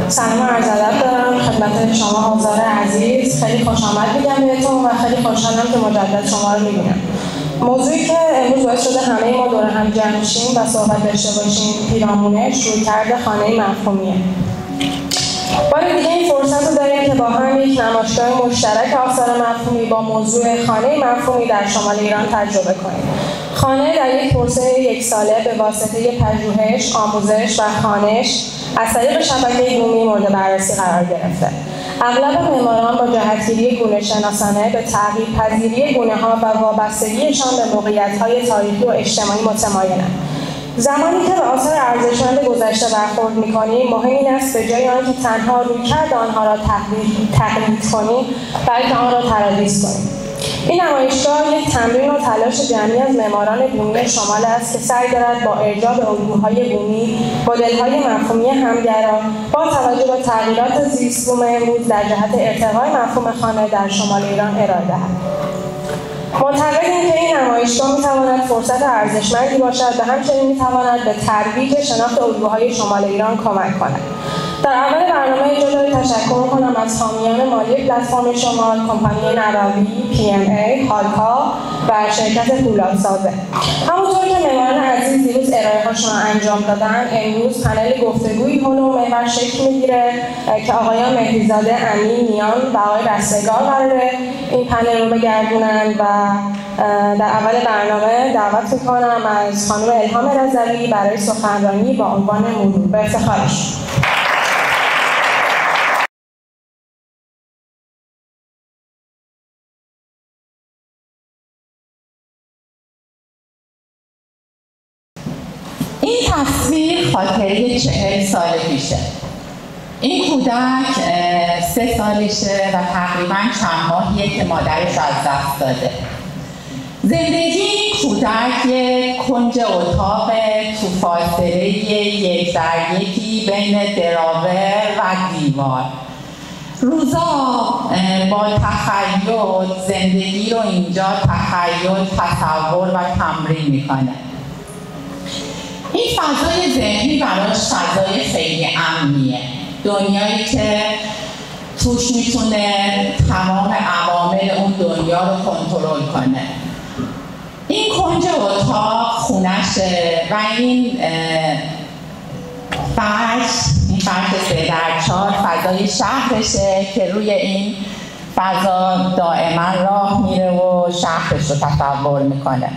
سلام عرض ادب دارم خدمت شما آزار عزیز. خیلی خوش آمد میگم بهتون و خیلی خوشحالم که مجدد شما رو میبینم. موضوعی که امروز باعث شده همه ما دور هم جمع شیم و صحبت داشته باشیم پیرامونش رویکرد خانه مفهومیه. بار دیگه این فرصت رو داریم که با هم یک نمایشگاه مشترک آثار مفهومی با موضوع خانه مفهومی در شمال ایران تجربه کنیم. خانه در یک پروسه یک ساله به واسطه پژوهش، آموزش و خوانش از طریق شبکه بومی مورد بررسی قرار گرفته. اغلب معماران با جهتگیری گونه شناسانه به تغییر پذیری گونه‌ها و وابستگیشان به موقعیت‌های تاریخی و اجتماعی متمایلند. زمانی که به آثار ارزشمند گذشته برخورد می‌کنیم، مهم این است به جای آنکه تنها رویکرد آنها را تقلید کنیم، بلکه آن را ترالیز کنیم. این نمایشگاه یک تمرین و تلاش جمعی از معماران بومی شمال است که سعی دارد با ارجاع به الگوهای بومی، مدل‌های مفهومی همگرا با توجه به تغییرات زیست بوم امروز در جهت ارتقای مفهوم خانه در شمال ایران ارائه دهد. معتقدیم که این نمایشگاه می‌تواند فرصت ارزشمندی باشد و همچنین می‌تواند به ترویج شناخت الگوهای شمال ایران کمک کند. در اول برنامه جدایی تشکر کنم از حامیان مالی پلتفرم شمال، کمپانی نراوی، PMA، هالکا و شرکت پولادسازه. همونطور که معماران عزیز دیروز ارائه‌هاشون رو انجام دادن، امروز پنل گفتگویی حول محور شکل می‌گیره که آقایان مهدیزاده، امین، نیان و آقای رستگار قراره این پنل رو بگردونن و در اول برنامه دعوت می‌کنم از خانم الهام رضوی برای سخنرانی با عنوان مرور. به افتخارش. این تصویر خاطره 40 سال پیشه. این کودک 3 سالشه و تقریباً چند ماهیه که مادرش رو از دست داده. زندگی این کودک یک کنج اتاق تو فاصله 1:1 بین دراور و دیوار. روزا با تخیل زندگی رو اینجا تخیل، تصور و تمرین میکنه. این فضای ذهنی براش فضای خیلی امنیه. دنیایی که توش میتونه تمام عوامل اون دنیا رو کنترل کنه. این کنج اتاق خونشه و این فرش 3x4 فضای شهرشه که روی این فضا دائما راه میره و شهرش رو تصور میکنه.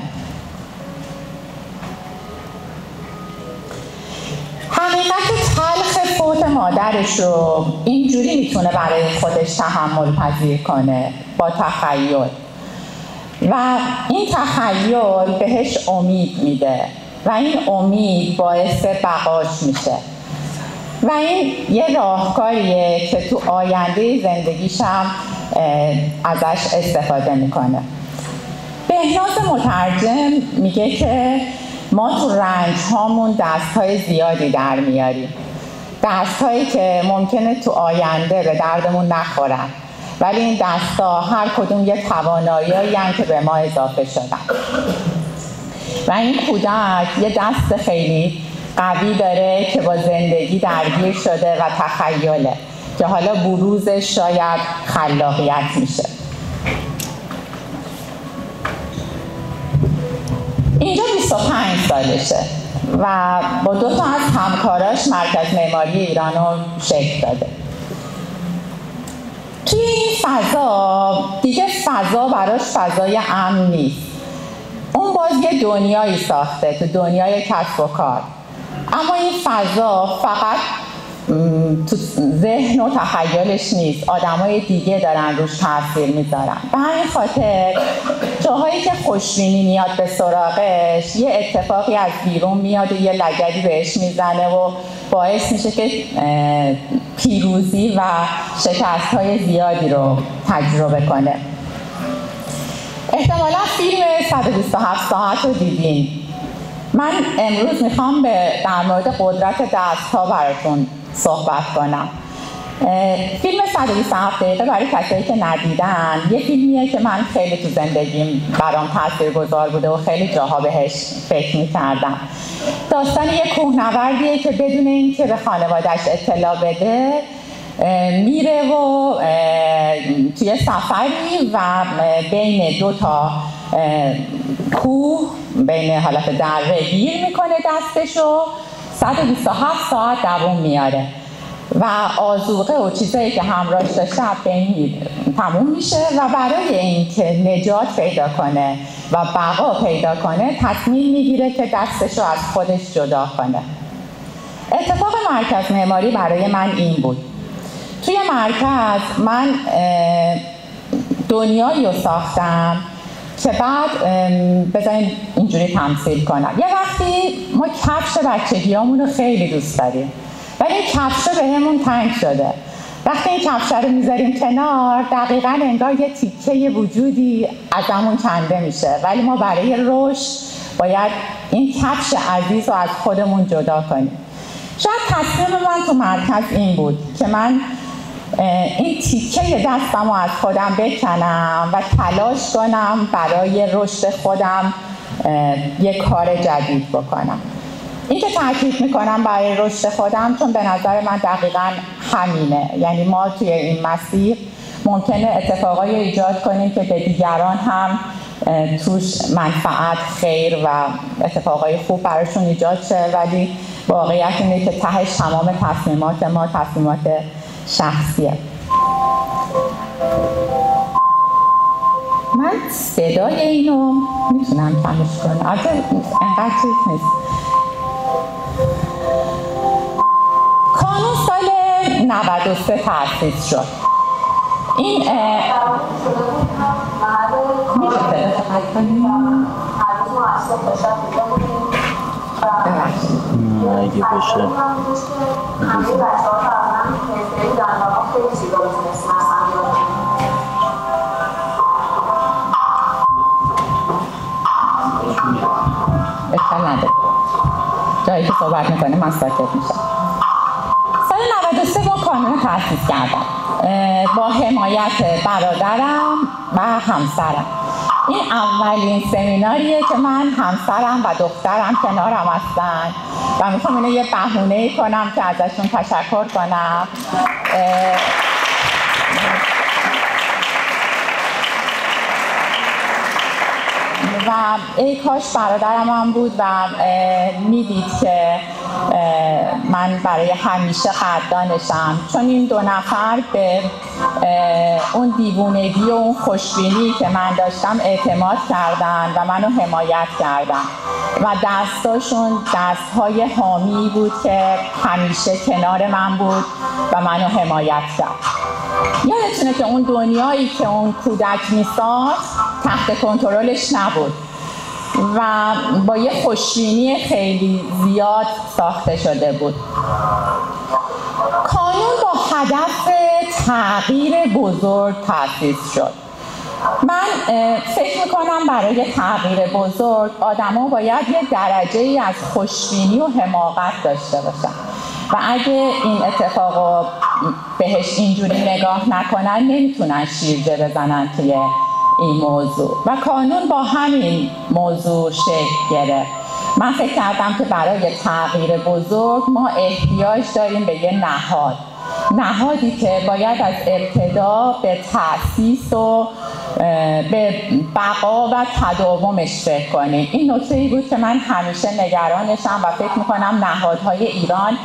حقیقت تلخ فوت مادرش رو اینجوری میتونه برای خودش تحمل پذیر کنه با تخیل و این تخیل بهش امید میده و این امید باعث بقاش میشه و این یه راهکاریه که تو آینده زندگیش هم ازش استفاده میکنه. بهناز مترجم میگه که ما تو رنج هامون دست‌های زیادی در میاریم. دست‌هایی که ممکنه تو آینده به دردمون نخورن. ولی این دست‌ها هر کدوم یه توانایی‌هایی هستن که به ما اضافه شدن. و این کودک یه دست خیلی قوی داره که با زندگی درگیر شده و تخیله که حالا بروزش شاید خلاقیت میشه. اینجا 25 سالشه و با 2 تا از همکاراش مرکز معماری ایران رو شکل داده. توی این فضا دیگه فضا براش فضای امن نیست. اون باز یه دنیایی ساخته تو دنیای کسب و کار. اما این فضا فقط تو ذهن و تخیلش نیست. آدمای دیگه دارن روش تاثیر میذارن. به همین خاطر جاهایی که خوشبینی میاد به سراغش یه اتفاقی از بیرون میاد و یه لگدی بهش میزنه و باعث میشه که پیروزی و شکست‌های زیادی رو تجربه کنه. احتمالا فیلم 127 ساعت رو دیدین. من امروز میخوام در مورد قدرت دست‌ها براتون صحبت کنم. فیلم 127 دقیقه برای کسایی که ندیدن یه فیلمیه که من خیلی تو زندگیم برام تاثیرگذار بوده و خیلی جاها بهش فکر می‌کردم. داستان یه کوهنوردیه که بدون اینکه به خانواده‌اش اطلاع بده میره و توی سفری و بین دو تا کوه بین حالت دره گیر میکنه دستشو 127 ساعت دووم میاره و آذوقه و چیزایی که همراهش داشته بین تموم میشه و برای اینکه نجات پیدا کنه و بقا پیدا کنه تصمیم میگیره که دستشو از خودش جدا کنه. اتفاق مرکز معماری برای من این بود. توی مرکز من دنیایی رو ساختم که بعد بذارین اینجوری تمثیل کنم. یه وقتی ما کفش بچگیامون رو خیلی دوست داریم ولی این کفش به همون تنگ شده. وقتی این کفش رو میذاریم کنار دقیقاً انگار یه تیکه وجودی ازمون کنده میشه ولی ما برای رشد باید این کفش عزیز رو از خودمون جدا کنیم. شاید تصمیم من تو مرکز این بود که من این تیکه دستم رو از خودم بکنم و تلاش کنم برای رشد خودم یک کار جدید بکنم. این که تاکید میکنم برای رشد خودم چون به نظر من دقیقاً همینه. یعنی ما توی این مسیر ممکنه اتفاقایی ایجاد کنیم که به دیگران هم توش منفعت، خیر و اتفاقای خوب براشون ایجاد شه ولی واقعیت اینه که تهش تمام تصمیمات ما تصمیمات شخصیه. من صدای اینو میتونم کمش کنم. البته انقدر چیز نیست. کانون سال 93 تأسیس شد. این میشه دقت کنیم؟ اگه باشه اشکال نداره. جایی که صحبت میکنه من ساکت میشم. سال 93 با کانون تأسیس کردم با حمایت برادرم و همسرم. این اولین سمیناریه که من همسرم و دخترم کنارم هستن و میخوام اینو یه بهونه‌ای کنم که ازشون تشکر کنم. و ای کاش برادرم هم بود و میدید که من برای همیشه قدردانشم چون این دو نفر به اون دیوونگی و اون خوشبینی که من داشتم اعتماد کردن و منو حمایت کردن و دستاشون دستهای حامی بود که همیشه کنار من بود و منو حمایت کرد. یادتونه که اون دنیایی که اون کودک میساخت تحت کنترلش نبود و با یه خوشبینی خیلی زیاد ساخته شده بود. کانون با هدف تغییر بزرگ تأسیس شد. من فکر میکنم برای تغییر بزرگ آدما باید یه درجه‌ای از خوشبینی و حماقت داشته باشن و اگه این اتفاقو بهش اینجوری نگاه نکنن نمیتونن شیرجه بزنن توی این موضوع و کانون با همین موضوع شکل گرفت. من فکر کردم که برای تغییر بزرگ ما احتیاج داریم به یه نهادی که باید از ابتدا به تأسیس و به بقا و تداومش فکر کنیم. این نکته‌ای بود که من همیشه نگرانشم و فکر میکنم نهادهای ایران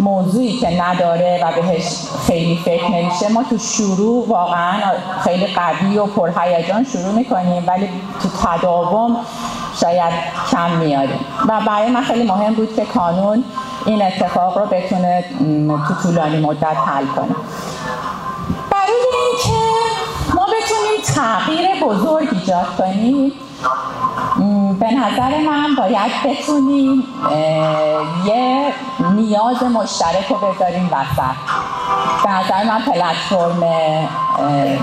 موضوعی که نداره و بهش خیلی فکر نمیشه. ما تو شروع واقعا خیلی قوی و پرهیجان شروع میکنیم ولی تو تداوم شاید کم میاریم و برای من خیلی مهم بود که کانون این اتفاق رو بتونه تو طولانی مدت حل کنه. برای اینکه ما بتونیم تغییر بزرگ ایجاد کنیم به نظر من باید بتونیم یه نیاز مشترک رو بذاریم وسط. به نظر من پلتفرم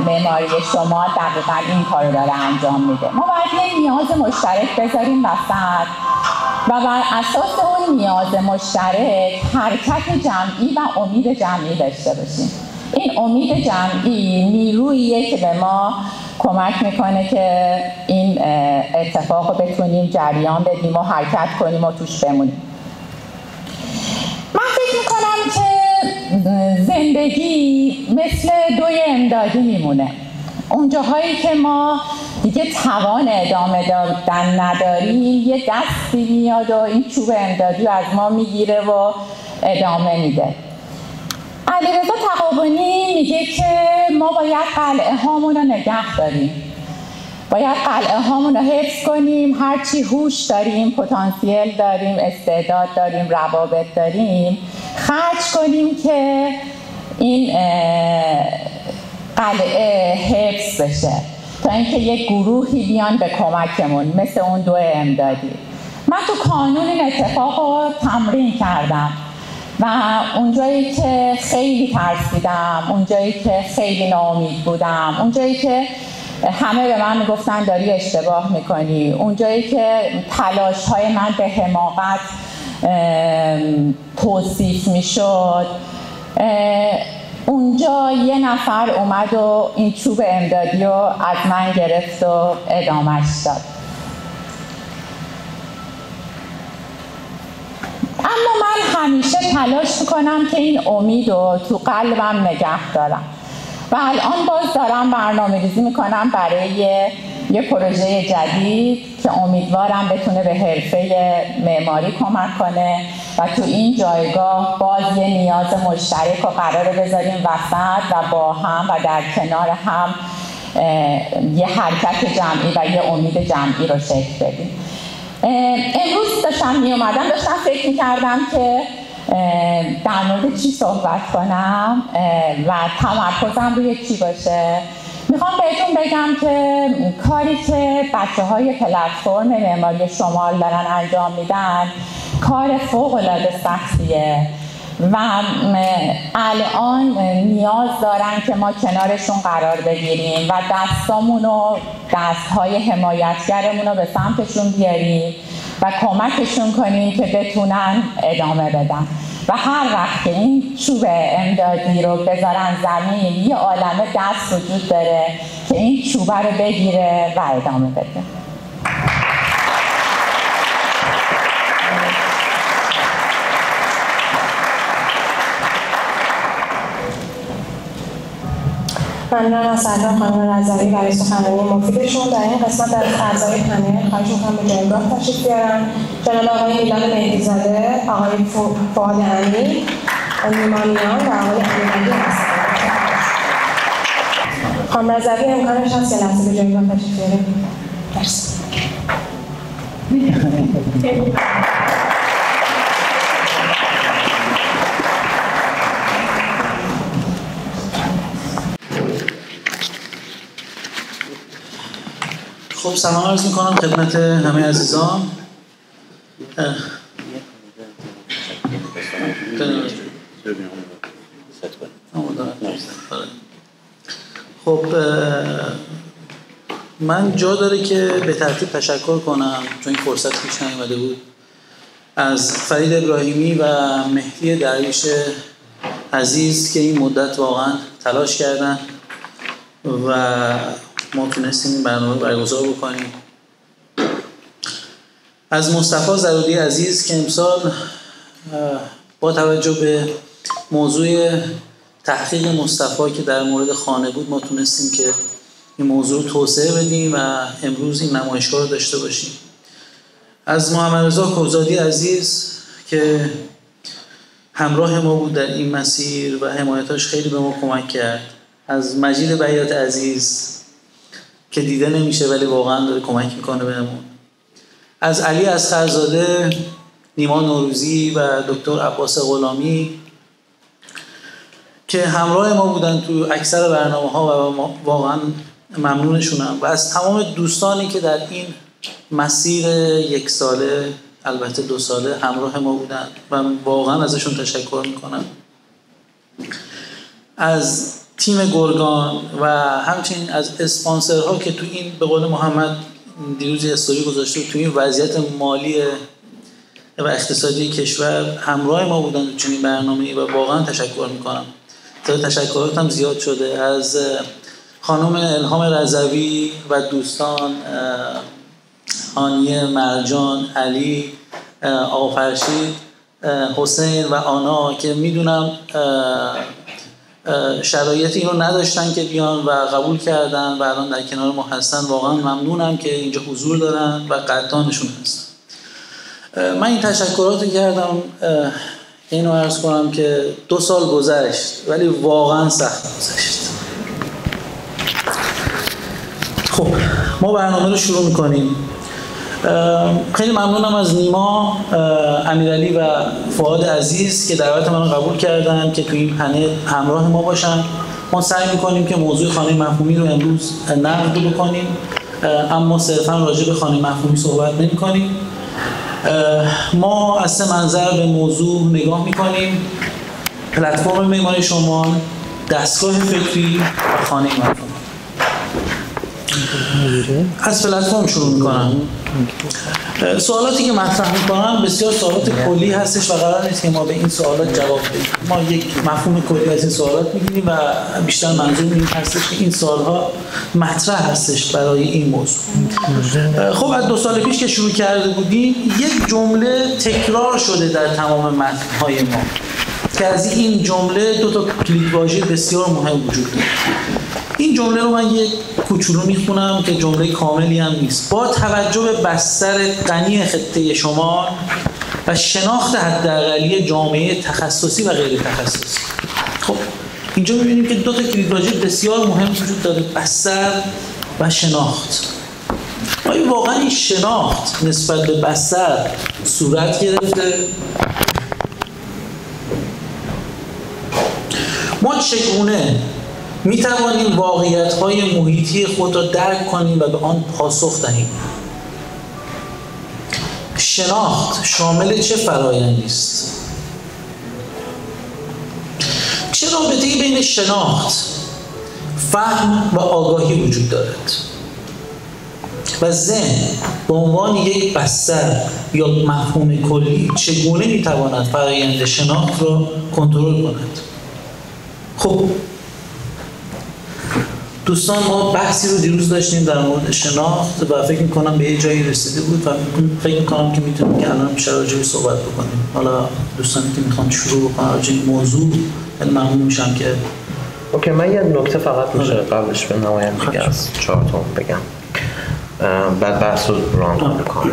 معماری شما دقیقاً این کار رو داره انجام میده. ما باید یه نیاز مشترک بذاریم وسط و بر اساس اون نیاز مشترک حرکت جمعی و امید جمعی داشته باشیم. این امید جمعی نیروییه که به ما کمک میکنه که این اتفاق رو بتونیم جریان بدیم و حرکت کنیم و توش بمونیم. من فکر میکنم که زندگی مثل دوی امدادی میمونه. اون جاهایی که ما دیگه توان ادامه دادن نداریم، یه دستی میاد و این چوب امدادی رو از ما میگیره و ادامه میده. علیرضا تقابنی میگه که ما باید قلعه هامون رو نگه داریم، باید قلعه هامون رو حفظ کنیم، هرچی هوش داریم، پتانسیل داریم، استعداد داریم، روابط داریم، خرج کنیم که این قلعه حفظ بشه، تا اینکه یک گروهی بیان به کمکمون مثل اون دو امدادی. من تو کانون این اتفاق رو تمرین کردم و اونجایی که خیلی ترسیدم، اونجایی که خیلی ناامید بودم، اونجایی که همه به من میگفتن داری اشتباه میکنی، اونجایی که تلاش‌های من به حماقت توصیف میشد، اونجا یه نفر اومد و این چوب امدادی رو از من گرفت و ادامهش داد. اما من همیشه تلاش میکنم که این امید رو تو قلبم نگه دارم و الان باز دارم برنامه‌ریزی میکنم برای یه پروژه جدید که امیدوارم بتونه به حرفه معماری کمک کنه و تو این جایگاه باز یه نیاز مشترک رو قراره بذاریم وسط و با هم و در کنار هم یه حرکت جمعی و یه امید جمعی رو شکل بدیم. امروز داشتم فکر می‌کردم که در مورد چی صحبت کنم و تمرکزم روی چی باشه. میخوام بهتون بگم که کاری که بچه‌های پلتفرم معماری شمال دارن انجام میدن کار فوق‌العاده سختیه و الان نیاز دارن که ما کنارشون قرار بگیریم و دست‌های حمایتگرمون رو به سمتشون بیاریم و کمکشون کنیم که بتونن ادامه بدن. و هر وقت که این چوب امدادی رو بذارن زمین، یه عالمه دست وجود داره که این چوبه رو بگیره و ادامه بده. ممنونم از سردار خانم رضوی برای سخنرانی مفیدشون. در این قسمت از اعضای پنل خواهش می‌کنم به جایگاه تشریف بیارن. جناب آقای میلان مهدی‌زاده، آقای فؤاد امین، نیمانیان و آقای امیرعلی هستند. خانم رضوی امکانش هست یه لحظه به جایگاه تشریف بیاریم. مرسی. خب سلام عرض میکنم خدمت همه عزیزان. خب من جا داره که به ترتیب تشکر کنم چون این فرصت پیش نیامده بود از فرید ابراهیمی و مهدی درویش عزیز که این مدت واقعا تلاش کردن و ما تونستیم این برنامه برگزار بکنیم. از مصطفی زرودی عزیز که امسال با توجه به موضوع تحقیق مصطفی که در مورد خانه بود ما تونستیم که این موضوع توسعه بدیم و امروز این نمایشگاه رو داشته باشیم. از محمد رضا کوزادی عزیز که همراه ما بود در این مسیر و حمایتاش خیلی به ما کمک کرد. از مجید بیات عزیز که دیده نمیشه ولی واقعا داره کمک میکنه بهمون. از علی اصغرزاده، نیما نوروزی و دکتر عباس غلامی که همراه ما بودن تو اکثر برنامه‌ها و واقعا ممنونشونم. و از تمام دوستانی که در این مسیر 1 ساله البته 2 ساله همراه ما بودن و واقعا ازشون تشکر میکنم. از تیم گرگان و همچنین از اسپانسرها که تو این به قول محمد دیروز استوری گذاشته تو این وضعیت مالی و اقتصادی کشور همراه ما بودن تو چنین برنامه‌ای و واقعا تشکر میکنم. تشکراتم زیاد شده از خانم الهام رضوی و دوستان هانیه، مرجان، علی، آقا فرشید، حسین و آنا که میدونم شرایط اینو نداشتن که بیان و قبول کردن و الان در کنار ما هستن. واقعا ممنونم که اینجا حضور دارن و قدردانشون هستن. من این تشکرات رو کردم اینو عرض کنم که 2 سال گذشت ولی واقعا سخت گذشت. خب ما برنامه رو شروع میکنیم. خیلی ممنونم از نیما، امیرعلی و فؤاد عزیز که دعوت من رو قبول کردن که تو این پنل همراه ما باشن. ما سعی میکنیم که موضوع خانه مفهومی رو امروز نقد بکنیم، اما صرفا راجع به خانه مفهومی صحبت نمی‌کنیم. ما از 3 منظر به موضوع نگاه میکنیم: پلتفرم معماری شمال، دستگاه فکری و خانه مفهومی. از پلتفرم شروع میکنم. سوالاتی که مطرح میکنم بسیار سوالات کلی هستش و قرار نیست که ما به این سوالات جواب بدیم. ما یک مفهوم کلی از این سوالات میگیریم و بیشتر منظور این هستش که این سوالها مطرح هستش برای این موضوع. خب از 2 سال پیش که شروع کرده بودیم یک جمله تکرار شده در تمام متن‌های ما که از این جمله 2 تا کلیدواژه بسیار مهم وجود داره. این جمله رو من یک کوچولو میخونم که جمله کاملی هم نیست. با توجه به بستر غنی خطه شمال و شناخت حداقلی جامعه تخصصی و غیر تخصصی. خب اینجا میبینیم که 2 تا کلیدواژه بسیار مهم وجود داره: بستر و شناخت. آیا واقعا این شناخت نسبت به بستر صورت گرفته؟ ما چگونه میتوانیم واقعیت‌های محیطی خود را درک کنیم و به آن پاسخ دهیم؟ شناخت شامل چه فرآیندی است؟ چه رابطه‌ای بین شناخت، فهم و آگاهی وجود دارد؟ و ذهن به عنوان یک بستر یا مفهوم کلی چگونه میتواند فرآیند شناخت را کنترل کند؟ خب دوستان، ما بحثی رو دیروز داشتیم در مورد شناخت و فکر میکنم به یه جایی رسیده بود و فکر میکنم که میتونیم که الان بیشتر راجعش صحبت بکنیم. حالا دوستانی که میخوان شروع بکنن راجع این موضوع خیلی ممنون میشم که اوکی. من یه نکته فقط میشه قبلش به نمایندگی از 4 تا بگم، بعد بحث رو ران میکنم.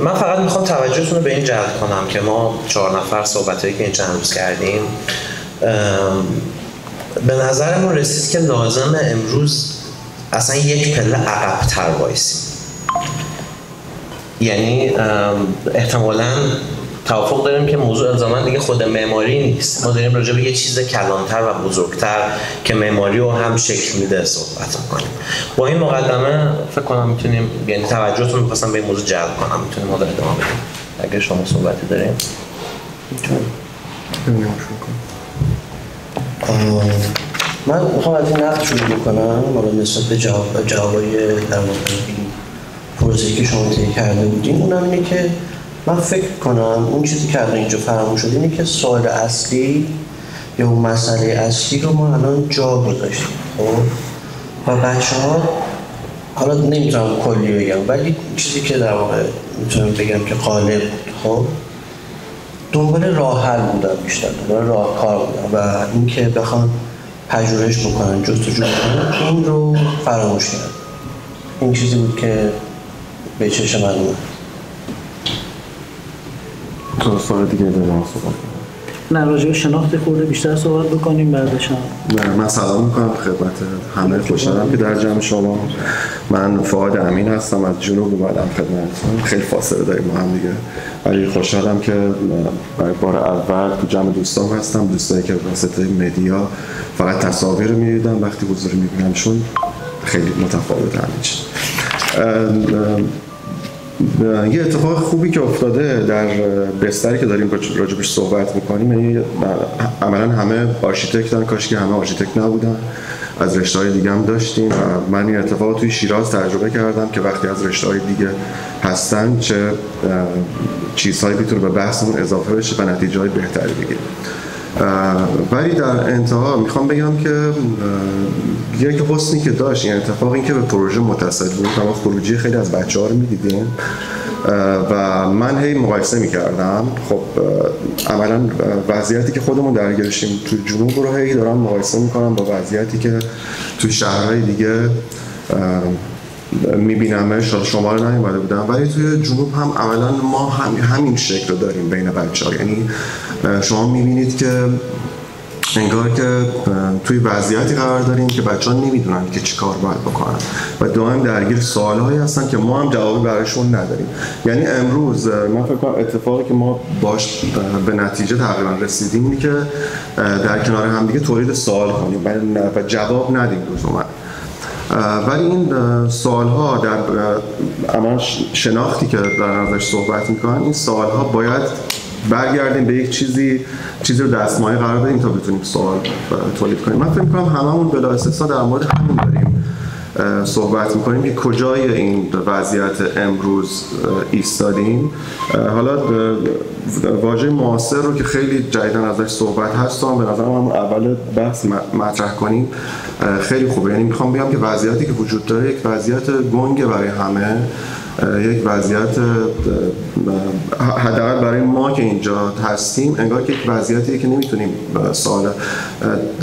من فقط میخوام توجهتون رو به این جلب کنم که ما 4 نفر صحبتایی که این چند روز کردیم به نظرمون رسید که لازمه امروز اصلا یک پله عقب‌تر وایسیم. یعنی احتمالاً توافق داریم که موضوع الزاماً دیگه خود معماری نیست. ما داریم راجع به یه چیز کلانتر و بزرگتر که معماری رو هم شکل میده صحبت می‌کنیم. با این مقدمه فکر کنم میتونیم، یعنی توجهتون می‌خواستم به این موضوع جلب کنم، میتونیم ما ادامه بدیم. اگه شما صحبتی داریم میتونیم. من میخوام از این نقد شروع بکنم حالا نسبت به جوابای در مورد این پروژه‌ای که شما طی کرده بودین. اونم اینه که من فکر کنم اون چیزی که الان اینجا فراموش شده اینه که سوال اصلی یا اون مسئله اصلی رو ما الان جا گذاشتیم. خب و بچه‌ها حالا نمیتونم کلی بگم ولی چیزی که در واقع میتونم بگم که غالب بود، خب دنبال راه حل بودن، بیشتر دنبال راهکار بودن و اینکه بخوان پژوهش بکنن، جستجو بکنن، این رو فراموش کردن. این چیزی بود که به چشم من اومد. تو سوال دیگه به ما صحبت کنم. نه راجع به شناخت خورده بیشتر صحبت بکنیم بعدش هم. من سلام میکنم خدمت همه، خوشحالم که در جمع شما. من فؤاد امین هستم، از جنوب اومدم خدمتتون. خیلی فاصله داریم با هم دیگه ولی خوشحالم که برای بار اول تو جمع دوستان هستم، دوستایی که واسطه مدیا فقط تصاویر رو می‌دیدم، وقتی حضور می‌بینمشون خیلی متفاوت همه چیز. یه اتفاق خوبی که افتاده در بستری که داریم راجبش صحبت میکنیم، یعنی عملا همه آرشیتکتن، کاش که همه آرشیتکت نبودن، از رشته‌های دیگه هم داشتیم و من این اتفاق توی شیراز تجربه کردم که وقتی از رشته‌های دیگه هستن چه چیزهایی میتونه به بحثمون اضافه بشه و نتیجه‌های بهتری بگیریم. ولی در انتها میخوام بگم که یک حسنی که داشت، این اتفاقی که به پروژه متصل بود، ما خروجی خیلی از بچه‌ها رو می‌دیدیم و من هی مقایسه می‌کردم. خب عملاً وضعیتی که خودمون درگیرشیم تو جنوب رو هی دارم مقایسه می‌کنم با وضعیتی که تو شهرهای دیگه می‌بینمش. شما رو نیومده بودم ولی توی جنوب هم عملاً ما همین شکل رو داریم بین بچه‌ها. یعنی شما می‌بینید که انگار که توی وضعیتی قرار داریم که بچه‌ها نمیدونن که چی کار باید بکنن و دائم درگیر سوالهایی هستن که ما هم جوابی براشون نداریم. یعنی امروز من فکر کنم اتفاقی که ما باش به نتیجه تقریبا رسیدیم اینه که در کنار هم دیگه تولید سوال کنیم و جواب ندیم لزوما. ولی این سوال‌ها در عمل شناختی که در ازش صحبت می‌کنن، این سوال‌ها باید برگردیم به یک چیزی رو دستمایه قرار بدیم تا بتونیم سوال تولید کنیم. من فکر می‌کنم هممون بلا استثنا در مورد همین داریم صحبت می‌کنیم که کجای این وضعیت امروز ایستادیم. حالا واژه معاصر رو که خیلی جدیداً ازش صحبت هست و به نظرم هم اول بحث مطرح کنیم خیلی خوبه. یعنی می‌خوام بگم که وضعیتی که وجود داره یک وضعیت گنگه برای همه، یک وضعیت حداقل برای ما که اینجا هستیم انگار که یک وضعیتیه که نمیتونیم سوال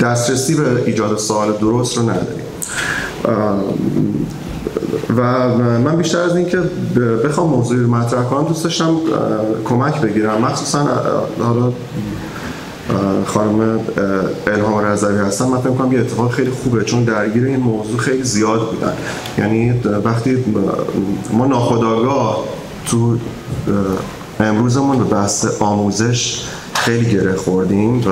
دسترسی به ایجاد سوال درست رو نداریم. و من بیشتر از این که بخوام موضوعی رو مطرح کنم دوست داشتم کمک بگیرم، مخصوصا حالا خانم الهام رضوی هستن. من فکر می‌کنم یه اتفاق خیلی خوبه چون درگیر این موضوع خیلی زیاد بودن. یعنی وقتی ما ناخودآگاه تو امروزمون به بحث آموزش خیلی گره خوردیم و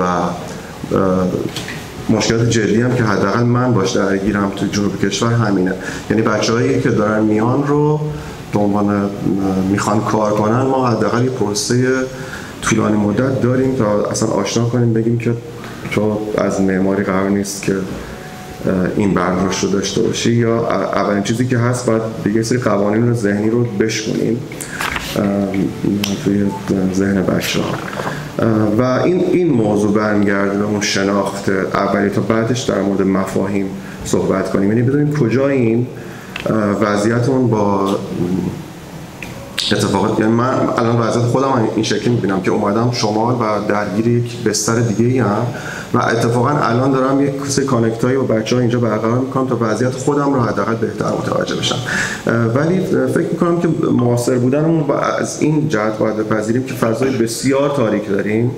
مشکلات جدی هم که حداقل من باش درگیرم تو جنوب کشور همینه. یعنی بچه‌هایی که دارن میان رو به عنوان میخوان کار کنن، ما حداقل یه پروسه طولانی مدت داریم تا اصلا آشنا کنیم، بگیم که تو از معماری قرار نیست که این برداشت رو داشته باشی، یا اولین چیزی که هست باید دیگه سری قوانین رو ذهنی رو بشکنیم توی ذهن بچه‌ها. و این موضوع برمیگرده به اون شناخت اولی تا بعدش در مورد مفاهیم صحبت کنیم. یعنی بدونیم کجا این وضعیتمون با اتفاقات، یعنی من الان وضعیت خودم این شکلی می‌بینم که اومدم شمال و درگیر یک بستر دیگه‌ای ام و اتفاقا الان دارم یک سری کانکت‌هایی با بچه‌ها اینجا برقرار می‌کنم تا وضعیت خودم رو حداقل بهتر متوجه بشم. ولی فکر می‌کنم که معاصر بودنمون از این جهت باید بپذیریم که فضای بسیار تاریک داریم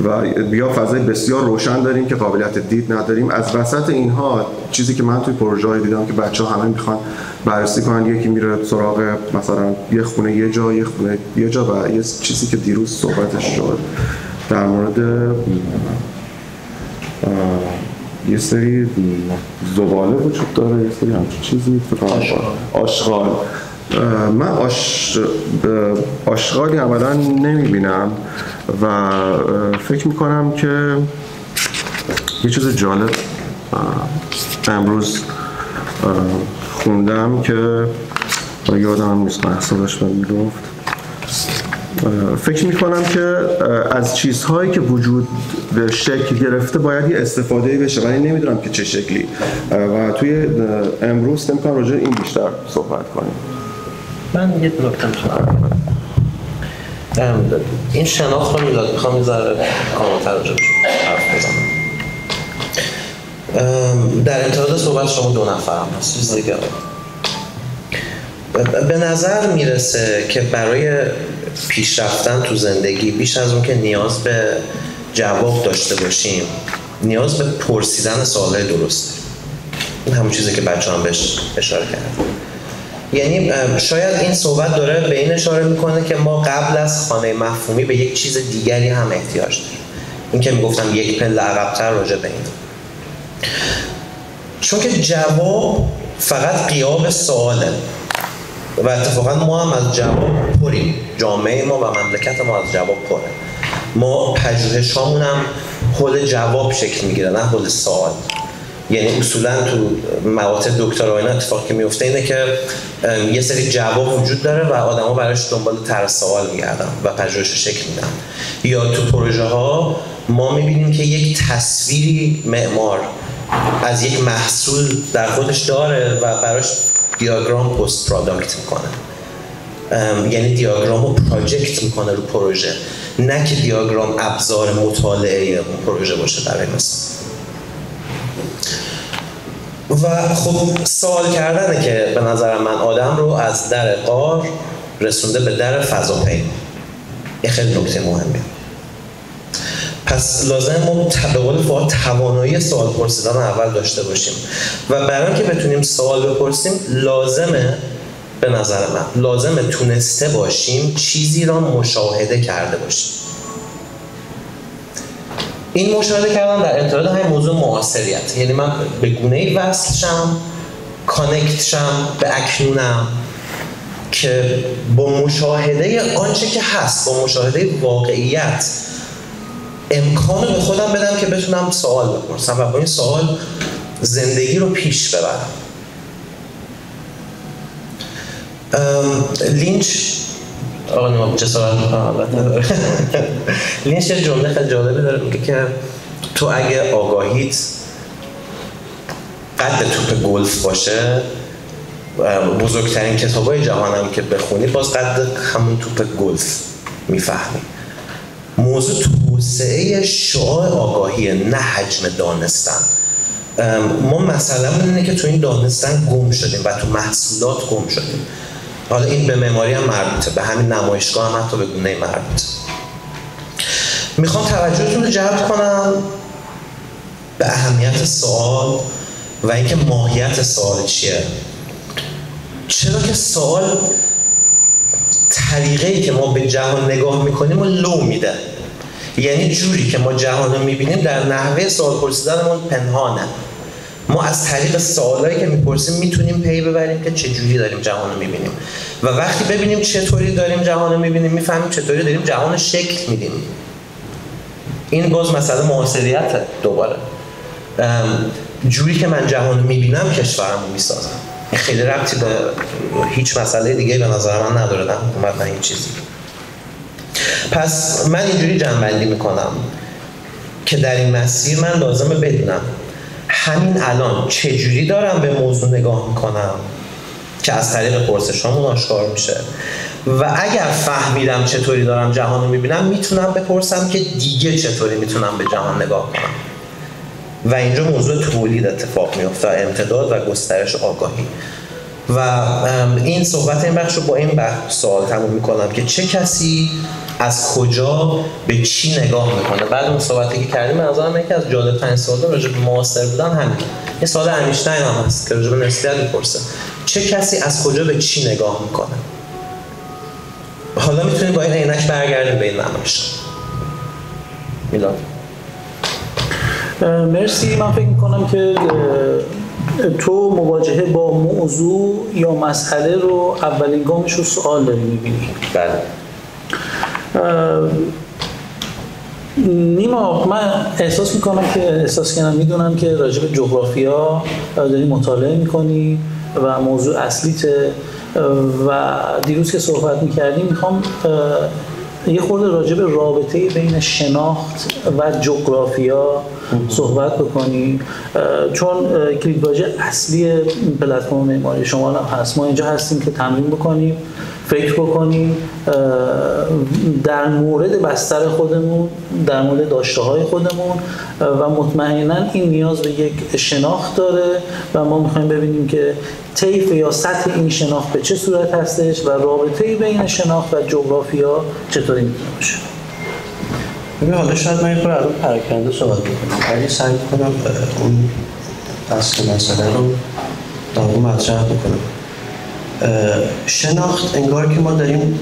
و یا فضای بسیار روشن داریم که قابلیت دید نداریم. از وسط اینها چیزی که من توی پروژه‌ای دیدم که بچه‌ها همه می‌خوان بررسی کنن، یکی میره سراغ مثلا یه خونه یه جا، یه خونه یه جا، و یه چیزی که دیروز صحبتش شد در مورد یه سری زباله وجود داره، یه سری همچین چیزی آشغال. من آشغالی عملا نمیبینم و فکر میکنم که یه چیز جالب امروز خوندم که یادم نیست محصولش من میگفت. فکر میکنم که از چیزهایی که وجود به شکل گرفته باید یه استفاده بشه ولی نمیدونم که چه شکلی و توی امروز نمیکنم راجع این بیشتر صحبت کنیم. من یه نکته میخوام این شناخت رو میخوام یه ذره کامل‌تر راجع بهش حرف بزنم. در انتهای صحبت شما دو نفر هم هست، چیز دیگه به نظر میرسه که برای پیشرفتن تو زندگی بیش از اون که نیاز به جواب داشته باشیم، نیاز به پرسیدن سوالای درسته. این همون چیزی که بچه‌ها هم بهش اشاره کردن. یعنی شاید این صحبت داره به این اشاره میکنه که ما قبل از خانه مفهومی به یک چیز دیگری هم احتیاج داریم. این که میگفتم یک پله عقب‌تر راجع به این، چون که جواب فقط غیاب سواله و اتفاقا ما هم از جواب پریم. جامعه ما و مملکت ما از جواب پره. ما پژوهش‌هامون هم حول جواب شکل میگیره نه حول سوال. یعنی اصولا تو مقاطع دکترا اینا اتفاقی که میفته اینه که یه سری جواب وجود داره و آدما براش دنبال طرح سوال میگردن و پژوهش شکل میدن. یا تو پروژه ها ما میبینیم که یک تصویری معمار از یک محصول در خودش داره و براش دیاگرام پست پروداکت میکنه، یعنی دیاگرام رو پروژکت میکنه رو پروژه، نه که دیاگرام ابزار مطالعه اون پروژه باشه برای مثال. و خب سوال کردنه که به نظر من آدم رو از در غار رسونده به در فضاپیما. این خیلی نکته مهمه. پس لازم ما به قول فؤاد توانایی سوال پرسیدن اول داشته باشیم و برای اینکه بتونیم سوال بپرسیم لازمه، به نظر من لازمه تونسته باشیم چیزی را مشاهده کرده باشیم. این مشاهده کردن در انتراد همین موضوع معاصریت، یعنی من به گونه‌ای وصل شم، کانکت شم به اکنونم که با مشاهده آنچه که هست، با مشاهده واقعیت امکان به خودم بدم که بتونم سوال بپرسم و با این سوال زندگی رو پیش ببرم. لینچ آقا نما جسارت میکنم لینچ یه جمله خیلی جالبی داره، میگه که تو اگه آگاهیت قد توپ گلف باشه، بزرگترین کتابای جهانم که بخونی باز قد همون توپ گلف میفهمی. موضوع توسعه شعاع آگاهیه، نه حجم دانستن. ما مسئله اینه که تو این دانستن گم شدیم و تو محصولات گم شدیم. حالا این به معماری هم مربوطه، به همین نمایشگاه هم حتی به گونه مربوطه. میخوام توجهتون رو جلب کنم به اهمیت سوال و اینکه ماهیت سوال چیه. چرا که سوال طریقه‌ای که ما به جهان نگاه میکنیم و لو میده، یعنی جوری که ما جهان رو میبینیم در نحوه سوال پرسیدنمون پنهانه. ما از طریق سوالایی که میپرسیم میتونیم پی ببریم که چه جوری داریم جهان رو میبینیم و وقتی ببینیم چطوری داریم جهان رو میبینیم میفهمیم چطوری داریم جهان رو شکل میدیم. این باز مسئله معاصریته. دوباره جوری که من جهان رو میبینم کشورم رو میسازم. این خیلی ربطی به هیچ مسئله دیگه به نظر من نداره، نه حکومت نه این چیزی. پس من اینجوری جمع‌بندی میکنم که در این مسیر من لازمه بدونم همین الان چجوری دارم به موضوع نگاه میکنم که از طریق پرسشامون آشکار میشه و اگر فهمیدم چطوری دارم جهان رو میبینم میتونم بپرسم که دیگه چطوری میتونم به جهان نگاه کنم و اینجا موضوع تولید اتفاق میفته، امتداد و گسترش آگاهی. و این صحبت این بخش رو با این سوال تموم میکنم که چه کسی از کجا به چی نگاه میکنه. بعد اون صحبتی که کردیم از آن یکی از جالب‌ترین سوالا راجع به معاصر بودن همین. یه سوال انیشتین هم هست که راجع به نسبیت میپرسه چه کسی از کجا به چی نگاه میکنه. حالا میتونید با این عینک برگردیم به این نمایش. میلاد. مرسی. من فکر میکنم که تو مواجهه با موضوع یا مسئله رو اولین گامش رو سوال داری میبینی. بله. نیما، من احساس کردم میدونم که راجع به جغرافیا داری مطالعه میکنی و موضوع اصلیته و دیروز که صحبت میکردیم میخوام یه خورده راجع به رابطه بین شناخت و جغرافیا صحبت بکنیم، چون کلیدواژه اصلی پلتفرم معماری شما هم هست. ما اینجا هستیم که تمرین بکنیم، فکر بکنیم در مورد بستر خودمون، در مورد داشته‌های خودمون و مطمئناً این نیاز به یک شناخت داره و ما می‌خوایم ببینیم که طیف یا سطح این شناخت به چه صورت هستش و رابطه بین شناخت و جغرافیا چطوری میتونه باشه. ببین حالا شاید من یه خورده الان پراکنده صحبت بکنم، ولی سعی می‌کنم اون اصل مسئله رو در واقع مطرح بکنم. شناخت انگار که ما داریم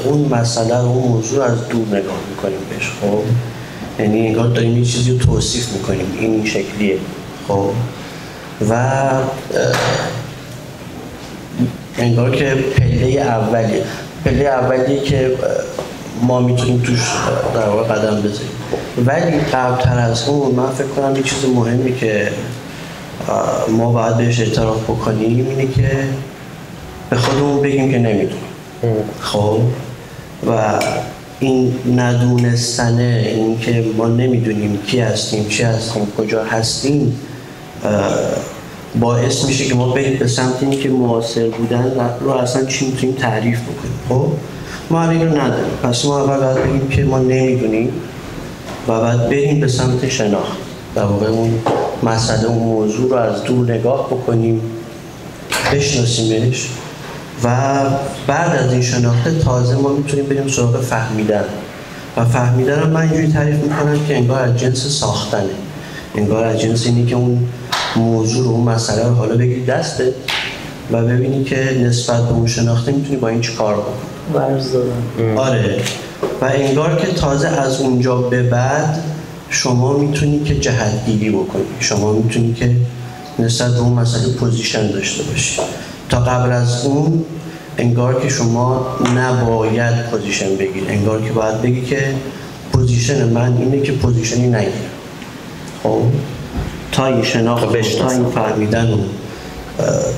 اون مسئله و اون موضوع از دور نگاه میکنیم بهش، خب یعنی انگار داریم یه چیزی رو توصیف میکنیم این شکلیه، خب و انگار که پله اولیه که ما میتونیم توش در واقع قدم بزنیم. ولی قبل‌تر از اون من فکر کنم یه چیز مهمی که ما باید بهش اعتراف بکنیم اینه که به خودمون بگیم که نمیدونیم. خب و این ندونستنه، این که ما نمیدونیم کی هستیم، چی هستیم، کجا هستیم، باعث میشه که ما بریم به سمت این که معاصر بودن رو اصلا چی میتونیم تعریف بکنیم. خب ما این رو نداریم، پس ما اول باید بگیم که ما نمیدونیم و بعد بریم به سمت شناخت. در واقع اون مسئله، اون موضوع رو از دور نگاه بکنیم، بشناسیمش و بعد از این شناخته تازه ما میتونیم بریم سراغ فهمیدن. و فهمیدن رو من اینجوری تعریف میکنم که انگار از جنس ساختنه، انگار از جنس اینی که اون موضوع رو، اون مسئله رو حالا بگیری دسته و ببینی که نسبت به اون شناخته میتونی با این چی کار بکنی. ورز دادن. آره، و انگار که تازه از اونجا به بعد شما میتونی که جهتگیری بکنی، شما میتونی که نسبت به اون مسئله پوزیشن داشته باشی. تا قبل از اون انگار که شما نباید پوزیشن بگیری، انگار که باید بگی که پوزیشن من اینه که پوزیشنی نگیرم. خب تا این شناخت، تا این فهمیدن رو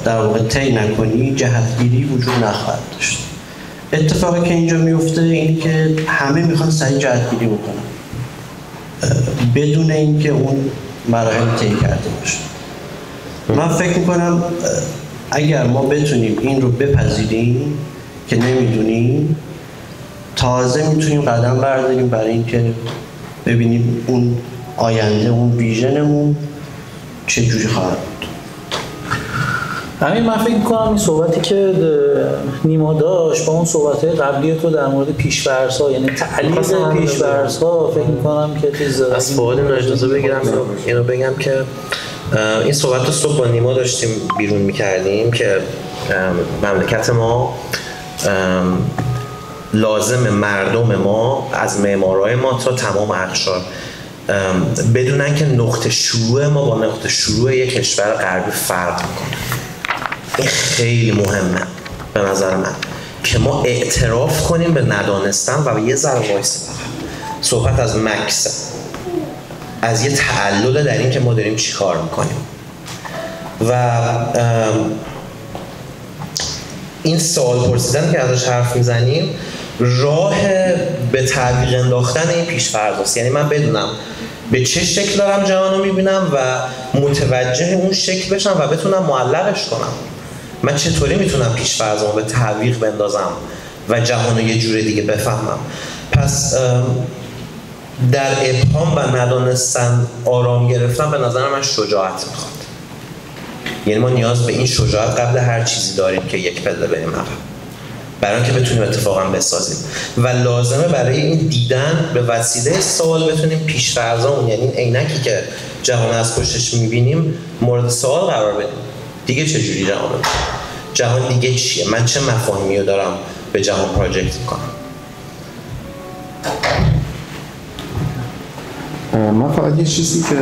در واقع طی نکنی، جهتگیری وجود نخواهد داشت. اتفاقی که اینجا میفته اینه که همه میخوان سریع جهتگیری بکنن بدون اینکه اون مراحل طی کرده باشه. من فکر میکنم اگر ما بتونیم این رو بپذیریم که نمیدونیم، تازه میتونیم قدم برداریم برای اینکه ببینیم اون آینده، اون ویژنمون چه جوری خواهد بود. همین من فکر می‌کنم این صحبتی که نیما داشت با اون صحبت‌های قبلی تو در مورد پیش‌فرض‌ها، یعنی تعلیق پیش‌فرض‌ها، فکر می‌کنم که چیز از فواد اجازه بگیرم اینو بگم که این صحبت رو صبح با نیما داشتیم بیرون می‌کردیم که مملکت ما لازم مردم ما از معمارای ما تا تمام اقشار بدونن که نقطه شروع ما با نقطه شروع یک کشور غربی فرق میکنه. این خیلی مهمه به نظر من که ما اعتراف کنیم به ندانستن و به یه ذره وایس صحبت از مکس، از یه تعلل در این که ما داریم چی کار میکنیم و این سوال پرسیدن که ازش حرف میزنیم راه به تعویق انداختن این پیش‌فرض است. یعنی من بدونم به چه شکل دارم جهان رو میبینم و متوجه اون شکل بشم و بتونم معلقش کنم. من چطوری میتونم پیش‌فرضامو به تعویق بندازم و جهان رو یه جور دیگه بفهمم. پس در ابهام و ندانستن آرام گرفتن به نظر من شجاعت میخواد. یعنی ما نیاز به این شجاعت قبل هر چیزی داریم که یک پله بریم عقب برای اینکه بتونیم اتفاقا بسازیم و لازمه برای این دیدن به وسیله سوال بتونیم پیش‌فرضامون، یعنی این عینکی که جهان از پشتش میبینیم، مورد سوال قرار بدیم. دیگه چه جوری جهان دیگه چیه؟ من چه مفاهیمی رو دارم به جهان پراجکت میکنم؟ من فقط یه چیزی که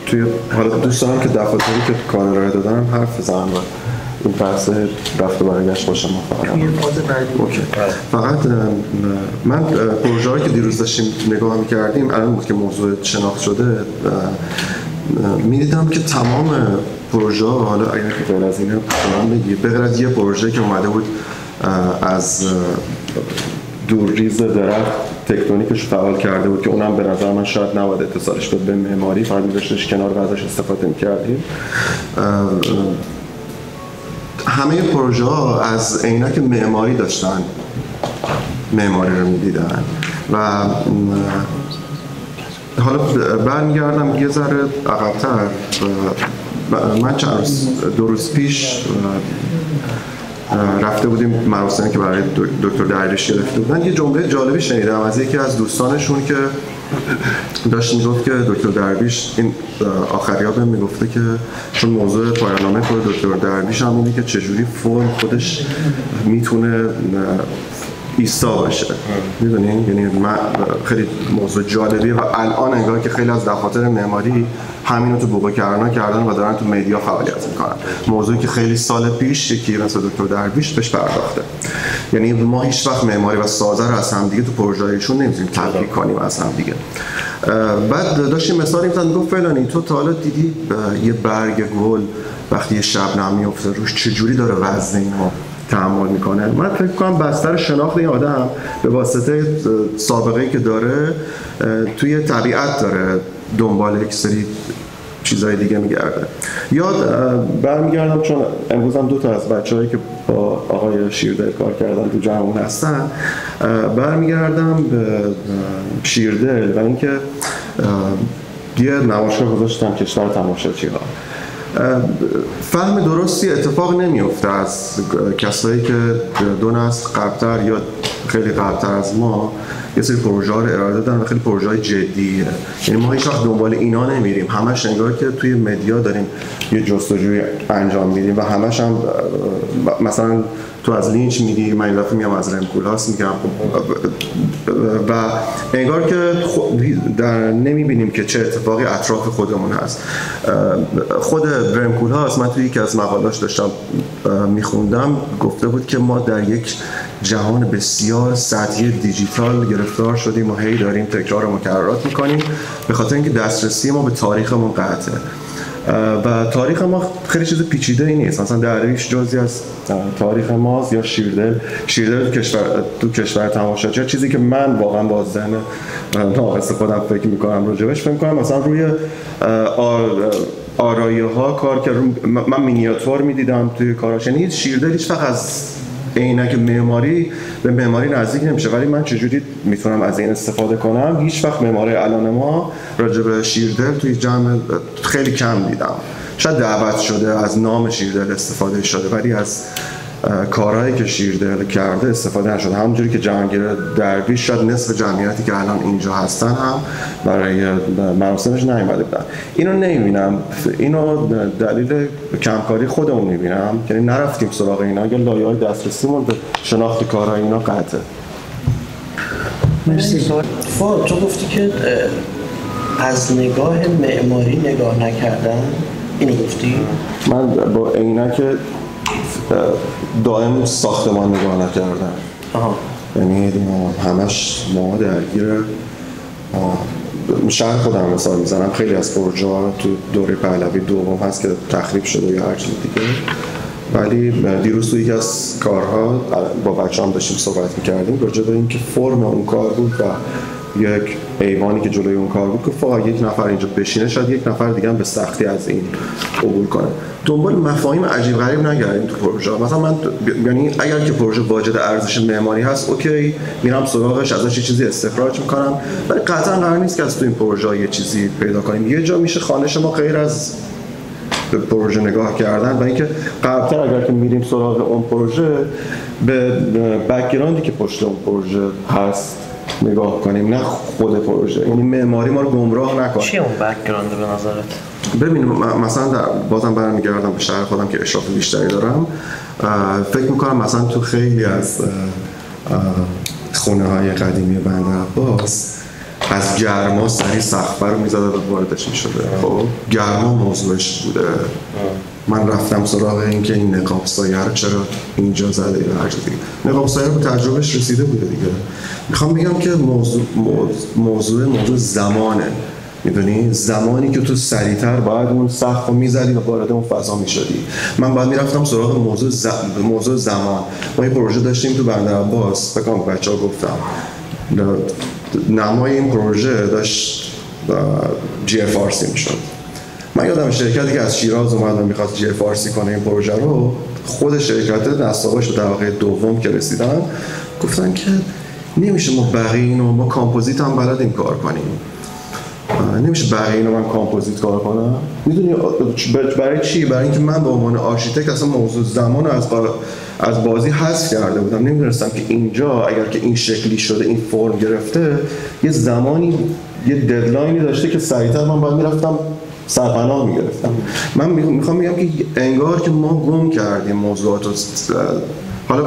توی حالا دوستانم که دفاتری که کار ارائه دادن حرف بزنم و این بحث رفت و برگشت باشم. فقط من پروژه‌هایی که دیروز داشتیم نگاه می‌کردیم الان بود که موضوع شناخت شده، می‌دیدم که تمام پروژه حالا اگر که غیر از اینه من بگید به غیر از یه پروژه که اومده بود از دورریز درخت تکتونیکش فعال کرده بود که اونم به نظر من شاید نباید اتصالش بود به معماری، فقط می‌ذاشتش کنار و ازش استفاده می‌کردیم. همه پروژه ها از عینک معماری داشتن، معماری رو می‌دیدن و حالا برمیگردم یه ذره عقب‌تر. من دو روز پیش رفته بودیم مراسمی که برای دکتر درویش گرفته بودن. یه جمله جالبی شنیدم از یکی از دوستانشون که داشت میگفت که دکتر درویش این آخریا بهم میگفته که چون موضوع پایان‌نامه خود دکتر درویش هم اینه که چجوری فرم خودش میتونه ایستا باشه، میدونین؟ یعنی من خیلی موضوع جالبیه و الان انگار که خیلی از دفاتر معماری همینو تو بوقا کردن و دارن تو مدیا فعالیت میکنن. موضوعی که خیلی سال پیش یکی مثل دکتر درویش بهش پرداخته. یعنی ما هیچ وقت معماری و سازه رو از هم دیگه تو پروژه‌هایشون نمیتونیم تفکیک کنیم از هم دیگه. بعد داشتیم مثالی میزد میگفت فلانی تو تا حالا دیدی یه برگ گل وقتی یه شبنم میفته روش چجوری داره وزن اینو تحمل میکنه؟ من فکر کنم بستر شناخت این آدم به واسطه سابقه‌ای که داره توی طبیعت داره دنبال یک سری چیزای دیگه میگرده. یاد برمیگردم چون امروز هم 2 تا از بچه‌هایی که با آقای شیردل کار کردن تو جمعمون هستن، برمیگردم به شیردل و اینکه یه نمایشگاه گذاشتم کشور تماشاچی‌ها. فهم درستی اتفاق نمیفته از کسایی که 2 نسل قبل‌تر یا خیلی قبل‌تر از ما یه سری پروژه‌ها رو ارائه دادن و خیلی پروژه‌های جدیه. یعنی ما هیچ وقت دنبال اینا نمیریم، همش انگار که توی مدیا داریم یه جستجوی انجام میدیم و همش هم مثلا تو از لینچ میگی، من این دفعه میام از رمکولاس میگم و انگار که در نمیبینیم که چه اتفاقی اطراف خودمون هست. خود رمکولاس من توی یکی از مقالاش داشتم میخوندم گفته بود که ما در یک جهان بسیار سطحی دیجیتال گرفتار شدیم و هی داریم تکرار و مکررات میکنیم به خاطر اینکه دسترسی ما به تاریخمون قطعه و تاریخ ما خیلی چیز پیچیده ای نیست. مثلا درویش جزئی از تاریخ ماست یا شیردل تو کشور تماشاچی، چیزی که من واقعا با ذهن ناقص خودم فکر میکنم راجبش، فکر میکنم مثلا روی آرایه ها کار که من مینیاتور میدیدم توی کاراش، یعنی شیردل هیچ وقت از عینک معماری به معماری نزدیک نمیشه، ولی من چجوری میتونم از این استفاده کنم؟ هیچ وقت معماری الان ما راجع به شیردل توی جمع خیلی کم دیدم. شاید دعوت شده از نام شیردل استفاده شده ولی از کارهایی که شیردل کرده استفاده نشده. همونجوری که جهانگیر درویش شاید نصف جمعیتی که الان اینجا هستن هم برای مراسمش نیومده بودن. اینو نمیبینم، اینو دلیل کمکاری خودمون میبینم، یعنی نرفتیم سراغ اینا یا لایه‌های دسترسیمون به شناخت کارهای اینا قطعه. مرسی. تو گفتی که از نگاه معماری نگاه نکردن، اینو گفتی؟ من با عینک دائم ساختمان نگاه نکردن. یعنی همش ما درگیر شهر خودم مثال میزنم، خیلی از پروژه ها تو دوره پهلوی دوم هست که تخریب شده یا هر چیز دیگه، ولی دیروز توی یکی از کارها با بچه‌ام داشتیم صحبت می‌کردیم راجع به اینکه فرم اون کار بود و یک ایوانی که جلوی اون کار بود که فقط یک نفر اینجا بشینه، شاید یک نفر دیگه هم به سختی از این عبور کنه. دنبال مفاهیم عجیب غریب نگردیم تو پروژه. مثلا من یعنی اگر که پروژه واجد ارزش معماری هست اوکی، میرم سراغش، ازش یه چیزی استخراج میکنم، ولی قطعا قرار نیست که از تو این پروژه یه چیزی پیدا کنیم. یه جا میشه خانش ما غیر از به پروژه نگاه کردن و اینکه قبلتر اگر که میریم سراغ اون پروژه به بک‌گراندی که پشت اون پروژه هست نگاه کنیم، نه خود پروژه. یعنی معماری ما رو گمراه نکنه. چیه اون بک‌گراند به نظرت؟ ببین مثلا بازم برمیگردم به شهر خودم که اشراف بیشتری دارم، فکر میکنم مثلا تو خیلی از خونه های قدیمی بندرعباس از گرما سری سقف رو میزده و واردش میشده. خب گرما موضوعش بوده. من رفتم سراغ این که این نقاب سایه رو چرا اینجا زده یا هر چیزی. نقاب سایه رو تجربهش رسیده بوده دیگه. میخوام بگم که موضوع زمانه. میدونی زمانی که تو سریعتر باید اون سقف رو میزدی و وارد اون فضا میشدی. من باید میرفتم سراغ موضوع زمان. ما یه پروژه داشتیم تو بندرعباس، فکر کنم بچه‌ها گفتم نمای این پروژه داشت GFRC میشد. من یادم شرکتی که از شیراز اومد و میخواست GFRC کنه این پروژه رو، خود شرکت نساقش رو در واقع دوم که رسیدن گفتن که نمیشه ما بقیه اینو، ما کامپوزیت هم بلدیم کار کنیم، نمیشه بقیه اینو من کامپوزیت کار کنم. میدونی برای چی؟ برای اینکه من به عنوان آرشیتکت اصلا موضوع زمان از بازی حذف کرده بودم. نمیدونستم که اینجا اگر که این شکلی شده، این فرم گرفته، یه زمانی یه ددلاینی داشته که سریعتر من باید میرفتم سرپناه میگرفتم. من میخوام بگم که انگار که ما گم کردیم موضوعات رو. حالا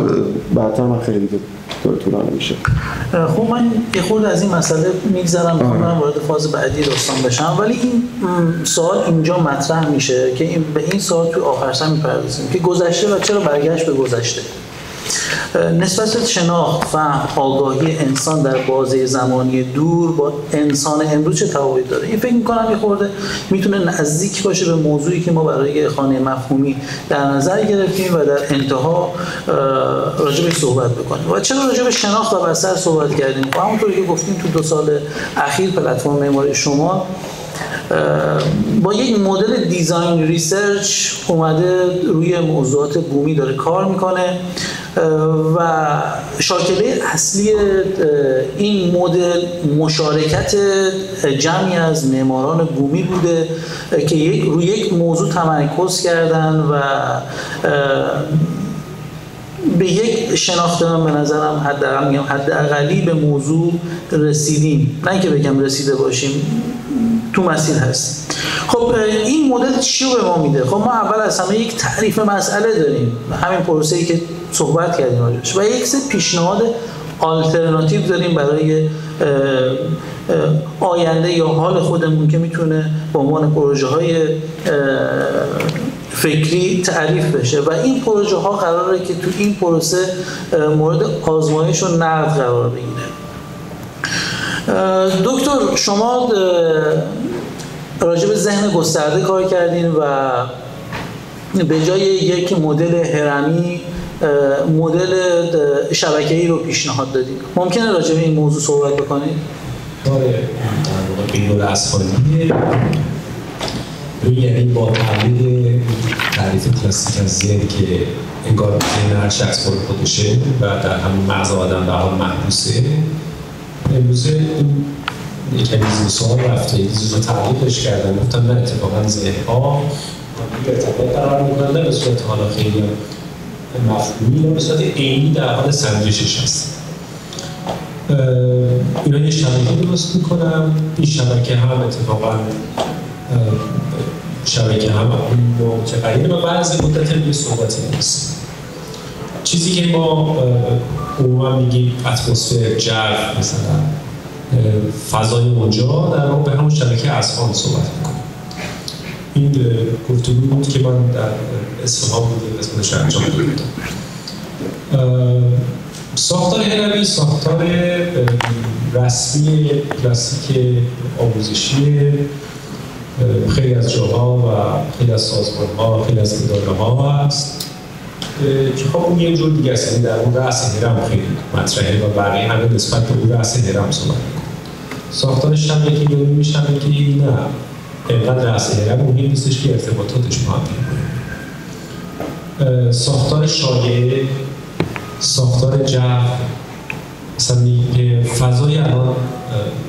بعدتر من خیلی طولانی میشه. خب من یه خورده از این مسئله میگذرم، میخوام وارد فاز بعدی داستان بشم، ولی این سوال اینجا مطرح میشه که به این سوال توی آخر سر میپردازیم که گذشته و چرا برگشت به گذشته. نسبت شناخت، فهم، آگاهی انسان در بازه زمانی دور با انسان امروز چه تفاوتی داره؟ این فکر می‌کنم یه خورده میتونه نزدیک باشه به موضوعی که ما برای خانه مفهومی در نظر گرفتیم و در انتها راجع بهش صحبت بکنیم. و چرا راجع به شناخت و بصر صحبت کردیم؟ و همونطوری که گفتیم تو 2 سال اخیر پلتفرم معماری شما با یک مدل دیزاین ریسرچ اومده روی موضوعات بومی داره کار میکنه و شاکله اصلی این مدل مشارکت جمعی از معماران بومی بوده که روی یک موضوع تمرکز کردن و به یک شناخت من به نظرم حداقلی به موضوع رسیدیم، نه اینکه بگم رسیده باشیم، تو مسیر هست. خب این مدل چی رو به ما میده؟ خب ما اول از همه یک تعریف مسئله داریم، همین پروسه‌ای که صحبت کردیم راجعش، و یک سری پیشنهاد آلترناتیو داریم برای آینده یا حال خودمون که میتونه به عنوان پروژه‌های فکری تعریف بشه و این پروژه ها قراره که تو این پروسه مورد آزمایش و نقد قرار بگیره. دکتر شما راجع به ذهن گسترده کار کردین و به جای یک مدل هرمی مدل شبکه‌ای رو پیشنهاد دادین. ممکنه راجع به این موضوع صحبت بکنید؟ آره، در واقع این مدل اسفالیه یعنی با تعریف کلاسیک از ذهن که انگار ذهن هر شخص برای خودشه و در همون مغز آدم به حال محبوسه. امروزه این یکمی سوال رفته یه چیز رو تعریفش کردن، گفتم نه اتفاقا ذهن‌ها ارتباط قرار می‌کنن، نه به صورت حالا خیلی مفهومی یا به صورت عینی در حال سنجشش هست. اینا یه شبکه درست می‌کنم، این شبکه هم اتفاقا شبکه هم متغیره و بعضی مدت یه صحبتی نیست. چیزی که ما عموما میگیم اتمسفر، جو، مثلا فضای اونجا در واقع به همون شبکه اصفهان صحبت میکنیم. این گفتگو بود که من در اصفهان بودیم قسمتش رو انجام دادم. ساختار هرمی ساختار رسمی کلاسیک آموزشی خیلی از جاها و خیلی از سازمان‌ها، خیلی از اداره‌ها هست که خب اون یه جور دیگه است، در اون رأس هرم خیلی مطرحه و بقیه همه نسبت به اون رأس هرم صحبت می‌کنن. ساختار شبکه‌ای یا نیمه شبکه‌ای نه، اینقدر رأس هرم مهم نیستش که ارتباطاتش با هم می‌کنه. ساختار شایعه، ساختار جو، مثلا فضای الان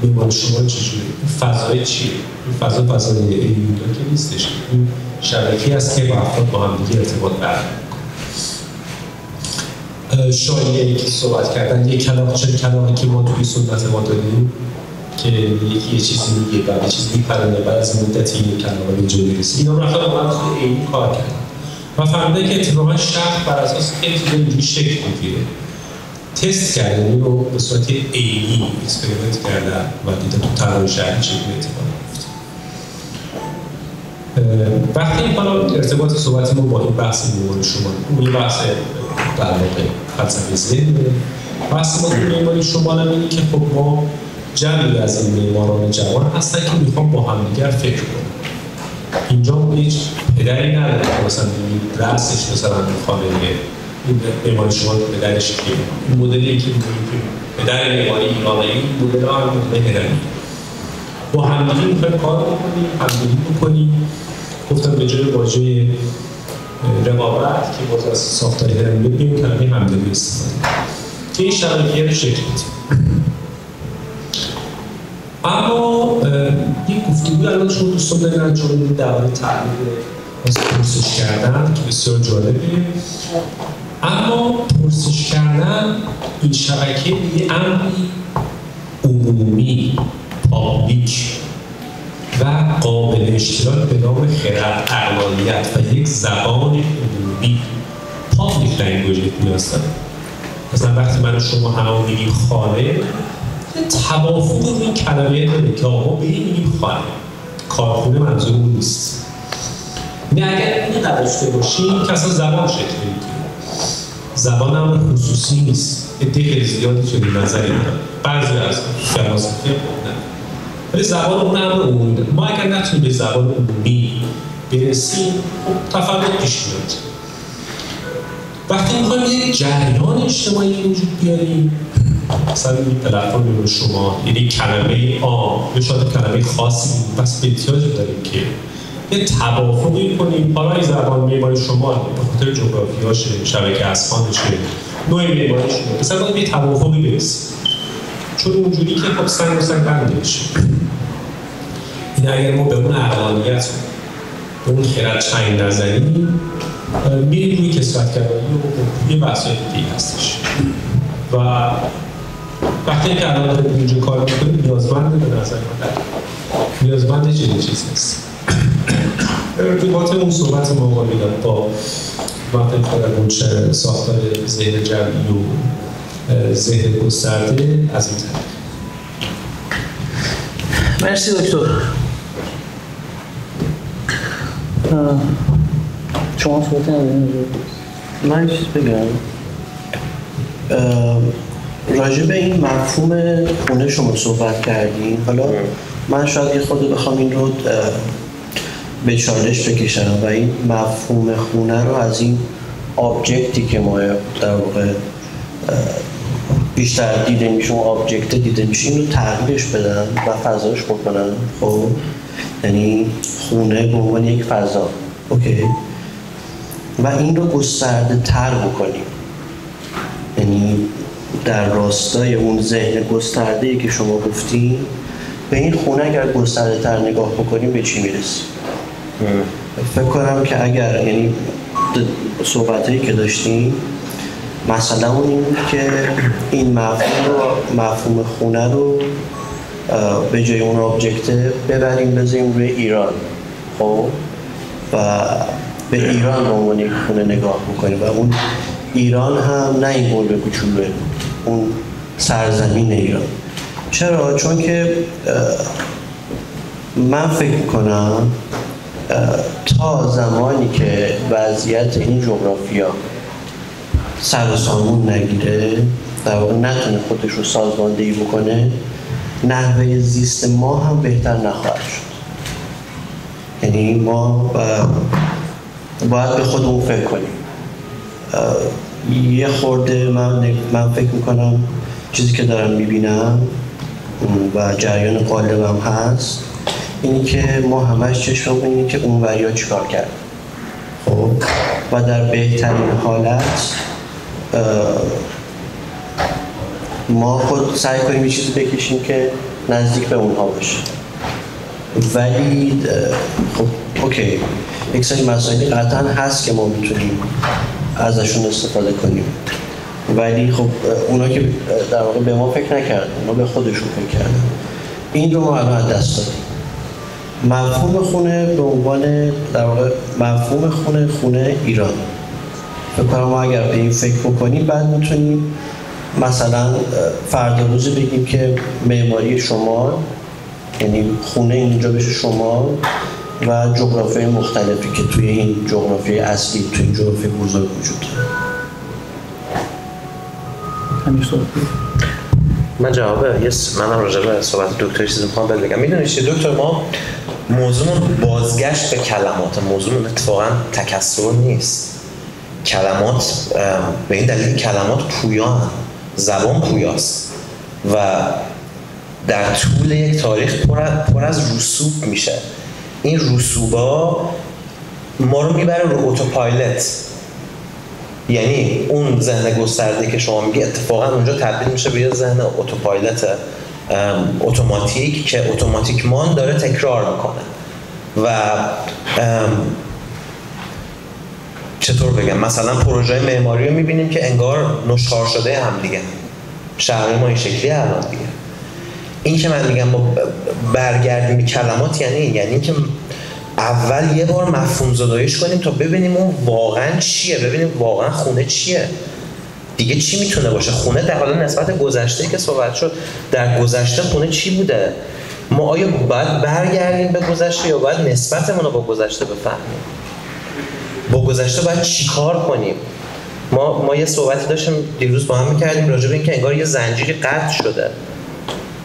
بیمار شما چجوری؟ فضای چیه؟ این فضای ایوندا که نیستش، این شبکه‌ای است که با افراد با هم دیگه ارتباط برقرار می‌کنه. شایعه‌ای که صحبت کردن، یک کلاغی که ما توی سنت ما داریم که یکی یه چیزی میگه بعد یه چیزی میپرنه، بعد از مدتی این کلاغ به جایی رسید. اینا رفتن با من توی عینی کار کردن و فهمیدن که اتفاقا شهر بر اساس خیلی چیزا اینجوری شکل میگیره. تست کردن این رو به صورت عینی اکسپریمنت کردن و دیدن تو طراحی شهری چه اتفاقی میفته. وقتی حالا ارتباط صحبت ما با این بحث معماری شمال، اون بحث در واقع فلسفه ذهن، بحث ما تو معماری شمال هم اینه که خب ما جمعی از این معماران جوان هستن که میخوام با همدیگر فکر کنن. اینجا هیچ پدری نداره که مثلا رأسش مثلا خانه این معماری شمال پدرش کیه؟ این مدلی که میگیم که پدر معماری ایرانی، این مدل ها هم مدل هرمی. با همدیگه میخوایم کار بکنیم. گفتم به جای واژه رقابت که باز از ساختار هرمی بگیم کلمه همدلی استفاده که این شبکه رو شکل بدیم. اما یک گفتگوی الان شما دوستان دارین انجام میدین درباره تعریف از پرسش کردن که بسیار جالبه. اما پرسش کردن این شبکه یه امری عمومی، پابلیک و قابل اشتراک به نام خرد، اقلانیت و یک زبان عمومی، پابلیک لنگویج نیاز داره. مثلا وقتی من و شما همه میگیم خانه، توافق رو این کلمه داره که آقا به این میگیم خانه، کارخونه منظورمون نیست. نه اگر این نداشته باشیم که اصلا زبان شکل میگیره. زبان امر خصوصی نیست. عده خیلی زیادی چنین نظری دارن، بعضی از فلاسفه خوندن، ولی زبان اون امر عمومی. ما اگر نتونیم به زبان عمومی برسیم تفاوت پیش میاد. وقتی میخوایم یک جریان اجتماعی وجود بیاریم، مثلا این پلتفرم رو شما یعنی کلمه عام یا شاید کلمه خاصی بس به احتیاج داریم که یه توافقی کنیم. حالا این زبان معماری شما به خاطر جغرافیاشه، شبکه اسفانشه، نوع معماریش، مثلا باید یه توافقی برسیم، چون اونجوری که خب سنگ و سنگ بند نمیشه. این اگر ما به اون عقلانیت به اون خرد چنگ نزنیم میریم روی کثرت‌گرایی و یه بحثای دیگه هستش. و وقتی که الان داریم اینجا کار میکنیم نیازمند به نظر من نیازمند چنین چیزی هست. ارتباط اون صحبت ما با وقتی که ساختار ذهن جمعی و ذهن گسترده از این طریق. مرسی دکتر. شما صحبت نداریم؟ من چیز بگم راجع به این مفهوم خونه شما صحبت کردین. حالا من شاید یه خود بخوام این رو به چالش بکشم و این مفهوم خونه رو از این آبجکتی که ما در واقع بیشتر دیده میشه، اون آبجکت دیده میشه، این رو تغییرش بدن و فضاش بکنن. خب یعنی خونه به عنوان یک فضا، اوکی، و این رو گسترده تر بکنیم. یعنی در راستای اون ذهن گسترده‌ای که شما گفتین، به این خونه اگر گسترده تر نگاه بکنیم به چی میرسیم؟ فکر کنم که اگر یعنی صحبتایی که داشتیم مثلا اون این که این مفهوم خونه رو به جای اون آبجکت ببریم بذاریم روی ایران، خب، و به ایران به عنوان یک خونه نگاه میکنیم و اون ایران هم نه این گل به کوچولوه، اون سرزمین ایران. چرا؟ چون که من فکر میکنم تا زمانی که وضعیت این جغرافیا سر و سامون نگیره، در واقع نتونه خودش رو سازماندهی بکنه، نحوه زیست ما هم بهتر نخواهد شد. یعنی ما باید به خودمون فکر کنیم. یه خورده من فکر میکنم چیزی که دارم میبینم و جریان قالبم هست اینی که ما همش چشممون اینه که اون وریا چیکار کرد. خب و در بهترین حالت ما خود سعی کنیم یه چیزی بکشیم که نزدیک به اونها باشه. ولی خب اوکی، یک سری مسائلی قطعا هست که ما میتونیم ازشون استفاده کنیم، ولی خب اونا که در واقع به ما فکر نکردن، اونا به خودشون فکر کردن. این رو ما الان دست دادیم. مفهوم خونه به عنوان در واقع مفهوم خونه ایران. فکر کنم ما اگر به این فکر بکنیم بعد میتونیم مثلا فردا روز بگیم که معماری شمال، یعنی خونه اینجا بشه شمال و جغرافیای مختلفی که توی این جغرافیای اصلی، توی این جغرافیای بزرگ وجود داره. من منم راجع به صحبت دکتر چیزی میخوام بگم. میدونید چیه دکتر، ما موضوعمون بازگشت به کلمات، موضوعمون اتفاقا تکثر نیست. کلمات به این دلیل کلمات پویان، زبان پویاست و در طول یک تاریخ پر از رسوب میشه. این رسوبا ما رو میبره رو اتوپایلوت، یعنی اون ذهن گسترده که شما میگی اتفاقا اونجا تبدیل میشه به یه ذهن اتوپایلوت اتوماتیک که اتوماتیکمان داره تکرار میکنه و چطور بگم، مثلا پروژه معماری رو میبینیم که انگار نشخوار شده هم دیگه. شهر ما این شکلی الان دیگه. این که من میگم ما برگردیم به کلمات یعنی اینکه اول یه بار مفهوم زداییش کنیم تا ببینیم اون واقعا چیه، ببینیم واقعا خونه چیه دیگه، چی میتونه باشه خونه در حال نسبت گذشته که صحبت شد. در گذشته خونه چی بوده؟ ما آیا باید برگردیم به گذشته یا باید نسبتمون رو با گذشته بفهمیم؟ با گذشته باید چی کار کنیم؟ ما یه صحبتی داشتیم دیروز با هم می‌کردیم راجع به اینکه انگار یه زنجیری قطع شده.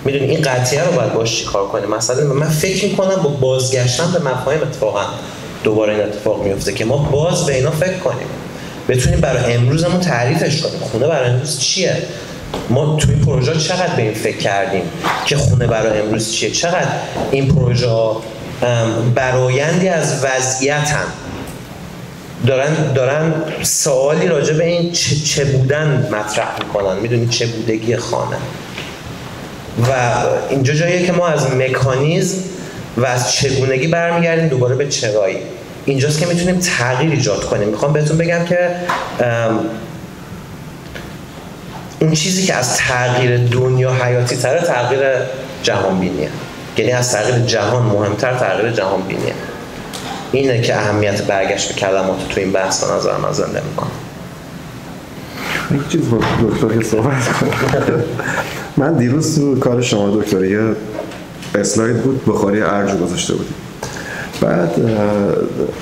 میدونی این قطعیه رو باید باش چیکار کنیم. مثلا من فکر می‌کنم با بازگشتن به مفاهیم اتفاقا دوباره این اتفاق میفته که ما باز به اینا فکر کنیم، بتونیم برای امروزمون تعریفش کنیم. خونه برای امروز چیه؟ ما توی این پروژه چقدر به این فکر کردیم که خونه برای امروز چیه؟ چقدر این پروژه برآیندی از وضعیتن، دارن سوالی راجع به این چه بودن مطرح میکنن. میدونید چه بودگی خانه. و اینجا جاییه که ما از مکانیزم و از چگونگی برمیگردیم دوباره به چرایی. اینجاست که میتونیم تغییر ایجاد کنیم. میخوام بهتون بگم که اون چیزی که از تغییر دنیا حیاتی تره تغییر جهان بینیه. یعنی از تغییر جهان مهمتر تغییر جهان بینیه. اینه که اهمیت برگشت به کلمات تو این بحث به نظر من زنده میکنه. یک چیز با دکتر که صحبت کنم. من دیروز تو کار شما دکتر یه اسلاید بود بخاری ارج گذاشته بودیم. بعد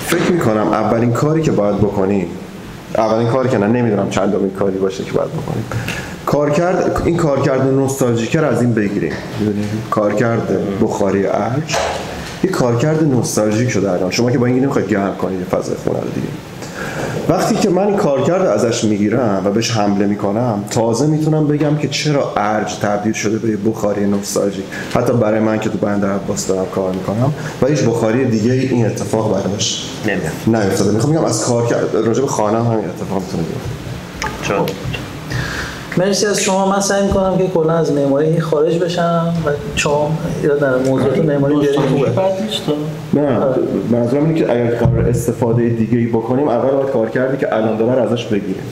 فکر میکنم اولین کاری که باید بکنیم، اولین کاری که نمیدونم چندمین کاری باشه که باید بکنیم، این کارکرد نوستالژیکر از این بگیریم. کارکرد بخاری ارج یه کارکرد نوستالژیک شده الان. شما که با این نمیخواید گرم کنید یه فضای خونه رو دیگه. وقتی که من این کارکرد ازش میگیرم و بهش حمله میکنم، تازه میتونم بگم که چرا ارج تبدیل شده به یه بخاری نوستالژیک. حتی برای من که تو بندر عباس دارم کار میکنم و هیچ بخاری دیگه این اتفاق براش نمیافتاده. میخوام بگم از کارکرد راجع به خانه هم همین اتفاق میتونه بیفته. چون مرسی از شما. من سعی میکنم که کلا از معماری خارج بشم و شما در موضوعات معماری بیارید. نه منظورم اینه که اگر کار استفاده دیگه‌ای بکنیم اول باید کارکردی که الان داره ازش بگیریم.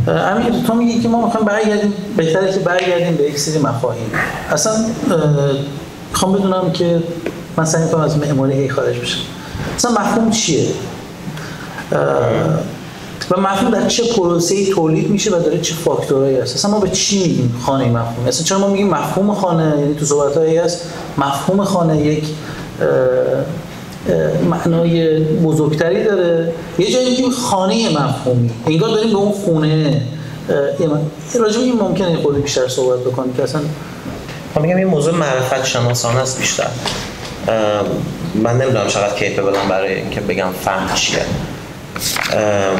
امیر تو میگی که ما میخوایم برگردیم، بهتره که برگردیم به یک سری مفاهیم. اصلا میخوام بدونم که من سعی میکنم از معماری خارج بشم. اصلا مفهوم چیه؟ و مفهوم در چه پروسه‌ای تولید میشه و داره چه فاکتورایی هست؟ اصلا ما به چی میگیم خانه مفهوم؟ اصلا چرا ما میگیم مفهوم خانه؟ یعنی تو صحبت‌هایی هست مفهوم خانه یک معنای بزرگتری داره. یه جایی میگیم خانه مفهومی، انگار داریم به اون خونه راجع به این ممکنه یه خورده بیشتر صحبت بکنیم که اصلا من میگم این موضوع معرفت شناسانه است بیشتر. من نمیدونم چقدر کیپبلم برای اینکه بگم فهم چیه.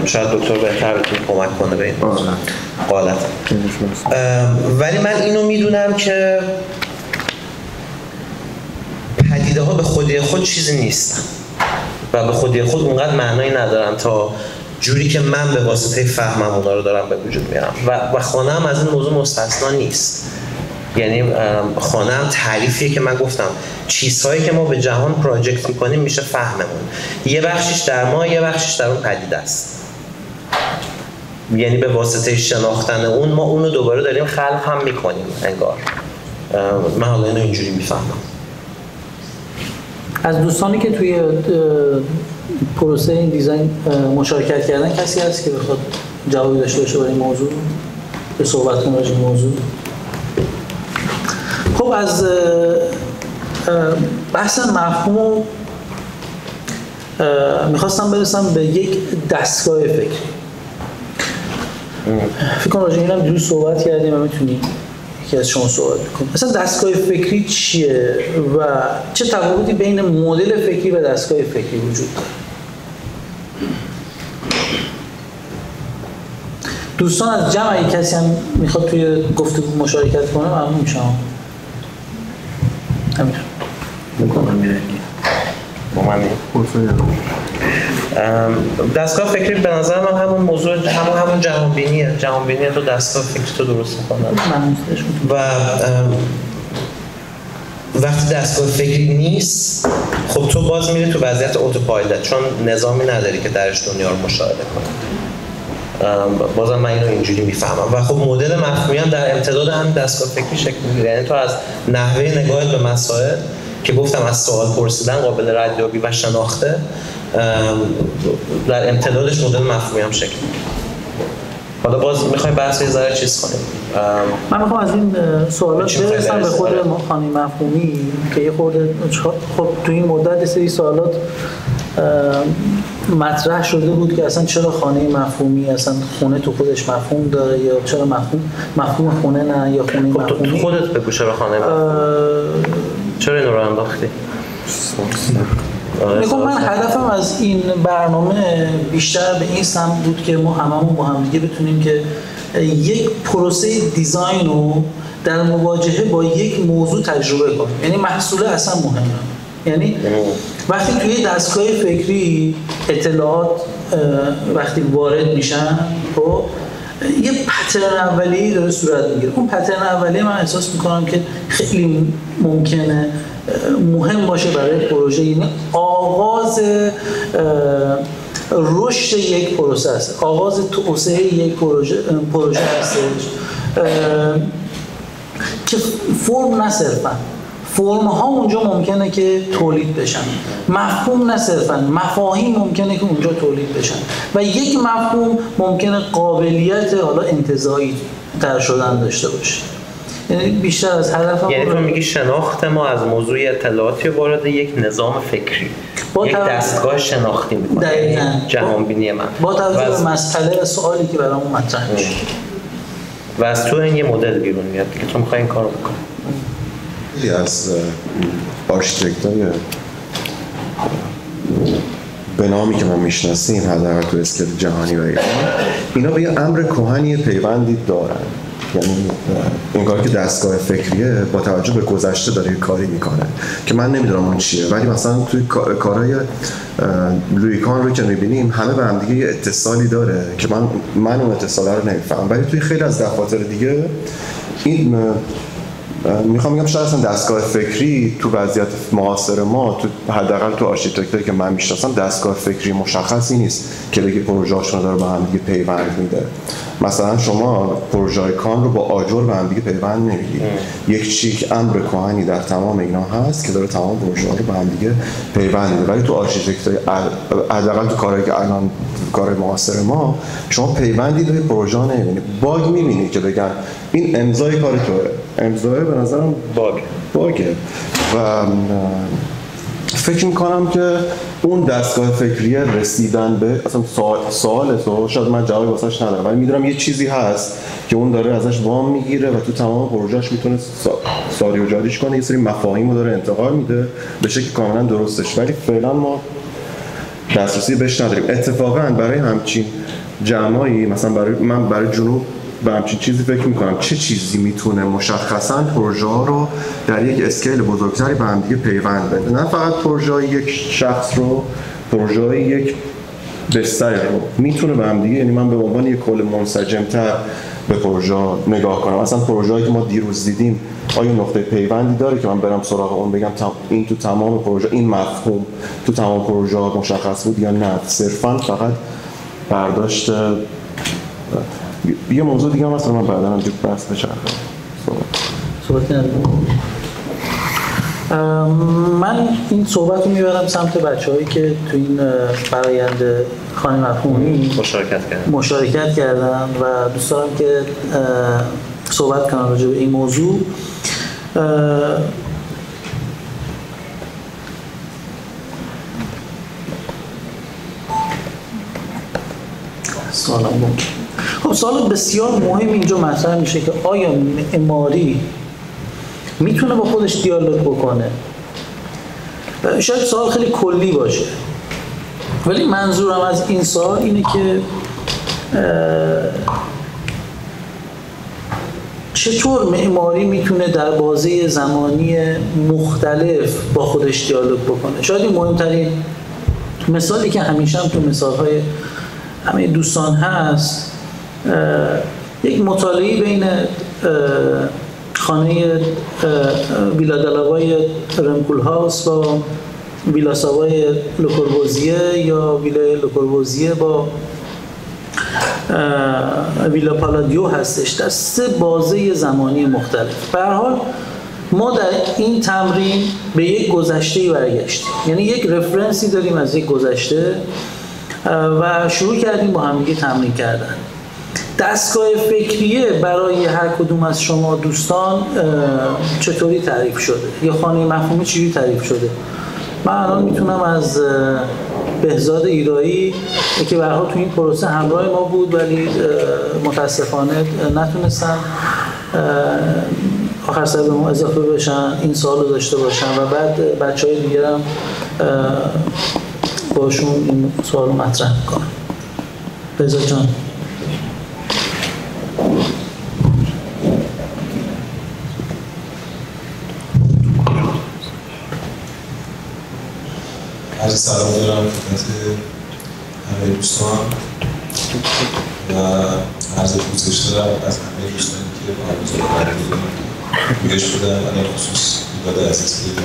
شاید دکتر بهتر بتونه کمک کنه به این قالت. ولی من اینو میدونم که پدیده ها به خودی خود چیزی نیستن و به خودی خود اونقدر معنایی ندارن تا جوری که من به واسطه فهمم اونا رو دارم به وجود میارم و خانه هم از این موضوع مستثنا نیست. یعنی خانه هم تعریفیه که من گفتم چیزهایی که ما به جهان پراجکت میکنیم میشه فهممون. یه بخشش در ما، یه بخشش در اون پدیده است. یعنی به واسطه شناختن اون ما اونو دوباره داریم خلق هم میکنیم انگار. من حالا اینو اینجوری میفهمم. از دوستانی که توی پروسه این دیزاین مشارکت کردن کسی هست که بخواد جوابی داشته باشه برای این موضوع؟ به صحبت کنه راجع به موضوع. خب از بحث مفهوم میخواستم برسم به یک دستگاه فکری. فکر کنم راجع به اینم دیروز صحبت کردیم و میتونیم یکی از شما صحبت بکنیم. اصلا دستگاه فکری چیه و چه تفاوتی بین مدل فکری و دستگاه فکری وجود داره؟ دوستان از جمع اگه کسی هم میخواد توی گفتگو مشارکت کنه ممنون میشم. امیر دستگاه فکری به نظر من همون موضوع همون جهان بینیه. جهان بینی تو دستگاه فکری تو درست می‌کنه و وقتی دستگاه فکری نیست خب تو باز میری تو وضعیت اتوپایلوت چون نظامی نداری که درش دنیا رو مشاهده کنی. بازم من اینو اینجوری میفهمم و خب مدل مفهومی هم در امتداد هم دستگاه فکری شکل میگیره. یعنی تو از نحوه نگاهت به مسائل که گفتم از سوال پرسیدن قابل ردیابی و شناخته در امتدادش مدل مفهومی هم شکل میگیره. حالا باز میخوایم بحث یه ذره چیز کنیم. من میخوام از این سوالات برسم به خود خانه مفهومی که یه خورده خب تو این مدت سری سوالات مطرح شده بود که اصلا چرا خانه مفهومی، اصلا خونه تو خودش مفهوم داره یا چرا مفهوم خونه نه یا خونه مفهومی. تو خودت بگو چرا خانه چرا اینو رو انداختی؟ میگم من هدفم از این برنامه بیشتر به این سمت بود که ما هممون با هم دیگه بتونیم که یک پروسه دیزاین رو در مواجهه با یک موضوع تجربه کنیم. یعنی محصول اصلا مهمه. یعنی وقتی توی دستگاه فکری اطلاعات وقتی وارد میشن خب یه پترن اولیه‌ای داره صورت میگیره. اون پترن اولیه من احساس میکنم که خیلی ممکنه مهم باشه برای پروژه، یعنی آغاز رشد یک پروسه است، آغاز توسعه یک پروژه هستش که فرم نه صرفاً فرم ها اونجا ممکنه که تولید بشن، مفهوم نه صرفاً مفاهیم ممکنه که اونجا تولید بشن و یک مفهوم ممکنه قابلیت حالا انتزاعی تر شدن داشته باشه. یعنی بیشتر از هدف یعنی تو میگی شناخت ما از موضوع اطلاعاتی وارد یک نظام فکری، یک دستگاه شناختی میکنه. دقیقاً جهانبینی من با توجه به مسئله و سوالی که برامون مطرح میشه و از تو این یه مدل بیرون میاد که تو میخوای این کارو بکنی. خیلی از آرشیتکت‌های به نامی که ما میشناسیم حداقل تو اسکیل جهانی و اینا به یه امر کهنی پیوندی دارن. یعنی این کار که دستگاه فکریه با توجه به گذشته داره کاری میکنه که من نمیدونم اون چیه، ولی مثلا توی کارهای لویی کان رو که میبینیم همه به هم دیگه یه اتصالی داره که من اون اتصاله رو نمیفهمم، ولی توی خیلی از دفاتر دیگه این میخوام بگم شاید اصلا دستگاه فکری تو وضعیت معاصر ما تو حداقل تو آرشیتکتوری که من میشناسم دستگاه فکری مشخصی نیست که بگه پروژه‌هاشون داره به هم دیگه پیوند میده. مثلا شما پروژه کان رو با آجر به هم دیگه پیوند نمیدید. یک چیک امر کهنی در تمام اینا هست که داره تمام پروژه‌ها رو به هم دیگه پیوند میده، ولی تو آرشیتکتوری حداقل تو کارهایی که الان کار معاصر ما شما پیوندی به پروژه نمیبینید. باگ میبینید که بگن این امضای کار توئه، امضای به نظرم باگه و فکر میکنم که اون دستگاه فکریه رسیدن به اصلا سوال تو شاید من جوابی واسش ندارم، ولی میدونم یه چیزی هست که اون داره ازش وام میگیره و تو تمام پروژهش میتونه ساری و جاریش کنه، یه سری مفاهیم رو داره انتقال میده به شکل کاملا درستش، ولی فعلا ما دسترسی بهش نداریم. اتفاقا برای همچین جمعایی مثلا برای جنوب به همچین چیزی فکر میکنم چه چیزی میتونه مشخصا پروژه ها رو در یک اسکیل بزرگتری به هم دیگه پیوند بده، نه فقط پروژه های یک شخص رو، پروژه های یک بستری رو میتونه به هم دیگه، یعنی من به عنوان یک کل منسجم‌تر به پروژه نگاه کنم. اصلا پروژه هایی که ما دیروز دیدیم آیا نقطه پیوندی داره که من برم سراغ اون بگم این تو تمام پروژه این مفهوم تو تمام پروژه ها مشخص بود یا نه صرفا فقط برداشت یه موضوع دیگه هم هست من بعدا هم دیگه بحث بچرخه صحبت ندارم. من این صحبت رو میبرم سمت بچه‌هایی که تو این فرآیند خانه مفهومی مشارکت کردن و دوست دارم که صحبت کنم راجع به این موضوع. خب سوال بسیار مهم اینجا مطرح میشه که آیا معماری میتونه با خودش دیالوگ بکنه؟ شاید سوال خیلی کلی باشه، ولی منظورم از این سوال اینه که چطور معماری میتونه در بازه زمانی مختلف با خودش دیالوگ بکنه. شاید این مهمترین مثالی که همیشه هم تو مثالهای همه دوستان هست یک مطالعه بین خانه ویلا دلاوای رمکولهاوس با ویلا ساوای لوکوربوزیه یا ویلا لوکوربوزیه با ویلا پالادیو هستش در 3 بازه زمانی مختلف. به هر حال ما در این تمرین به یک گذشته‌ای برگشتیم، یعنی یک رفرنسی داریم از یک گذشته و شروع کردیم با هم دیگه تمرین کردن. دستگاه فکریه برای هر کدوم از شما دوستان چطوری تعریف شده یا خانه مفهومی چجوری تعریف شده؟ من الان میتونم از بهزاد ایرایی که به هر حال تو این پروسه همراه ما بود، ولی متاسفانه نتونستن آخر سر به ما اضافه بشن، این سوال رو داشته باشن و بعد بچه‌های دیگر هم باشون این سوال رو مطرح میکنن. بهزاد جان. عرض سلام دارم خدمت همه دوستان و عرض پوزش دارم از همه دوستانی که برگزار کردیم گوش بودن و خصوص میلاد عزیز که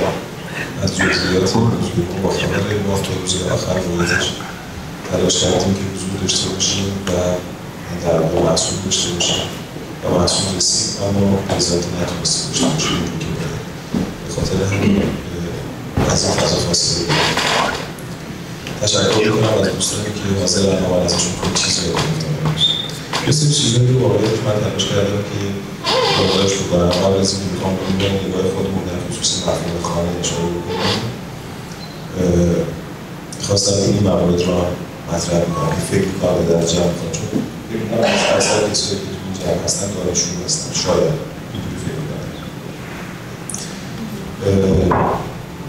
از جزئیات موضوع با خبر ما تا روز آخر رویتش تلاش کردیم که حضور داشته باشیم و در واقع محصول داشته باشیم و محصول رسید اما بذاتی نتونستیم داشته باشیم که به خاطر همین از این فضا فاصله تشکر میکنم از دوستانی که حاضرن و من ازشون کنی چیز رو کنم. یه سری چیزایی رو واقعیت من تلاش کردم که برداشت بکنم. قبل از این میخوام بکنم نگاه خودمون در خصوص مفهوم خانه اشاره بکنم. خواستم این موارد رو مطرح میکنم که فکر میکنم در جمع کنم، چون فکر میکنم از اکثر کسایی که تو این جمع هستن دانشجو هستن، شاید اینجوری فکر میکنم.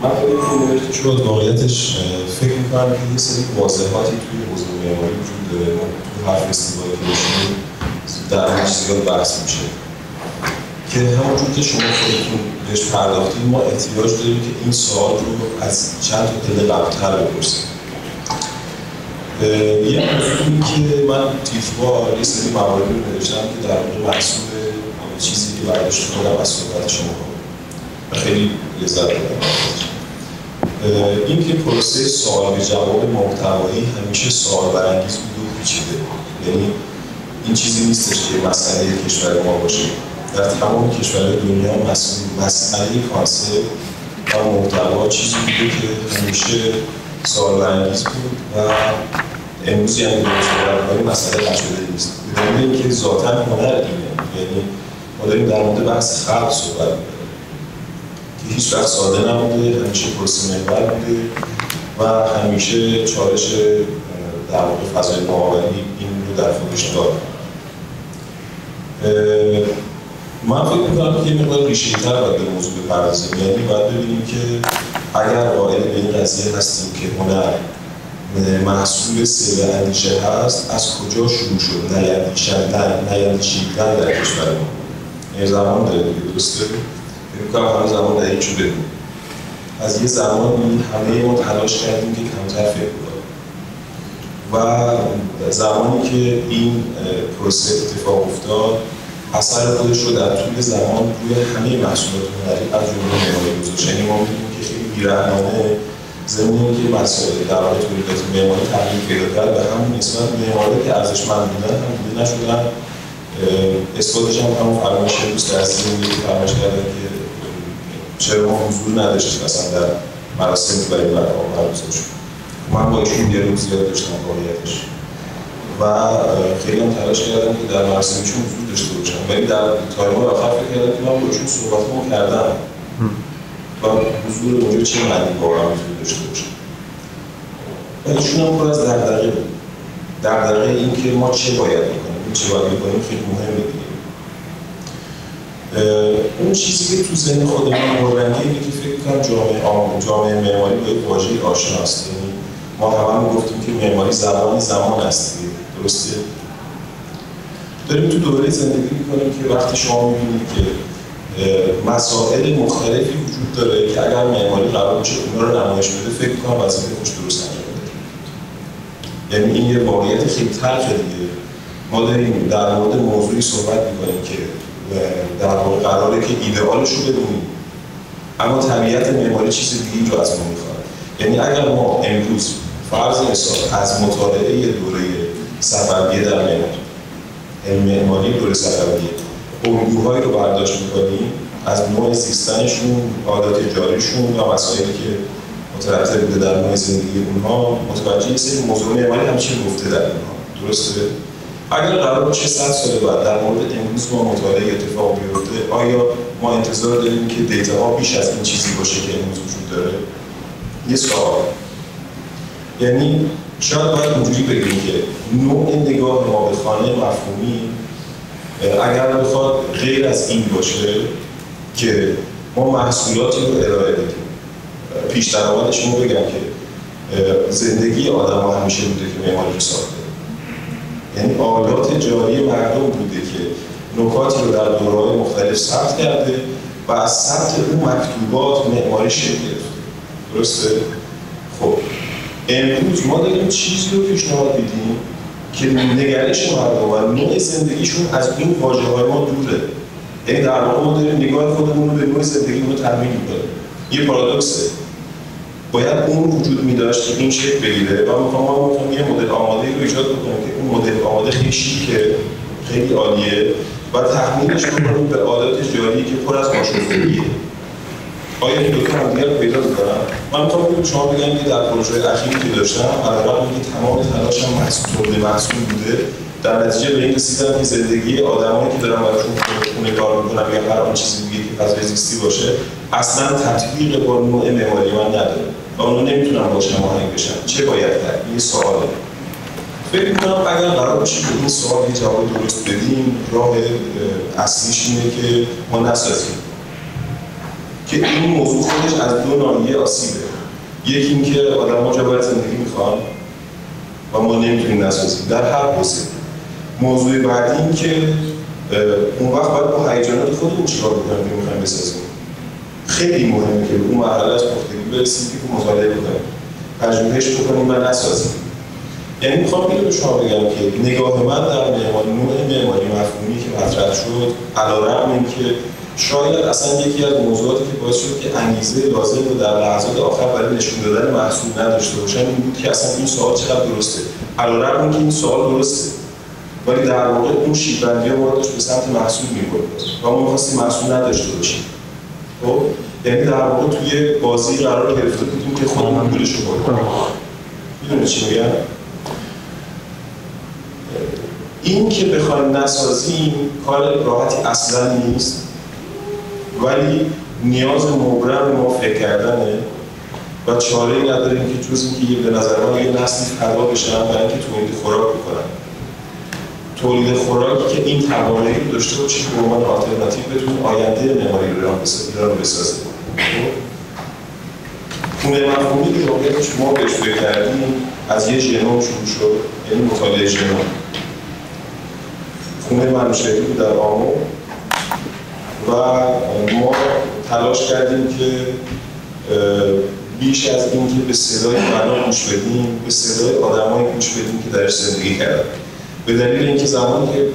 من خیلی نوشته شد واقعیتش فکر میکنم که یه سری واضحاتی توی حوزه معماری وجود داره. توی هر فستیوالی که باشیم در همش زیاد بحث میشه که همونجور که شما خودتون بهش پرداختید ما احتیاج داریم که این سوال رو از چند تا دل قبل‌تر بپرسیم. یه موضوع این که من تیف‌بار یه سری مواردی رو نوشتم که در مورد محصول چیزی که برداشت خودم از صحبت شما و خیلی لذت بردم. این که پروسه سوال به جواب محتوایی همیشه سوال برانگیز بود و پیچیده. یعنی این چیزی نیستش که مسئله کشور ما باشه. در تمام کشورهای دنیا مسئله کانسپت و محتوا چیزی بوده که همیشه سوال برانگیز بود و امروز یعنی درست مسئله نشده نیست. به دلیل اینکه ذاتاً هنر اینه. یعنی ما داریم در مورد بحث خلق صحبت می‌کنیم. هیچ وقت ساده نبوده، همیشه پروسه محور بوده و همیشه چالش در واقع فضای نوآوری این رو در خودش داره. من فکر می‌کنم که یه مقدار ریشه‌ای‌تر باید به موضوع بپردازیم. یعنی باید ببینیم که اگر قائل به این قضیه هستیم که هنر محصول سیر اندیشه هست، از کجا شروع شد نیندیشیدن در کشور ما؟ یه زمان داره دیگه، درسته؟ فکر همه زمان دقیق شده بود. از یه زمانی همه ما تلاش کردیم که کمتر فکر کنیم و زمانی که این پروسه اتفاق افتاد اثر خودش رو در طول زمان روی همه محصولات هنری از جمله معماری گذاشت. یعنی ما می‌بینیم که خیلی بی‌رحمانه ضمن که مسائل در واقع تولیدات معماری تغییر پیدا کرد و همون نسبت معماری که ارزشمند بودن هم دیده نشدن. اثباتش هم همون فرمایش دوست عزیزی که فرمایش کردن که چرا ما حضور نداشتیم مثلا در مراسمی برای برگزار شد. من با ایشون دیالوگ زیاد داشتم واقعیتش و خیلی هم تلاش کردم که در مراسمشون حضور داشته باشم، ولی در تایم‌های آخر فکر کردم که من با ایشون صحبت‌هامو کردم و حضور اونجا چه معنی واقعا حضور داشته باشم. و ایشون هم پر از دغدغه بود. دغدغه این که ما چه باید بکنیم، چه باید بکنیم خیلی مهمه دیگه. اون چیزی که تو ذهن خود من پررنگه اینه که فکر کنم جامعه معماری با یک واژه آشناست. یعنی ما هم گفتیم که معماری زمان است دیگه، درسته؟ داریم تو دوره زندگی می‌کنیم که وقتی شما می‌بینید که مسائل مختلفی وجود داره که اگر معماری قرار باشه اونا رو نمایش بده، فکر کنم وظیفه خوش درست انجام بده. یعنی این یه واقعیت خیلی تلخه دیگه. ما داریم در مورد موضوعی صحبت می‌کنیم که در واقع قراره که ایدئالش رو بدونیم، اما طبیعت معماری چیز دیگه‌ای رو از ما می‌خواد. یعنی اگر ما امروز فرض مثال از مطالعه دوره صفویه در معماری دوره صفویه الگوهایی رو برداشت می‌کنیم از نوع زیستنشون، عادات جاریشون و مسائلی که مترتب بوده در نوع زندگی اونها، متوجه یه سری موضوع معماری همچین گفته در اونها، درسته؟ اگر قرار باشه 100 سال بعد در مورد امروز ما مطالعه اتفاق بیفته، آیا ما انتظار داریم که دیتاها بیش از این چیزی باشه که امروز وجود داره؟ یه سوال. یعنی شاید باید اونجوری بگیم که نوع نگاه ما به خانه مفهومی اگر بخواد غیر از این باشه که ما محصولاتی رو ارائه بدیم، پیش درآمدش رو بگم که زندگی آدم ها همیشه بوده که معماری رو ساخته، یعنی آلات جاری مردم بوده که نکاتی رو در دوره‌های مختلف ثبت کرده و از ثبت اون مکتوبات معماری شکل گرفته. درسته؟ خب امروز ما داریم چیزی رو پیشنهاد میدیم که نگرش مردم و نوع زندگیشون از این واژه‌های ما دوره. یعنی در واقع ما داریم نگاه خودمون رو به نوع زندگی رو تحمیل می‌کنیم. یه پارادوکسه. باید اون وجود می‌داشت که این شکل بگیره و ما می‌خوایم یه مدل آماده‌ای رو ایجاد بکنیم که اون مدل آماده خیلی شیکه، خیلی عالیه و تحمیلش بکنیم به عادات جاری که پر از آشفتگیه. آیا این دوتا همدیگر رو پیدا می‌کنن؟ من می‌خوام به شما بگم که در پروژه اخیری که داشتم علیرغم اینکه تمام تلاشم تولید محصول بوده، در نتیجه به این رسیدم که زندگی آدمایی که دارن براشون خونه کار می‌کنم یا هر آن چیزی دیگه که فضای زیستی باشه اصلا تطبیق با نوع معماری من نداره و اونو نمیتونم باش هماهنگ بشن. چه باید کرد؟ یه سواله. فکر می‌کنم اگر قرار باشه که این سوال یه جواب درست بدیم، راه اصلیش اینه که ما نسازیم که این موضوع خودش از دو ناحیه آسیبه. یکی اینکه آدم‌ها جا باید زندگی می‌خوان و ما نمی‌تونیم نسازیم در هر حوزه. موضوع بعدی این که اون وقت باید با هیجانات خودمون چیکار بکنیم که می‌خوایم بسازیم. خیلی مهمه که اون مرحله از پختگی برسیم که مطالعه بکنیم، پژوهش بکنیم و نسازیم. یعنی می‌خوام اینو به شما بگم که نگاه من در معماری، نوع معماری مفهومی که مطرح شد، علیرغم اینکه شاید اصلا یکی از موضوعاتی که باعث شد که انگیزه لازم رو در لحظات آخر برای نشون دادن محصول نداشته باشن این بود که اصلا این سوال چقدر درسته. علیرغم اینکه این سوال درسته، ولی در واقع اون شیبندی‌ها ما داشت به سمت محصول می‌برد و ما می‌خواستیم محصول نداشته باشیم. خب یعنی در واقع توی بازی قرار گرفته بودیم که خودمون پولش رو بردیم. می‌دونید چی میگم؟ این که بخوایم نسازیم کار راحتی اصلا نیست، ولی نیاز مبرم ما فکر کردنه و چاره‌ای نداریم که جز اینکه به نظر من یه نسلی فدا بشن برای اینکه تولید خوراک بکنن. تولید خوراکی که این توانایی رو داشته باشه که به عنوان آلترناتیو بتونه آینده معماری رو بسازه. خونه مفهومی که واقعیتش ما بهش فکر کردیم از یه ژنوم شروع شد، یعنی مطالعه ژنوم. خونه منوشهری بود در آمو و ما تلاش کردیم که بیش از این که به صدای بنا گوش بدیم، به صدای آدمایی گوش بدیم که درش زندگی کردن. به دلیل اینکه زمانی که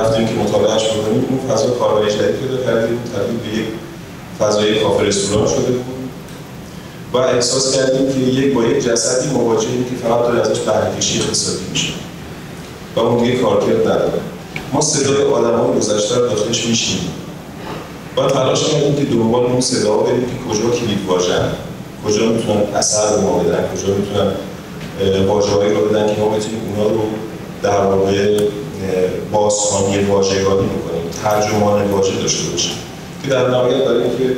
رفتیم که مطالعهش بکنیم اون فضا کاربری جدید پیدا کردیم، تبدیل به یک فضای کافه رستوران شده بود و احساس کردیم که یک با یک جسدی مواجهیم که فقط داره ازش بهره‌کشی اقتصادی میشه و اون دیگه کارکرد نداره. ما صدای آدمای گذشته رو داخلش میشنیدیم و تلاش کردیم که دنبال اون صداها بریم که کجا کلید واژه‌ن، کجا میتونن اثر به ما بدن، کجا میتونن واژه‌هایی رو بدن که ما بتونیم اونا رو در واقع بازخوانی واژگانی بکنیم، ترجمان واژه داشته باشیم که در نهایت برای اینکه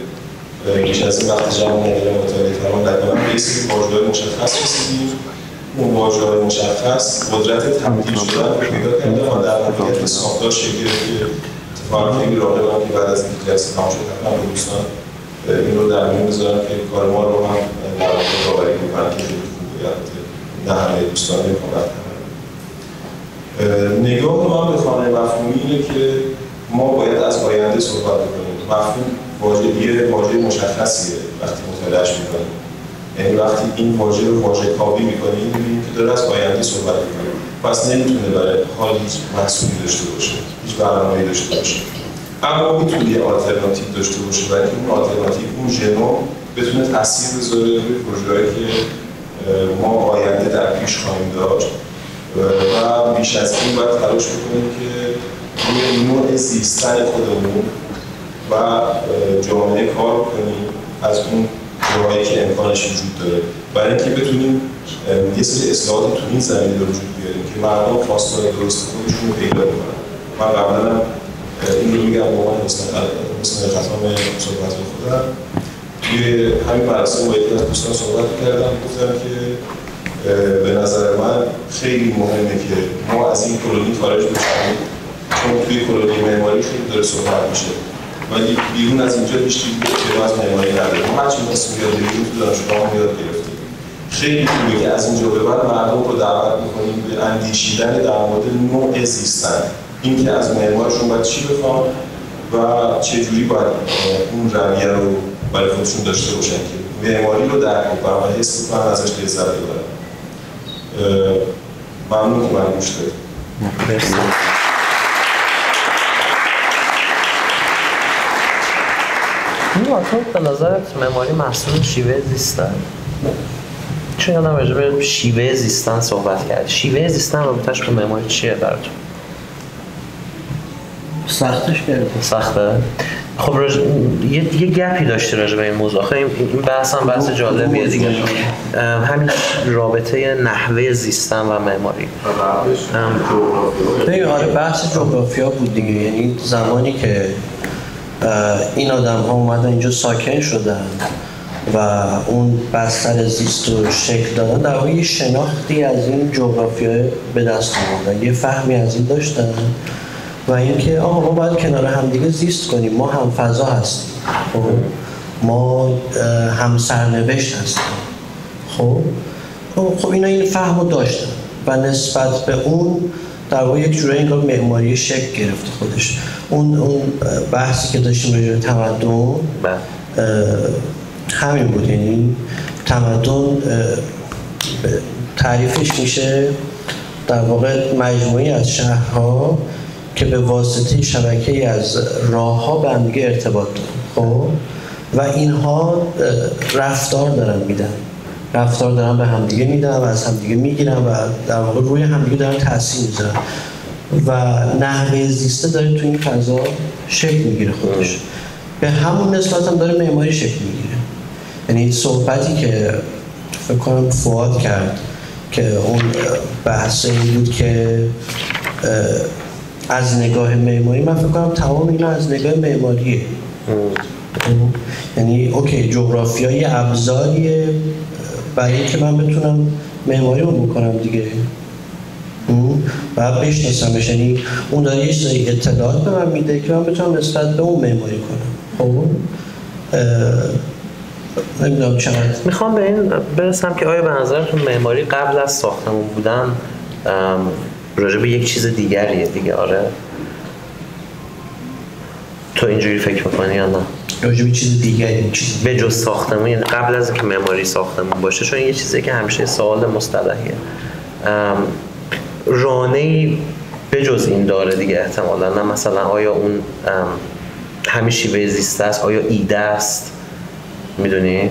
بیش از این وقت جمع نگیرم مطالعه کردن نکنم به یه سری واژه‌های مشخص رسیدیم. اون واژه‌های مشخص قدرت تبدیل شدن رو پیدا کردن و در نهایت ساختار شکل گرفت که اتفاقا خیلی راغبم که بعد از این جلسه تمام شد حتما به دوستان این رو در میون بذارم که کار ما رو هم در واقع داوری می‌کنن که خیلی خوبه. نه همه دوستان می‌کنن. نگاه من به خانه مفهومی اینه که ما باید از آینده صحبت بکنیم. مفهوم واژه مشخصیه وقتی مطالعهش می‌کنیم. یعنی وقتی این واژه رو واژه کاوی می‌کنیم می‌بینیم که داره از آینده صحبت می‌کنه. پس نمی‌تونه برای حال هیچ محصولی داشته باشه، هیچ برنامه‌ای داشته باشه. اما می‌تونه یه آلترناتیو داشته باشه برای اینکه اون آلترناتیو اون ژنوم بتونه تاثیر بذاره روی پروژه‌ای که ما آینده در پیش خواهیم داشت و بیش از این باید تلاش بکنیم که روی نوع زیستن خودمون و جامعه کار کنیم از اون جاهایی که امکانش وجود داره برای اینکه بتونیم یه سری اصلاحات تو این زمینه به وجود بیاریم که مردم خواستار درست خودشون رو پیدا کنن. من قبلا این رو میگم به عنوان حسن ختام صحبت خودم توی همین مراسم با یکی از دوستان صحبت کردم، گفتم که به نظر من خیلی مهمه که ما از این کلونی خارج بشیم، چون توی کلونی معماری خیلی داره صحبت میشه ولی بیرون از اینجا هیچ چیزی که از معماری نداره. ما هرچی می‌خواستیم یاد بگیریم تو دانشگاه یاد گرفتیم. خیلی خوبه که از اینجا به بعد مردم رو دعوت می‌کنیم به اندیشیدن در مورد نوع زیستن، اینکه از معمارشون باید چی بخوان و چه جوری باید اون رویه رو برای خودشون داشته باشن که معماری رو درک بکنن و حس بکنن ازش لذت ببرن. ممنون که من گوش دادید. مرسی. تو به نظرت معماری محصول شیوه زیستن؟ چون یادم راجع به شیوه زیستن صحبت کرد. شیوه زیستن رابطه‌اش به معماری چیه براتون؟ سختش کرده. سخته؟ خب یه گپی داشته راجع به این موضوع. این بحث هم بحث جالبیه دیگه. همین رابطه نحوه زیستن و معماری. آره بحث جغرافیا بود دیگه. یعنی زمانی که این آدم ها اومدن اینجا ساکن شدن و اون بستر زیست رو شکل دادن، در واقع یه شناختی از این جغرافیا به دست آوردن، یه فهمی از این داشتن و اینکه آقا ما باید کنار همدیگه زیست کنیم، ما هم فضا هستیم، ما هم سرنوشت هستیم. خب اینا این فهم رو داشتن و نسبت به اون در واقع یک جورایی انگار معماری شکل گرفته خودش. اون بحثی که داشتیم راجع به تمدن همین بود. یعنی تمدن تعریفش میشه در واقع مجموعی از شهرها که به واسطه شبکه‌ای از راه‌ها به هم دیگه ارتباط دارن. خب و اینها رفتار دارن به هم دیگه میدن و از هم دیگه میگیرن و در واقع روی هم دیگه دارن تاثیر میذارن و نحوه زیسته داره تو این فضا شکل میگیره خودش. به همون نسبت هم داره معماری شکل میگیره. یعنی صحبتی که فکر کنم فؤاد کرد که اون بحث این بود که از نگاه معماری، من فکر کنم تمام اینا از نگاه معماریه. یعنی اوکی جغرافیای ابزاریه برای اینکه من بتونم معماری رو بکنم دیگه و بشناسمش. یعنی اون داره یه سری اطلاعات به من میده که من بتونم نسبت به اون معماری کنم. خب نمیدونم چقدر میخوام به این برسم که آیا به نظرتون معماری قبل از ساختمون بودن راجع به یک چیز دیگریه دیگه؟ آره تو اینجوری فکر میکنی یا نه؟ راجع به چیز دیگری به جز ساختمون، یعنی قبل از اینکه معماری ساختمون باشه، چون یه چیزی که همیشه سوال مصطلحیه. رانه‌ای به جز این داره دیگه احتمالاً، نه مثلا آیا اون همین شیوه زیسته است، آیا ایده است، میدونی؟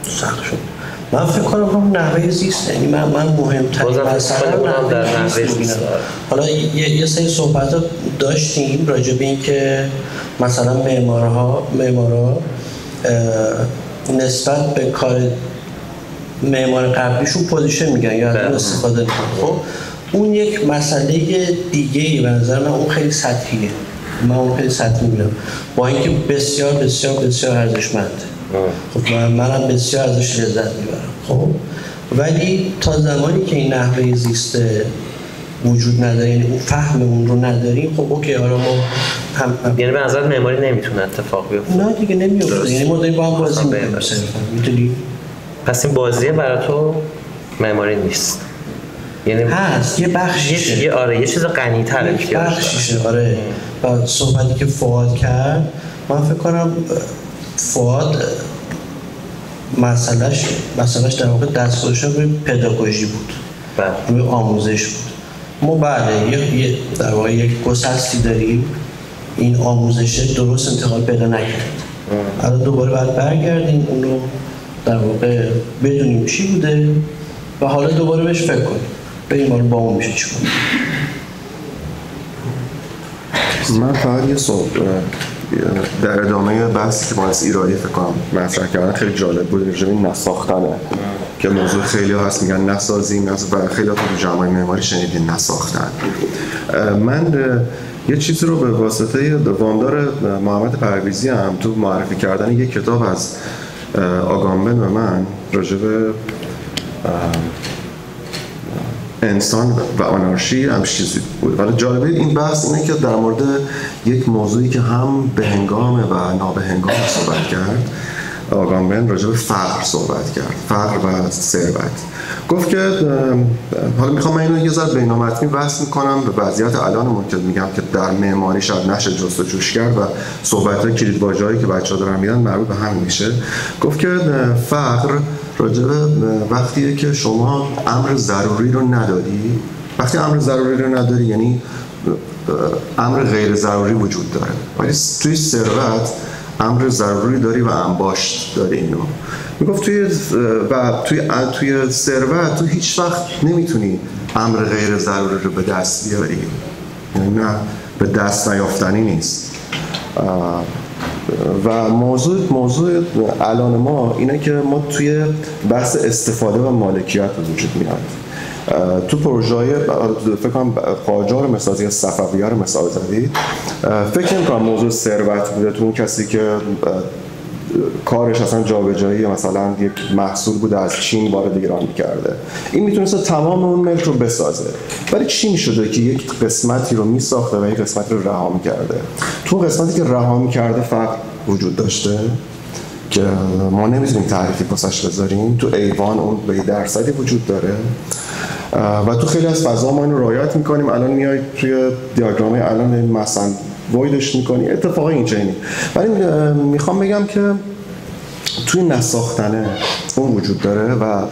سخت شد. من فکر کنم هم نحوه زیست، یعنی من مهمترین مسئله در نحوه زیست. حالا یه سری صحبت داشتیم راجع به این که مثلا معمارا نسبت به کار معمار قبلیشون پوزیشن میگن یا از اون استفاده میکنن. خب اون یک مسئله دیگه‌ای به نظر من اون خیلی سطحیه. من اون خیلی سطحی میبینم با اینکه بسیار بسیار بسیار ارزشمنده. خب منم بسیار ازش لذت میبرم. خب ولی تا زمانی که این نحوه زیست وجود نداره، یعنی اون فهم اون رو نداریم، خب اوکی حالا ما یعنی به نظر معماری نمیتونه اتفاق بیفته. نه دیگه نمیفته. یعنی ما داریم با هم بازی می‌کنیم صرفا. میدونی؟ پس این بازیه برای تو معماری نیست. یعنی هست یه بخشیشه. یه چیز غنی‌تره که بخشیشه. آره. و صحبتی که فؤاد کرد، من فکر کنم فؤاد مسئلهش در واقع دستخوشش روی پداگوژی بود. روی آموزش بود. ما در واقع یک گسستی داریم، این آموزش درست انتقال پیدا نکرد. الان دوباره باید برگردیم اون رو در واقع بدونیم چی بوده و حالا دوباره بهش فکر کنیم بریم حالا با اون میشه چی کنیم. من فقط یه در ادامه بحثی که ما از ایرانی فکر کنم مطرح کردن خیلی جالب بود راجع به نساختنه که موضوع خیلی ها هست میگن نسازیم و خیلی ها تو جامعه معماری شنیدین نساختن. من یه چیزی رو به واسطه وامدار محمد پرویزی هم تو معرفی کردن یک کتاب از آگامبن به من راجع به انسان و آنارشی هم چیزی بود. ولی جالبه این بحث اینه که در مورد یک موضوعی که هم به هنگام و نابهنگام صحبت کرد، آگامبن راجع به فقر صحبت کرد، فقر و ثروت. گفت که حالا میخوام من اینو یه ذره بین‌المتنی بحث میکنم به وضعیت الانمون که میگم که در معماری شاید نشه جستجوش کرد و صحبت‌های کلیدواژه‌ای که بچه‌ها دارن میدن مربوط به همین میشه. گفت که فقر راجع به وقتیه که شما امر ضروری رو نداری. وقتی امر ضروری رو نداری یعنی امر غیر ضروری وجود داره، ولی توی ثروت امر ضروری داری و انباشت داری. اینو میگفت توی ثروت تو هیچ وقت نمیتونی امر غیر ضروری رو به دست بیاری، یعنی نه به دست نیافتنی نیست. و موضوع الان ما اینه که ما توی بحث استفاده و مالکیت وجود میاد. تو پروژه‌های فکر کنم قاجار مثال یا صفویه رو مثال زدید، فکر نمی‌کنم موضوع ثروت بوده تو اون کسی که کارش اصلا جابجایی مثلا یک محصول بوده از چین وارد ایران می‌کرده. این میتونسته تمام اون ملک رو بسازه، ولی چی می‌شده که یک قسمتی رو می‌ساخته و یک قسمت رو رها می‌کرده. تو قسمتی که رها می‌کرده فقط وجود داشته که ما نمیتونیم تعریفی پاسش بذاریم. تو ایوان اون به درصدی وجود داره و تو خیلی از فضا ما اینو رعایت میکنیم. الان میای توی دیاگرام الان مثلا وایدش میکنی اتفاقا اینجایی، ولی میخوام بگم که توی نساختنه اون وجود داره. و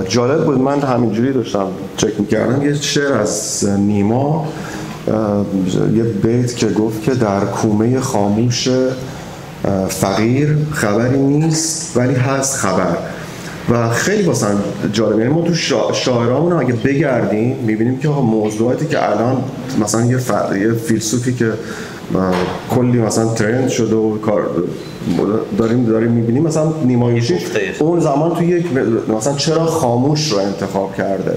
جالب بود، من همینجوری داشتم چک میکردم یه شعر از نیما، یه بیت که گفت که در کومه خاموش فقیر خبری نیست ولی هست خبر. و خیلی واسه جالبه، یعنی ما تو شاعرامون اگه بگردیم میبینیم که موضوعاتی که الان مثلا یه فیلسوفی که کلی مثلا ترند شده و کار داریم میبینیم، مثلا نیمایشی اون زمان تو یک مثلا چرا خاموش رو انتخاب کرده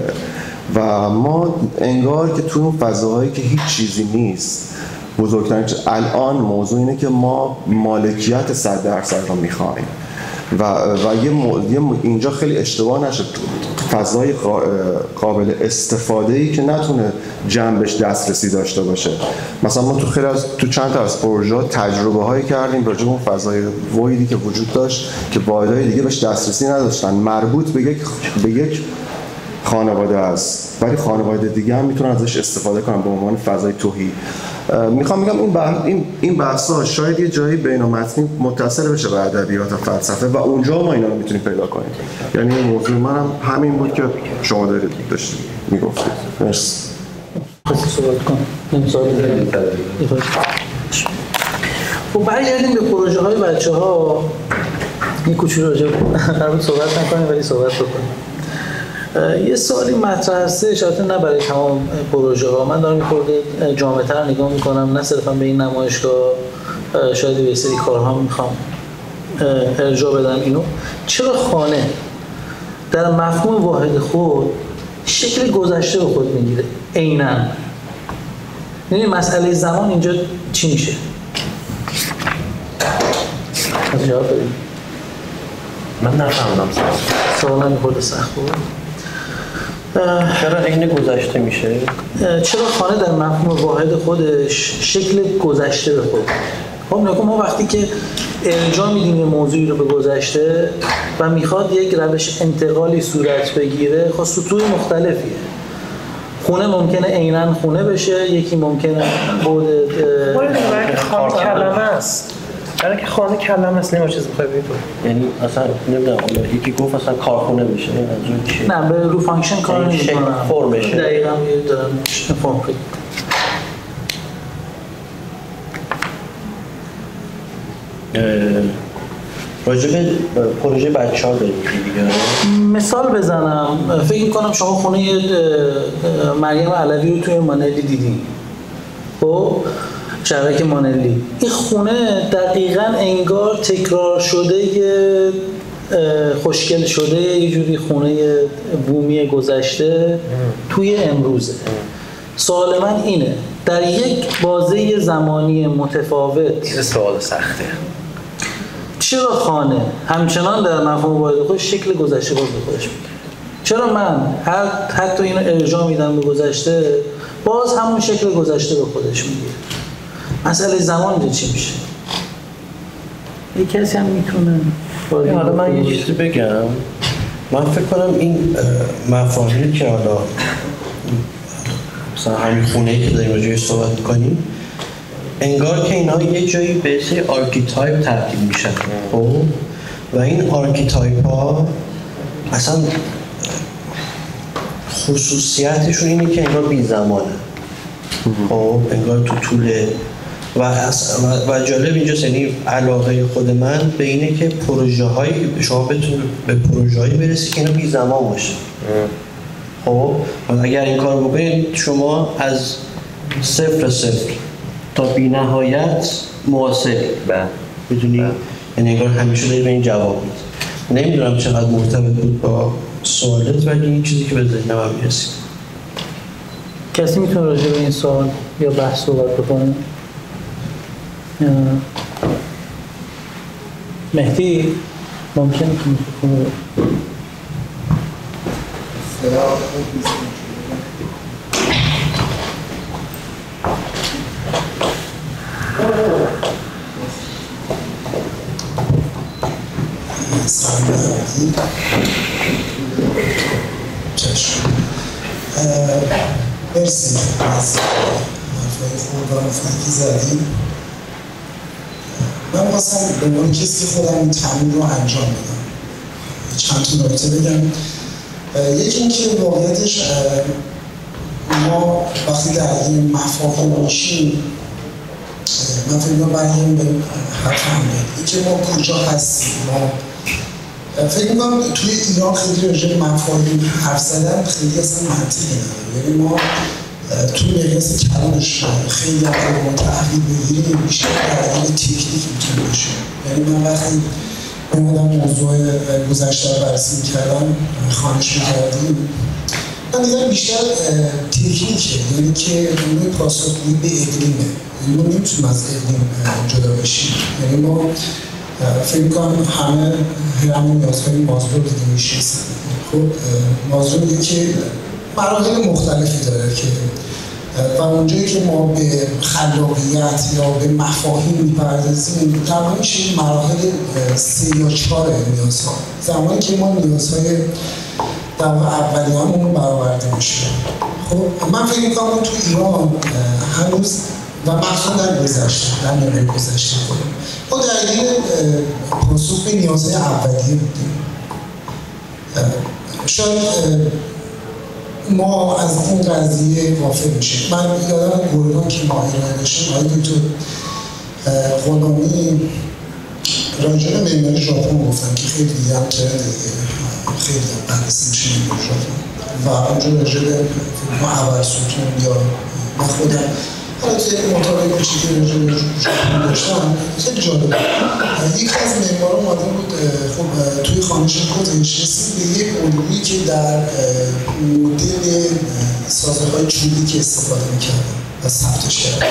و ما انگار که تو اون فضاهایی که هیچ چیزی نیست بزرگترین الان موضوع اینه که ما مالکیت 100% رو میخوایم و اینجا خیلی اشتباه نشه فضای قابل استفاده‌ای که نتونه جنبش دسترسی داشته باشه. مثلا ما تو چند تا از پروژه‌ها تجربه‌هایی کردیم راجع به اون فضای ویدی که وجود داشت که واحدهای دیگه بهش دسترسی نداشتن، مربوط به یک خانواده است، ولی خانواده دیگه هم میتونن ازش استفاده کنن به عنوان فضای توهی. میخوام بگم این بحث‌ها شاید یه جایی بین‌المتنی متصل بشه به ادبیات و فلسفه و اونجا ما اینا رو میتونیم پیدا کنیم. یعنی موضوع منم همین بود که شما داشتید میگفتید. مرسی. صحبت کنم. خب برگردیم به پروژه‌های بچه‌ها. این کوچولو راجع به صحبت نکنیم ولی صحبت بکنیم. یه سوالی مطرح هستش، البته نه برای تمام پروژه ها، من دارم می‌خورده جامع‌تر نگاه میکنم، نه صرفا به این نمایشگاه، شاید به سری کارها میخوام ارجاع بدم. اینو چرا خانه در مفهوم واحد خود شکل گذشته به خود میگیره عیناً؟ یعنی مسئله زمان اینجا چی میشه؟ از جواب بدید. من نفهمیدم سوالم خود سخت بود. چرا عین گذشته میشه؟ چرا خانه در مفهوم واحد خودش شکل گذشته به خود؟ خب نگاه، ما وقتی که ارجاع میدیم یه موضوعی رو به گذشته و میخواد یک روش انتقالی صورت بگیره، خب سطوح مختلفیه. خونه ممکنه عیناً خونه بشه، یکی ممکنه بود خانه کلمه است. برای که خانه کلمه است، نمیشه چیز بخوای بگی. یعنی اصلا نمیدونم یکی گفت اصلا کارخونه بشه، منظور چیه؟ نه، به رو فانکشن کار نمی‌کنم. فرم بشه. دقیقاً دارم فرم کنم. راجع به پروژه بچه‌ها داریم دیگه. مثال بزنم، فکر می‌کنم شما خونه مریم علوی رو توی مانلی دیدین. خب شبکه مانلی، این خونه دقیقاً انگار تکرار شده، خوشگل شده، یه جوری خونه بومی گذشته توی امروزه. سوال من اینه، در یک بازه زمانی متفاوت، این سوال سخته، چرا خانه همچنان در مفهوم واحد خودش شکل گذشته باز به خودش میگیره؟ چرا من حتی اینو ارجاع میدم به گذشته، باز همون شکل گذشته به خودش میگیره؟ مسئله زمان اینجا چی میشه؟ یک کسی هم میتونه حالا من یه چیزی بگم. من فکر کنم این مفاهیمی که حالا مثلا همین خونه‌ای که داریم راجعش صحبت می‌کنیم، انگار که اینا یه جایی به اسم آرکیتایپ تبدیل میشن. خب و این آرکیتایپ ها اصلا خصوصیتشون اینه که انگار بی زمانه. خب انگار تو طول و جالب اینجاست، یعنی علاقه خود من به اینه که شما بتونید به پروژه‌هایی برسید که اینا بی زمان باشه. خب اگر این کار بکنید شما از صفر تا بی نهایت مواصلید. میدونی؟ یعنی انگار همیشه داری به این جواب میدی. نمیدونم چقدر مرتبط بود با سوالت، ولی این چیزی که به ذهن من میرسید. کسی میتونه راجع به این سوال یا بحث صحبت بکنه؟ مهدی ممکنه که میتونه مرسی از حرفای خوب و مفیدی که زدیم. من خواستم به عنوان کسی که خودم این تمرین رو انجام بدم چند تا نکته بگم. یکی اینکه واقعیتش ما وقتی درگیر مفاهیم میشیم، من فکر می‌کنم برگردیم به حرف همه اینکه ما کجا هستیم. ما فکر می‌کنم توی ایران خیلی راجع به مفاهیم حرف زدن خیلی اصلا منطقی نداره. یعنی ما توی مقیاس کلانش خیلی ما تحلیل بگیریم بیشتر درگیر تکنیک میتونه باشه. یعنی من وقتی اومدم موضوع گذشته رو بررسی می‌کردم، خوانش می‌کردیم، من دیدم بیشتر تکنیکه، یعنی که نوع پاسخگویی به اقلیمه. یعنی ما نمیتونیم از اقلیم جدا بشیم. یعنی ما فکر می‌کنم همه همون نیازهای مازلو رو دیگه میشناسن. خب مازلو میگه که مراحل مختلفی داره که و اونجایی که ما به خلاقیت یا به مفاهیم میپردازیم در واقع میشه مراحل 3 یا 4 نیازها. زمانی که ما نیازهای در واقع اولیه‌مون رو برآورده میشه. خب من فکر می‌کنم تو ایران هنوز و مخصوصا در گذشته، در نوع گذشته ما درگیر پاسخ به نیازهای اولیه بودیم. شاید ما از این قضیه غافل میشیم. من یادم گرگان که ما ارائه داشتیم، آقای دکتر غلامی راجع به معماری ژاپن گفتن که خیلی دیگه هم ترند خیلی هم بررسی میشه معماری ژاپن و اونجا راجع به ابرستون یا من خودم حالا توی مطالعه کوچیکی راجع به ژاپن داشتم. خیلی جالب یک از معماران اومده بود خب توی خانش خودش رسید به یک الگویی که در مدل سازه‌های چوبی که استفاده می‌کردن و ثبتش کردن.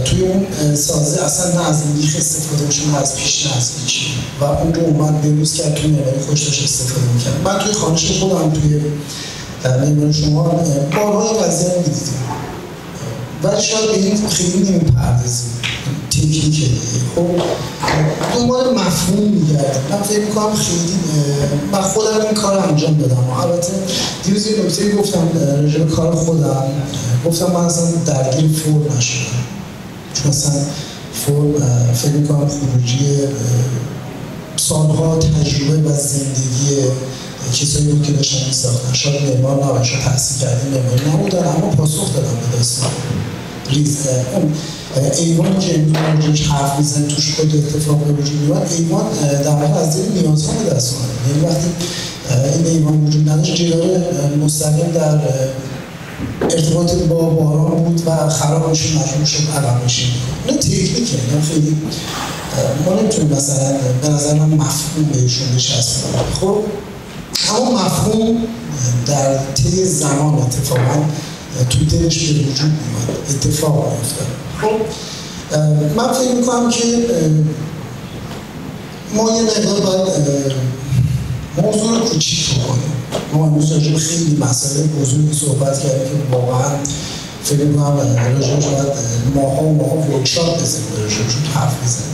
توی اون سازه اصلا نه از میخ استفاده میشه نه از پیش نه از پیچ و اون رو اومد بروز کرد توی معماری خودش داشت استفاده می‌کرد. من توی خانش خودم توی معماری شما بارها این قضیه رو می‌دیدیم. ولی شاید به این خیلی نمی‌پردازیم. تکنیکه دیگه. خب دنبال مفهوم می‌گردیم. من فکر می‌کنم خیلی من خودم این کار رو انجام دادم. البته دیروز یه نکته گفتم راجع به کار خودم. گفتم من اصلا درگیر فرم نشدم. چون اصلا فرم فکر می‌کنم خروجی سالها تجربه و زندگی کسایی بود که داشتن می‌ساختن. شاید معمار نباشن، شاید تحصیل کردیم معماری نبودن، اما پاسخ دادم به داستان. اون ایوان که امروز روش حرف میزنیم توش خود اتفاق به وجود میاد، ایوان در واقع از دل نیازها به دست اومد. یعنی وقتی این ایوان وجود نداشت جدار مستقیم در ارتباط با باران بود و خراب میشد، مجبور شد عقب نشینی کنه. اینا تکنیکه، اینا خیلی ما نمیتونیم مثلا به نظر من مفهوم بهشون بچسبیم. خب اما مفهوم در طی زمان اتفاقا تو دلش به وجود میاد، اتفاق میفته. خب من فکر میکنم که ما یه مقدار باید موضوع رو کوچیک کنیم. ما امروز راجع به خیلی مسئله بزرگی صحبت کردیم که واقعا فکر میکنم راجعش باید ماها ورکشاپ بزنیم، راجعش حرف بزنیم.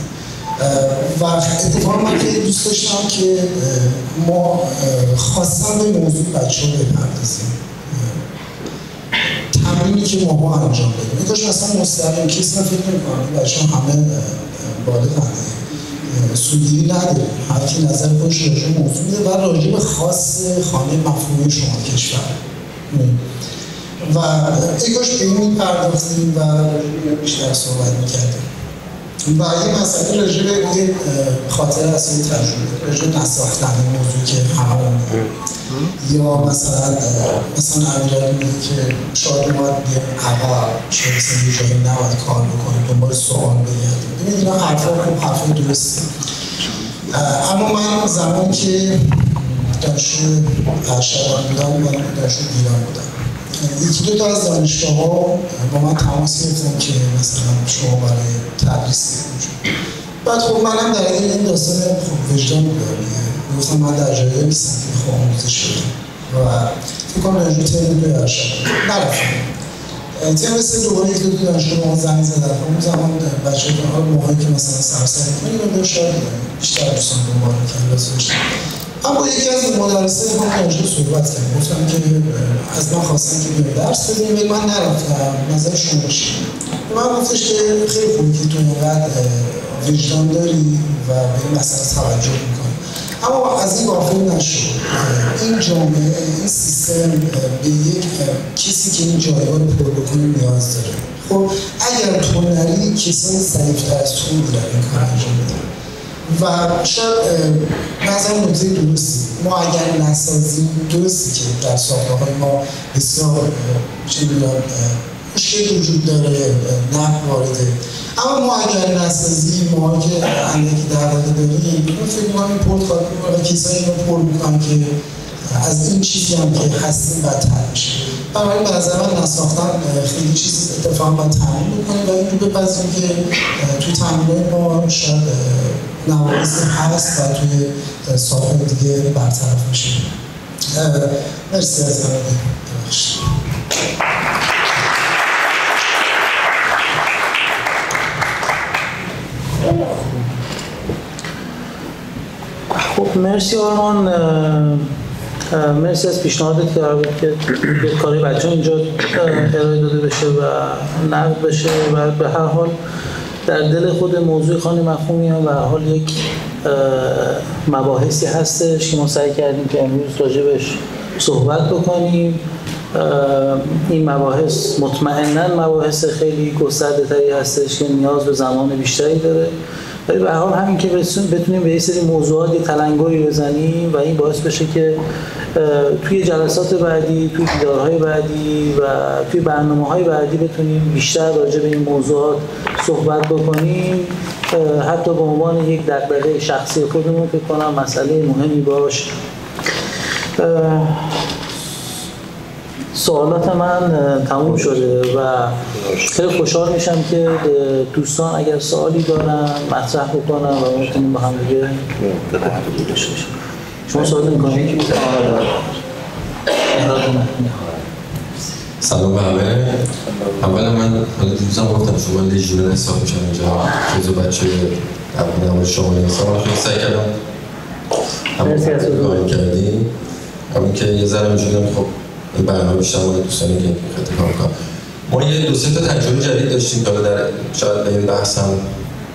و اتفاقا من خیلی دوست داشتم که ما خواستم به موضوع بچه ها بپردازیم، تمرینی که ماها انجام بدیم. اینکاش مثلا مستقیم کسی فکر میکنم بچه ها همه بالغن، سودگیری نداریم، هر کی نظر خودش راجع به موضوع میده و راجع به خاص خانه مفهومی شما کشور و اینکاش به این میپرداختیم و بیشتر صحبت میکردیم. و یه مسئله راجع به این خاطر اصلی تجربه، راجع به نساختن موضوع که همه یا مثلا امیرعلی میگه که شاید باید بیم عقب، شاید مثلا یه جایی نباید کار بکنیم، دنبال سوال بگردیم. ببینید اینا حرفا درسته. اما من زمانی که دانشجو ارشدان بودم، من دانشجو گیلان بودم، یکی دو تا از دانشگاه‌ها با من تماس گرفتن که مثلا شما برای تدریس می‌کنید. بعد خب منم در این داستان وجدان بودم، گفتم من در جایی نیستم که بخوام آموزش بدم و فکر کنم دانشجو ترم 2 ارشد نرفتم. ترم 3 دوباره یک دو دانشجو به ما زنگ زدن. اون زمان بچه‌ها موقعی که مثلا سرسری می‌کنیم شاید بیشتر دوستان دنبال کلاس داشتن. اما یکی از مدرسه با دانشجو صحبت کردم، گفتم که از من خواستن که بیام درس بدیم ولی من نرفتم، نظر شما چیه؟ من گفتش که خیلی خوبه که تو اینقدر وجدان داری و به این مسئله توجه میکنی، اما از این غافل نشو. این جامعه، این سیستم به یک کسی که این جایگاه رو پر بکنه نیاز داره. خب اگر تو نری کسانی ضعیف‌تر از تو میرن این کار انجام بدن و شاید نظر نکته درستی. ما اگر نسازیم، درستی که در ساخته‌های ما بسیار مشکل وجود داره، نقد وارده، اما ما اگر نسازیم، ما که اندکی دردقه داریم، فکر می‌کنم این پورت و کسایی اینو پر می‌کنن که از این چیزی هم که هستیم بدتر میشه. بنابراین به نظر من نساختن خیلی چیز اتفاقا باید تمرین بکنیم و این رو بپذیریم که تو تمرین ما شاید نواقصی هست و توی سال‌های دیگه برطرف میشه. مرسی از همه. خب مرسی آرمان، مرسی از پیشنهادت که به کاری بچه‌ها اینجا ارائه داده بشه و نقد بشه و به هر حال در دل خود موضوع خانه مفهومی هم به هر حال یک مباحثی هستش که ما سعی کردیم که امروز راجبش صحبت بکنیم. این مباحث مطمئناً مباحث خیلی گسترده‌تری هستش که نیاز به زمان بیشتری داره، ولی به هر حال همین که بتونیم به یه سری موضوعات یه تلنگری بزنیم و این باعث بشه که توی جلسات بعدی، توی دیدارهای بعدی و توی برنامه‌های بعدی بتونیم بیشتر راجع به این موضوعات صحبت بکنیم، حتی به عنوان یک دغدغه شخصی خودمون فکر کنم مسئله مهمی باشه. سوالات من تموم شده و خیلی خوشحال میشم که دوستان اگر سوالی دارن مطرح بکنن و ما میتونیم با هم دیگه داشته باشیم. شما سوال میکنید؟ سلام به همه. اولا من دیروزم گفتم شما لیژیونر حساب میشم اینجا جزو بچه نمای شمالی حساب. خیلی سعی کردم مرسی از کار کردیم. همین که یه ذره می‌شدم خب این برنامه بیشتر مال دوستانی که خیلی کار کنم. ما یه دو سه تا تجربه جدید داشتیم که در شاید به این بحث هم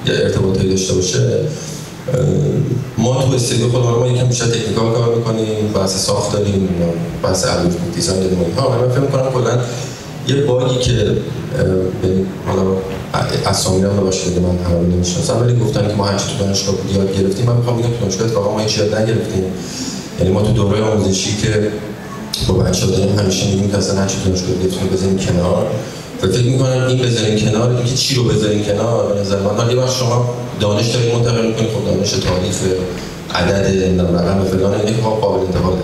یه ارتباطی داشته باشه. ما تو استودیو خودمون ما یکم بیشتر تکنیکال کار می‌کنیم، بحث ساخت داریم، بحث الگوریتم دیزاین داریم اینها. من فکر می‌کنم کلاً یه باگی که حالا اسامی رو باشه که من همه نمی‌شناسم ولی گفتن که ما هر چی تو دانشگاه یاد گرفتیم، من می‌خوام بگم تو دانشگاه اتفاقا ما هیچ یاد نگرفتیم. یعنی ما تو دوره آموزشی که با بچه‌ها داریم همیشه میگیم که اصلا هر چی تو دانشگاه گرفتیم بزنیم کنار. و فکر می‌کنم این بزنیم کنار، اینکه چی رو بزنیم کنار، به نظر من یه بخش شما دانش دارید منتقل می‌کنید، خب دانش تاریخ، عدد، رقم فلان، اینه که قابل انتقاده.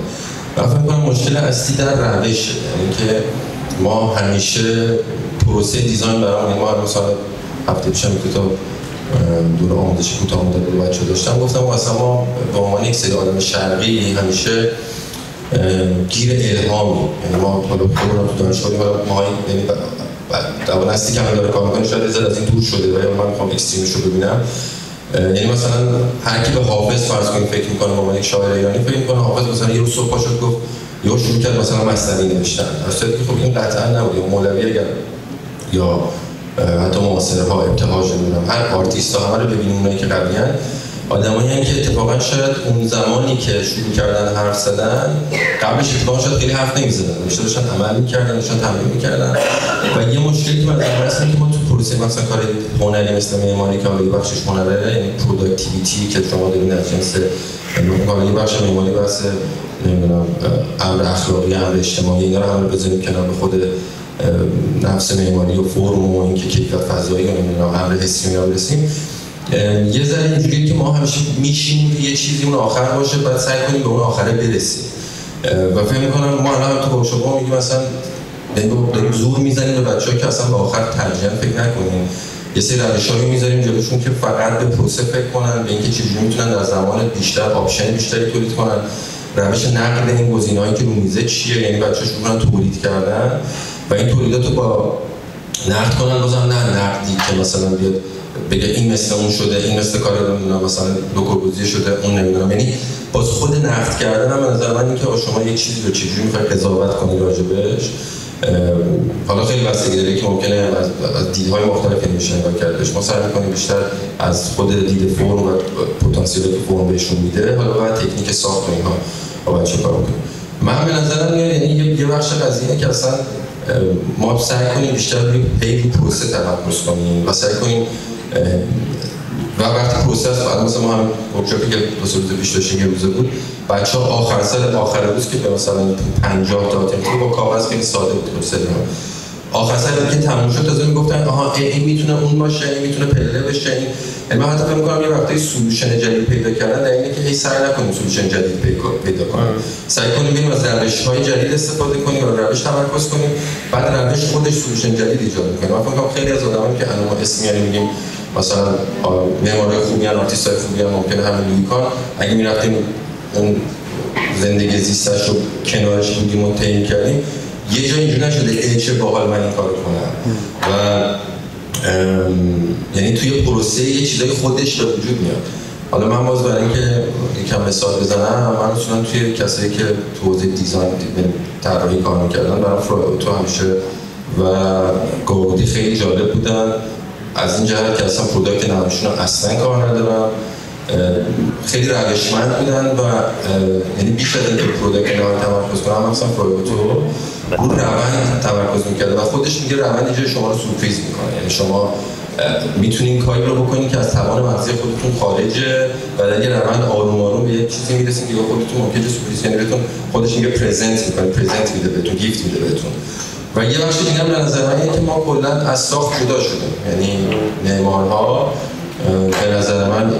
من فکر می‌کنم مشکل اصلی در روشه، یعنی که ما همیشه پروسه دیزاین برامون، ما مثلا هفته پیشم که تا دور آموزشی کوتاه مدت با بچه‌ها داشتم، گفتم اصلا ما به عنوان یک سری آدم شرقی همیشه گیر الهامی، یعنی ما حالا خودمون تو دانشگاه ما یعنی در نسلی که من داره کار می‌کنه شاید از این دور شده و من می‌خوام اکستریمش رو ببینم. یعنی مثلا هر کی به حافظ فرض کنید فکر می‌کنه به عنوان یک شاعر ایرانی فکر می‌کنه حافظ مثلا یه روز صبح پا شد گفت یا شروع کرد مثلا مثنوی نوشتن، راستش که خب این قطعا نبود. مولوی اگر یا حتی معاصرها ابتهاج نمیدونم هر آرتیست‌ها همه رو ببینیم اونایی که قوی‌ان آدمایی که اتفاقا شاید اون زمانی که شروع کردن حرف زدن قبلش اتفاقا شاید خیلی حرف نمی‌زدن، داشتن عمل می‌کردن، داشتن تمرین می‌کردن و یه مشکلی که من هست اینه که ما تو پروسه مثلا کار هنری مثل معماری که حالا بخشش هنره، یعنی پروداکتیویتی که شما دارین از جنس یه بخش معماری بحث نمیدونم امر اخلاقی، امر اجتماعی، اینا رو همه بزنیم کنار، به خود نفس معماری و فرم و اینکه کیفیت فضایی و نمیدونم امر حسی اینا برسیم. یه ذره اینجوریه که ما همیشه میشینیم که یه چیزی اون آخر باشه بعد سعی کنیم به اون آخره برسیم و فکر می‌کنم ما الان تو ورکشاپ میگیم مثلا داریم زور میزنیم به بچه‌ها که اصلا به آخر ترجیحاً فکر نکنین، یه سری روش‌هایی میذاریم جلوشون که فقط به پروسه فکر کنن، به اینکه چجوری میتونن در زمان بیشتر آپشن بیشتری تولید کنن، روش نقد این گزینه‌هایی که رو میزه چیه، یعنی بچه‌ها شروع کنن تولید کردن و این تولیدات رو با نقد کنن، بازم نه نقدی که مثلا بیاد بگه این مثل اون شده، این مثل کار نمیدونم مثلا لوکوگوزی شده، اون نمیدونم، یعنی باز خود نقد کردن هم به نظر من اینکه شما یک چیزی رو چجوری می‌خواید قضاوت کنید راجبش، حالا خیلی بستگی داره که ممکنه از دیدهای مختلفی میشه نگاه کردش. ما سعی می‌کنیم بیشتر از خود دید فرم و پتانسیلی که فرم بهشون میده، حالا بعد تکنیک ساخت و اینها با بچه‌ها کار کنیم. من به نظرم یعنی یه بخش قضیه که اصلا ما سعی کنیم بیشتر روی پی پروسه تمرکز کنیم و سعی کنیم و وقتی پروسه است بعد مثلا ما هم ورکشاپی که دو سه روز پیش داشتیم یه روزه بود، بچه‌ها آخر روز که به مثلا 50 تا تمرین با کاغذ خیلی ساده بود پروسه آخر سر که تموم شد تازه میگفتن آها این میتونه اون باشه، این میتونه پله بشه، این من حتی فکر می‌کنم یه وقتی سولوشن جدید پیدا کردن در اینه که هی سعی نکنیم سولوشن جدید پیدا کنیم، سعی کنیم بریم از روش‌های جدید استفاده کنیم و روش تمرکز کنیم، بعد روش خودش سولوشن جدید ایجاد می‌کنه. من فکر می‌کنم خیلی از آدمایی که الان ما اسم میاریم مثلا معمارای خوبی ان، آرتیستای خوبی ان، ممکنه همین لویکان اگه می‌رفتیم اون زندگی زیستش رو کنارش بودیم و تعیین کردیم یه جایی اینجوری نشده چه باحال من این کارو کنم و یعنی توی پروسه یه چیزای خودش به وجود میاد. حالا من باز برای اینکه یکم مثال بزنم، من اصولا توی کسایی که تو حوزه دیزاین طراحی کار می‌کردن برای فرایوتو همیشه و گاودی خیلی جالب بودن از این جهت که اصلا پروداکت نامشون اصلا کار ندارم، خیلی روشمند بودن و یعنی بیشتر اینکه پروداکت نام تمرکز کنم مثلا فرایوتو رو روند تمرکز می‌کرده و خودش میگه روند اینجا شما رو سورپرایز می‌کنه، یعنی شما میتونین کاری رو بکنین که از توان مغزی خودتون خارجه و اگه روند آروم آروم به یه چیزی میرسین که خودتون ممکنه سورپرایز کنه بهتون، خودش میگه پرزنت می‌کنه، پرزنت میده بهتون، گیفت میده بهتون. و یه بخش دیگه هم به نظر من اینه که ما کلا از ساخت جدا شدیم، یعنی معمارها به نظر من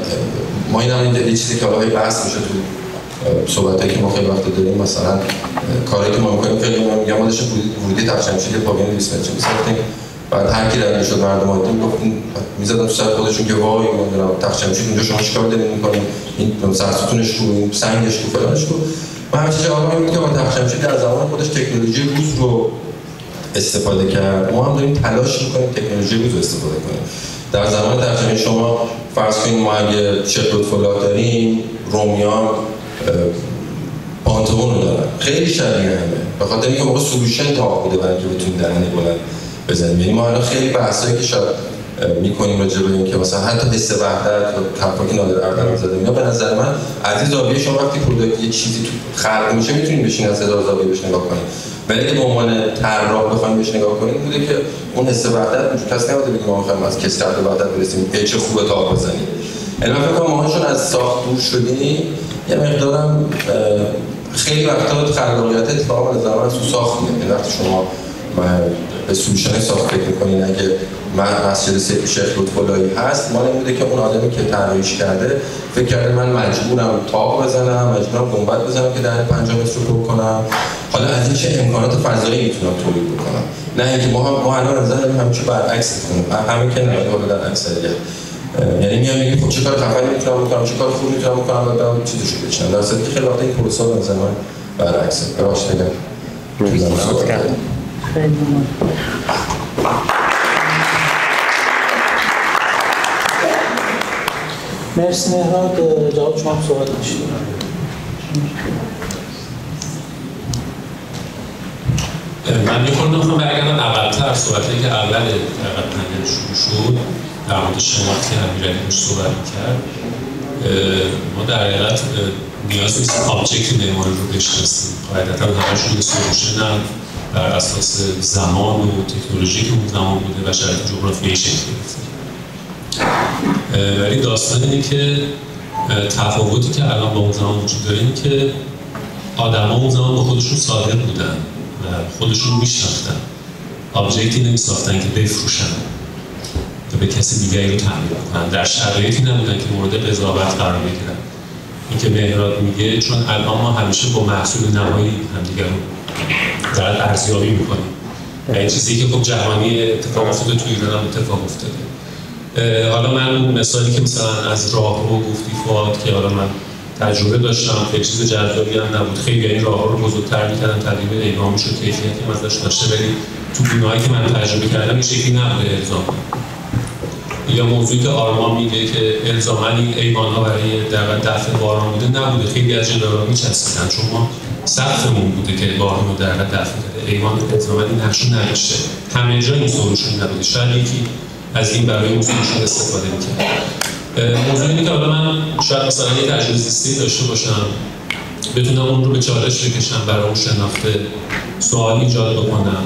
ما این چیزی که حالا بحث میشه تو صحبتایی که ما خیلی وقت داریم، مثلا کاری که ما می‌کنیم خیلی میگم ما داشتیم ورودی تخشمشی پاگین 20 متر می‌ساختیم، بعد هر کی رد می‌شد مردم عادی میگفتن می‌زدن تو سر خودشون که وای نمی‌دونم تخشمشی اونجا شما چیکار دارین می‌کنین، این سرستونش رو، این سنگش رو، فلانش رو. من همیشه جواب میدم که با تخشمشی در زمان خودش تکنولوژی روز رو استفاده کرد، ما هم داریم تلاش می‌کنیم تکنولوژی روز رو استفاده کنیم. در زمان تخشمشی شما فرض کنید ما اگه شکل فولاد داریم، رومیان پانتون رو دارن خیلی شبیه همه، به خاطر اینکه موقع سولوشن تا بوده برای اینکه بتونیم دهنه بلند بزنیم. یعنی ما الان خیلی بحثایی که شاید می‌کنیم راجع به اینکه مثلا حتی حس وحدت و حرفا که نادر اردلان زده اینا به نظر من از این زاویه شما وقتی پروداکت یه چیزی تو خلق میشه میتونید بشین از هزار زاویه بهش نگاه کنید، ولی اگه به عنوان طراح بخواید بهش نگاه کنید بوده که اون حس وحدت وجود کس نبوده بگیم ما می‌خوایم از کسرت به وحدت برسیم، چه خوبه تا بزنیم. الان فکر کنم ماهاشون از ساخت دور شدیم، یه مقدارم خیلی وقتا خلاقیت اتفاقا از زمان تو ساخت میاد. وقتی شما به سولوشن ساخت فکر می‌کنین، اگه مسجد شیخ لطف‌اللهی هست، ما نمیده که اون آدمی که طراحیش کرده فکر کرده من مجبورم تاق بزنم، مجبورم گنبد بزنم که در 5 متر رو پر کنم حالا از اینکه امکانات فضایی میتونم تولید بکنم، نه اینکه ما الان نظر داریم همین که برعکس کنیم، همین که نه حالا در اکثریت یعنی میام میگم خب چه کار خفنی میتونم بکنم، چه کار خوبی میتونم بکنم و بعد چیزشو بچینم، در اصل که خیلی وقتا این پروسه به نظر من برعکسه. براش دیگه خیلی مرسی مهراد. جواب شما صحبت میشید. من میخوام برگردم عقب‌تر، صحبتی که اول پنل شروع شد در مورد شناخت که امیرعلی روش صحبت میکرد. ما در حقیقت نیاز نیست آبجکت معماری رو بشناسیم، قاعدتا همشون یه سولوشن هم بر اساس زمان و تکنولوژی که اون زمان بوده و شرایط جغرافیایی شکل گرفته. ولی داستان اینه که تفاوتی که الان با اون زمان وجود داره اینه که آدم‌ها اون زمان با خودشون صادق بودن و خودشون میشناختن، آبجکتی نمیساختن که بفروشن و به کسی دیگری رو تحمیل کنن، در شرایطی نبودن که مورد قضاوت قرار بگیرن. این که مهراد میگه چون الان ما همیشه با محصول نهایی همدیگر رو در ارزیابی میکنیم و این چیزی که خب جهانی اتفاق افتاده توی ایران هم اتفاق افتاده. حالا من مثالی که مثلا از راهرو گفتی فؤاد که حالا من تجربه داشتم، خیلی چیز جذابی هم نبود، خیلی این راهرو رو بزرگتر می‌کردن، تبدیل اعلامش و کیفیتی هم ازش داشته، ولی تو بینایی که من تجربه کردم این شکلی نبوده الزام. یا موضوعی که آرمان میگه که الزاماً این ایوان‌ها برای دفع باران بوده نبوده، خیلی از جدارا میچسبیدن چون ما سقفمون بوده که باران رو در دفع کرده، ایوان الزاماً این نقش نداشته، همه جا این سولوشن نبوده، شاید یکی از این برای اون سولوشن استفاده می‌کنه. موضوع اینه که حالا من شاید مثلا یه تجربه زیستی داشته باشم، بتونم اون رو به چالش بکشم، برای اون شناخت سوال ایجاد بکنم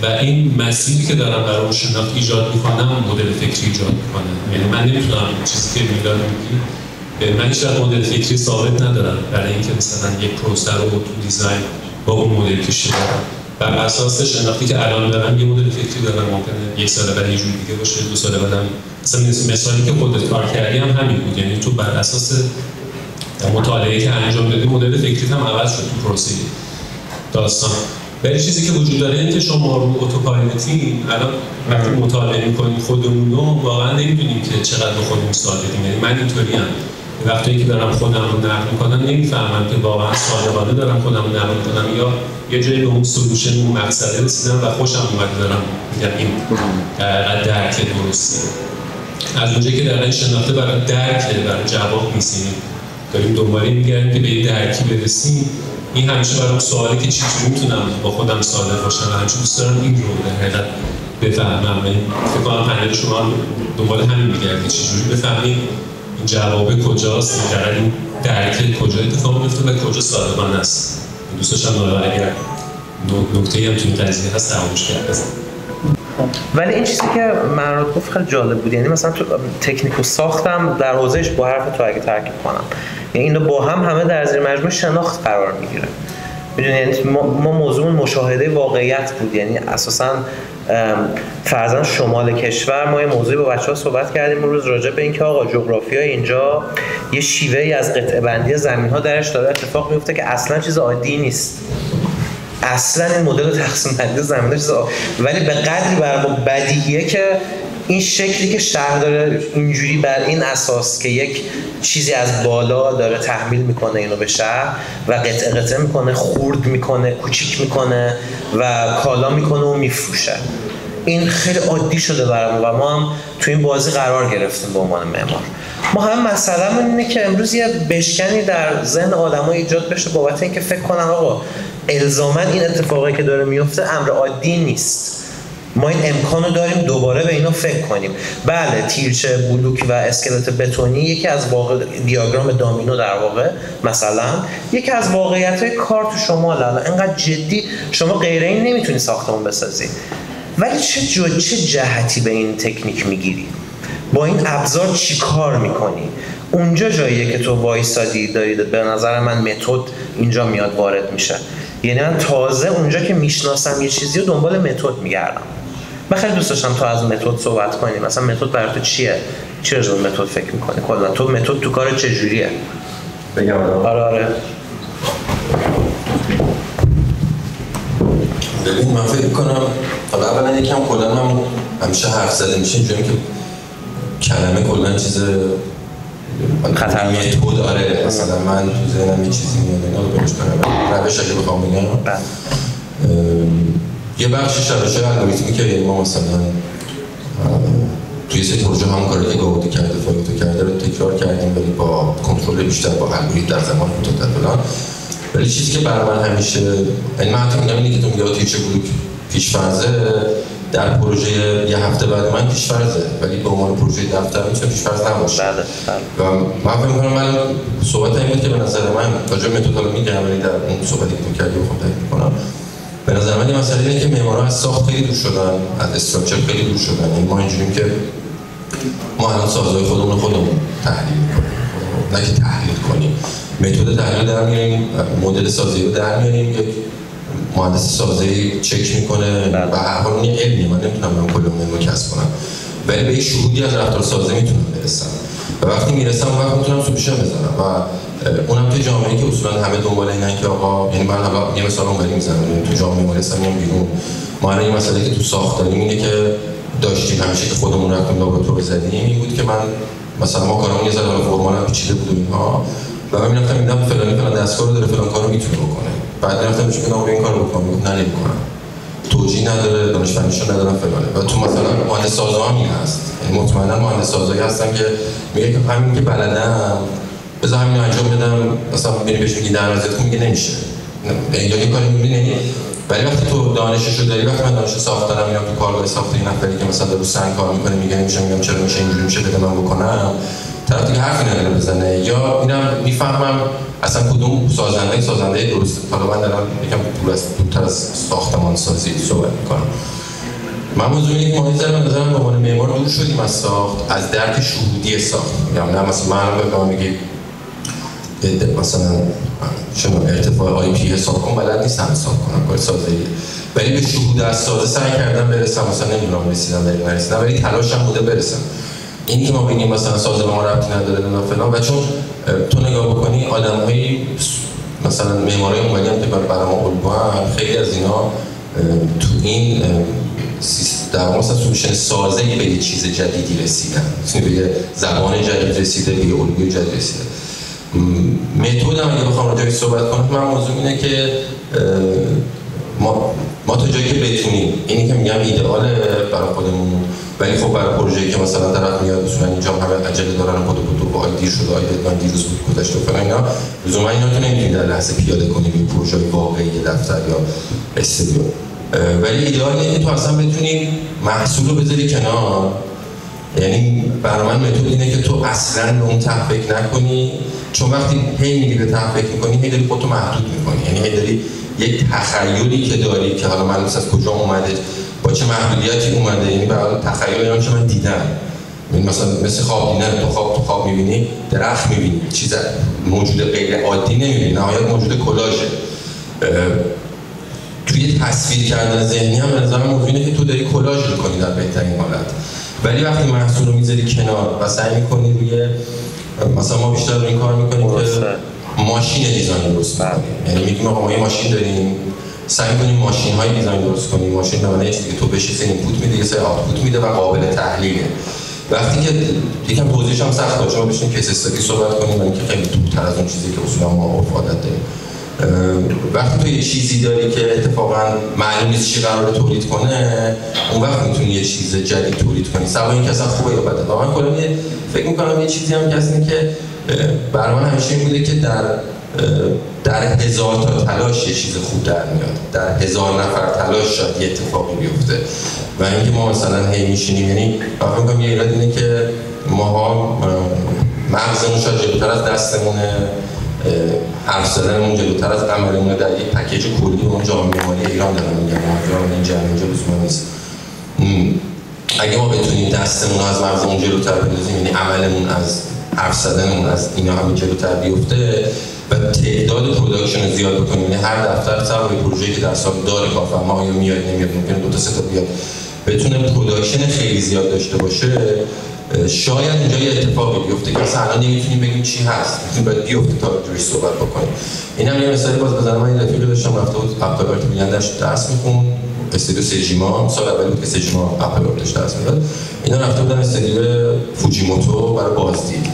و این مسیری که دارم برای اون شناخت ایجاد میکنم مدل فکری ایجاد میکنم. یعنی من نمیتونم چیزی که میلاد میگی، من هیچ وقت مدل فکری ثابت ندارم برای اینکه مثلا یک پروسه رو تو دیزاین با اون مدل پیش ببرم. بر اساس شناختی که الان دارم یه مدل فکری دارم، ممکنه یک سال بعد یه جور دیگه باشه، 2 سال بعد هم مثلا مثالی که خودت کار کردی هم همین بود، یعنی تو بر اساس مطالعه‌ای که انجام دادی مدل فکریت هم عوض شد تو پروسه داستان. ولی چیزی که وجود داره اینه که شما رو اتوپایلوتین الان وقتی مطالعه می‌کنیم خودمون رو واقعا نمی‌دونیم که چقدر به خودمون صادقیم. یعنی من اینطوریم وقتی که دارم خودم رو نقد می‌کنم نمی‌فهمم که واقعا صادقانه دارم خودم رو نقد می‌کنم یا یه جایی به اون سولوشن اون مقصد رسیدم و خوشم اومد دارم میگم این درک درسته. از اونجایی که در این شناخته برای درک برای جواب نیستیم، داریم دنبال می‌گردیم که به یه درکی برسیم. این همیشه برای سوالی که چجوری میتونم با خودم صادق باشم و همیشه دوست دارم این رو در حقیقت بفهمم. فکر کنم پنل شما دنبال همین می‌گردید، چجوری بفهمیم این جواب کجاست، در این درک کجا اتفاق میفته و کجا صادقانه است. دوست داشتم اگر نکته‌ای هم تو این قضیه هست تمامش کرد بزن. ولی این چیزی که من گفت خیلی جالب بود، یعنی مثلا تو تکنیکو ساختم در حوزهش با حرف تو اگه ترکیب کنم، یعنی اینو با هم همه در زیر مجموعه شناخت قرار میگیره. میدونی یعنی ما موضوع مشاهده واقعیت بود، یعنی اساساً فرضاً شمال کشور ما یه موضوعی با بچه‌ها صحبت کردیم اون روز راجع به اینکه آقا جغرافیای اینجا یه شیوهی از قطعه بندی زمین‌ها درش داره اتفاق میفته که اصلاً چیز عادی نیست. اصلاً این مدل تقسیم بندی زمین‌ها چیز ولی به قدری بر ما بدیهیه که این شکلی که شهر داره اینجوری بر این اساس که یک چیزی از بالا داره تحمیل میکنه اینو به شهر و قطعه قطعه میکنه، خورد میکنه، کوچیک میکنه و کالا میکنه و میفروشه. این خیلی عادی شده برامون و ما هم تو این بازی قرار گرفتیم به عنوان معمار. ما هم مسئله‌مون اینه که امروز یه بشکنی در ذهن آدم‌ها ایجاد بشه بابت اینکه فکر کنن آقا الزاماً این اتفاقی که داره میفته امر عادی نیست. ما این امکانو داریم دوباره به اینا فکر کنیم. بله تیرچه بلوک و اسکلت بتونی یکی از دیاگرام دامینو در واقع مثلا یکی از واقعیت‌های کار تو شمال الان انقدر جدی شما غیر این نمیتونی ساختمون بسازی. ولی چه جهتی به این تکنیک میگیری؟ با این ابزار چی کار میکنی؟ اونجا جاییه که تو وایسادی داری به نظر من متد اینجا میاد وارد میشه. یعنی من تازه اونجا که میشناسم یه چیزی رو دنبال متد میگردم. من خیلی دوست داشتم تو از متد صحبت کنی. مثلا متد برای تو چیه؟ چی راجع به متد فکر میکنی؟ کلا تو متد تو کار چه جوریه؟ بگم آره ببین من فکر می‌کنم حالا اولا یکم کلا من همیشه حرف زده میشه اینجوری که کلمه کلا چیز خطرناکه متد داره. مثلا من تو ذهنم یه چیزی میاد اینا رو بهش کنم روش اگه بخوام بگم یه بخشش روش الگوریتمی که ما مثلا توی سری پروژه هم کاری که گاودی کرده فایتو کرده رو تکرار کردیم ولی با کنترل بیشتر با الگوریتم در زمان کوتاه‌تر فلان. ولی چیزی که برای من همیشه یعنی من حتی میگم اینه که تو میگه تیچر گروپ پیش‌فرضه در پروژه یه هفته بعد من پیش‌فرضه ولی به عنوان پروژه دفتر میتونه پیش‌فرض نباشه. و من فکر می‌کنم من صحبت این بود که به نظر من راجع به متد رو میگم ولی در اون صحبتی که تو کردی بخوام تایید کنم به نظر من این مسئله اینه که معمارا از ساخت خیلی دور شدن، از استراکچر خیلی دور شدن. یعنی ما اینجوریم که ما الان سازهای خودمون تحلیل می‌کنیم، نه که تحلیل کنیم، متد تحلیل در میاریم، مدل سازی رو در میاریم، یک مهندس سازی چک میکنه و هر حال اون علمیه، من نمیتونم من کل علم رو کسب کنم ولی به یک شهودی از رفتار سازی میتونم برسم و وقتی میرسم اون وقت میتونم سولوشن بزنم و اونم تو جامعه‌ای که اصولا همه دنبال اینن که آقا یعنی من حالا یه مثال اونوری میزنم تو جامعه ما رسم میام بیرون ما الان این مسئله که تو ساخت داریم اینه که داشتیم همیشه که خودمون رفتیم لابراتوار زدیم این بود که من مثلا ما کارمون یه ذره فرمال هم پیچیده بود و اینها و من میرفتم میدم فلان دستگاه رو داره فلان کارو میتونه بکنه بعد میرفتم بهش میگم این کارو بکن نه نمیکنم توجیه نداره دانش فنیشو ندارم فلانه و تو مثلا مهندس سازا هم این هست یعنی مطمئنا مهندس سازایی هستن که میگه که همین که بلدم بذار همین رو انجام بدم مثلا میبینی بهش میگی در نظرت میگه نمیشه یا یه کاری میبینی ولی وقتی تو دانششو داری وقتی من دانش ساخت دارم میرم تو کارگاه ساخت یه نفری که مثلا رو سنگ کار میکنه میگه نمیشه میگم چرا میشه اینجوری میشه بده من بکنم طرف دیگه حرفی نداره بزنه یا میرم میفهمم اصلا کدوم سازنده درسته حالا من دارم یکم دورتر از ساختمان سازی صحبت میکنم من موضوع اینه که ما یه ذره به نظرم به عنوان معمار دور شدیم از ساخت از درک شهودی ساخت میگم نه مثلا من به من میگی مثلا شما ارتفاع آی پی حساب کن بلد نیستم حساب کنم کار سازی ولی به شهود از سازه سعی کردم برسم مثلا نمیدونم رسیدم ولی نرسیدم ولی تلاشم بوده برسم اینی که ما بگیم مثلا سازه به ما ربطی نداره نه فلان و چون تو نگاه بکنی آدم‌های مثلا معمارای اومدن که برای ما الگوان خیلی از اینا تو این در واقع مثلا سولوشن سازه‌ای به یه چیز جدیدی رسیدن مثلا به یه زبان جدید رسیده به یه الگوی جدید رسیده متدم اگه بخوام راجع بهش صحبت کنم من موضوع اینه که ما تا جایی که بتونیم اینی که میگم ایدئاله برای خودمون ولی خب برای پروژه‌ای که مثلا طرف میاد اصولا اینجا همه عجله دارن خودو با دیر شده دادگان دیروز بود گذشته و فلان اینا لزوما اینا تو نمیتونید در لحظه پیاده کنیم این پروژه واقعی دفتر یا استودیو ولی ایدئال اینه که تو اصلا بتونی محصول رو بذاری کنار یعنی برای من متد اینه که تو اصلا به اون ته فکر نکنی چون وقتی هی میگی به ته فکر میکنی هی داری خودتو محدود میکنی یعنی هی داری یک تخیلی که داری که حالا من مثلا از کجا اومده با چه محدودیتی اومده یعنی برای تخیل اینا که من دیدم یعنی مثلا مثل خواب دیدن تو خواب میبینی درخت میبینی چیز موجود غیر عادی نمیبینی نهایت موجود کلاژه توی تصویر کردن ذهنی هم به نظرم موضوع اینه که تو داری کلاژ میکنی در بهترین حالت ولی وقتی محصول رو میذاری کنار و سعی میکنی روی مثلا ما بیشتر رو این کار میکنیم که ماشین دیزاین درست کنیم یعنی میگیم آقا ما یه ماشین داریم سعی کنیم ماشین های دیزاین درست کنیم ماشین به یه چیزی که تو بهش یه اینپوت میده یه سری آوتپوت میده و قابل تحلیله وقتی که یکم توضیحش هم سخته چون بشینیم کیس استادی صحبت کنیم یعنی که خیلی دورتر از اون چیزی که اصولا ما عرف عادت داریم وقتی تو یه چیزی داری که اتفاقا معلوم نیست چی قراره تولید کنه اون وقت میتونی یه چیز جدید تولید کنی سواء اینکه اصلا خوبه یا بده من کلا فکر میکنم یه چیزی هم هست که برای من همیشه این بوده که در هزار تا تلاش یه چیز خوب در میاد در هزار نفر تلاش شاید یه اتفاقی بیفته و اینکه ما مثلا هی میشینیم یعنی من فکر میکنم یه ایراد اینه که ماها مغزمون شاید جلوتر از دستمونه حرف زدنمون جلوتر از عملمون در یک پکیج کلی اون جامعه معماری ایران دارم میگم جامعه اینجا لزوما نیست اگه ما بتونیم دستمون رو از مغزمون جلوتر بندازیم یعنی عملمون از حرف زدنمون از اینا همین جلوتر بیفته و تعداد پروداکشن رو زیاد بکنیم یعنی هر دفتر سر روی پروژه‌ای که در سال داره کارفرما یا میاد نمیاد ممکنه 2 تا 3 تا بیاد بتونه پروداکشن خیلی زیاد داشته باشه شاید اونجا یه اتفاقی بیفته که اصلا الان نمیتونیم بگیم چی هست، میتونیم باید بیفته تا روش صحبت بکنیم. اینم یه مثالی باز بزنم. من این رفیقی داشتم رفته بود اپل آرت میگندش درس میخون، استودیو سجیما، سال اولی بود که سجیما اپل آرتش درس میداد. اینا رفته بودن استودیو فوجیموتو برای بازدید.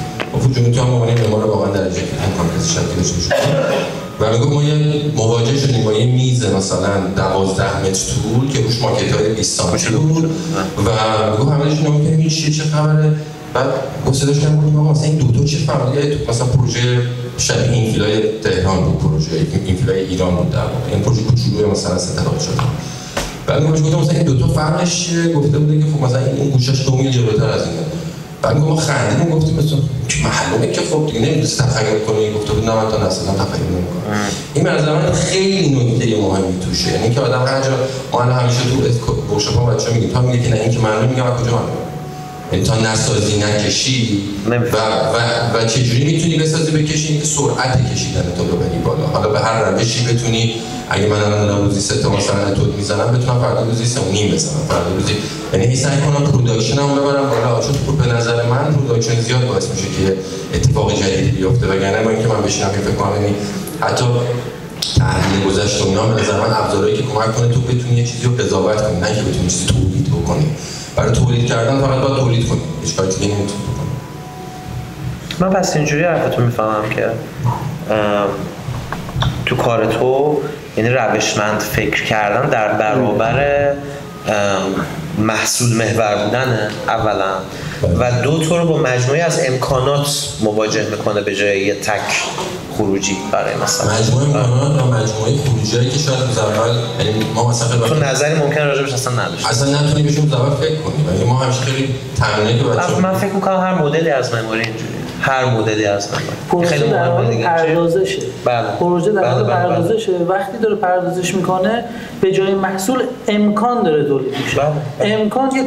فوجیموتو هم معنی معمار واقعا درجه امکان کسی شکلی داشته شد. و میگفت ما یه مواجه شدیم با یه میز مثلا 12 متر طول که روش ماکت‌های 20 سانتی بود و میگفت همه‌اش نگاه می‌کردیم این چیه، چه خبره. بعد گفت صداش کردم گفتم آقا مثلا این دو چه فعالیتی تو مثلا پروژه شبیه اینفیلای تهران بود، پروژه اینفیلای ایران بود در واقع، این پروژه کوچولوی مثلا ستاد شده. بعد گفتم مثلا این دو تا فرقش چیه؟ گفته بود که خب مثلا این گوشش 2 میل جلوتر از اینه. بعد ما خندیدیم گفتیم مثلا معلومه که خب دیگه نمی‌تونی تخیل کنی. گفته بود نه من تا اصلا تخیل نمی‌کنم. این به نظر من خیلی نکته مهمی توشه، یعنی که آدم هر جا ما همیشه تو ورکشاپ‌ها بچه‌ها میگیم تا میگه که نه این که معلومه، میگم از کجا معلومه، یعنی تا نسازی نکشی و چجوری میتونی بسازی بکشی که سرعت کشیدن تو رو بری بالا. حالا به هر روشی بتونی، اگه من الان روزی 3 تا مثلا تود میزنم بتونم فردا روزی 3.5 بزنم، فردا روزی یعنی سعی کنم پروداکشنمو ببرم بالا. چون به نظر من پروداکشن زیاد باعث میشه که اتفاق جدیدی بیفته، وگرنه ما اینکه من بشینم فکر کنم یعنی حتی تحلیل گذشته اونا به نظر من ابزارهایی که کمک کنه تو بتونی یه چیزی رو قضاوت کنی، نه که بتونی چیزی تولید بکنی. برای تولید کردن فقط باید تولید کنی، هیچ کاری دیگه نمیتونی بکنی. من پس اینجوری حرفتون میفهمم که تو کار تو یعنی روشمند فکر کردن در برابر محصول محور بودنه اولا و دو تو رو با مجموعه از امکانات مواجه میکنه به جای یه تک خروجی برای مثلا مجموعه امکانات و مجموعه خروجیایی که شاید از اول یعنی ما مثلا تو نظری ممکنه راجبش اصلا نداشته اصلا نتونی بهشون از اول فکر کنی. یعنی ما همیشه خیلی تمرینی که بچه‌ها من فکر میکنم هر مدلی از معماری اینجوریه، هر مدلی از معماری خیلی مهمه دیگه. پردازشه. پروژه در حال پردازشه. وقتی داره پردازش میکنه به جای محصول امکان داره تولید میشه. امکان یه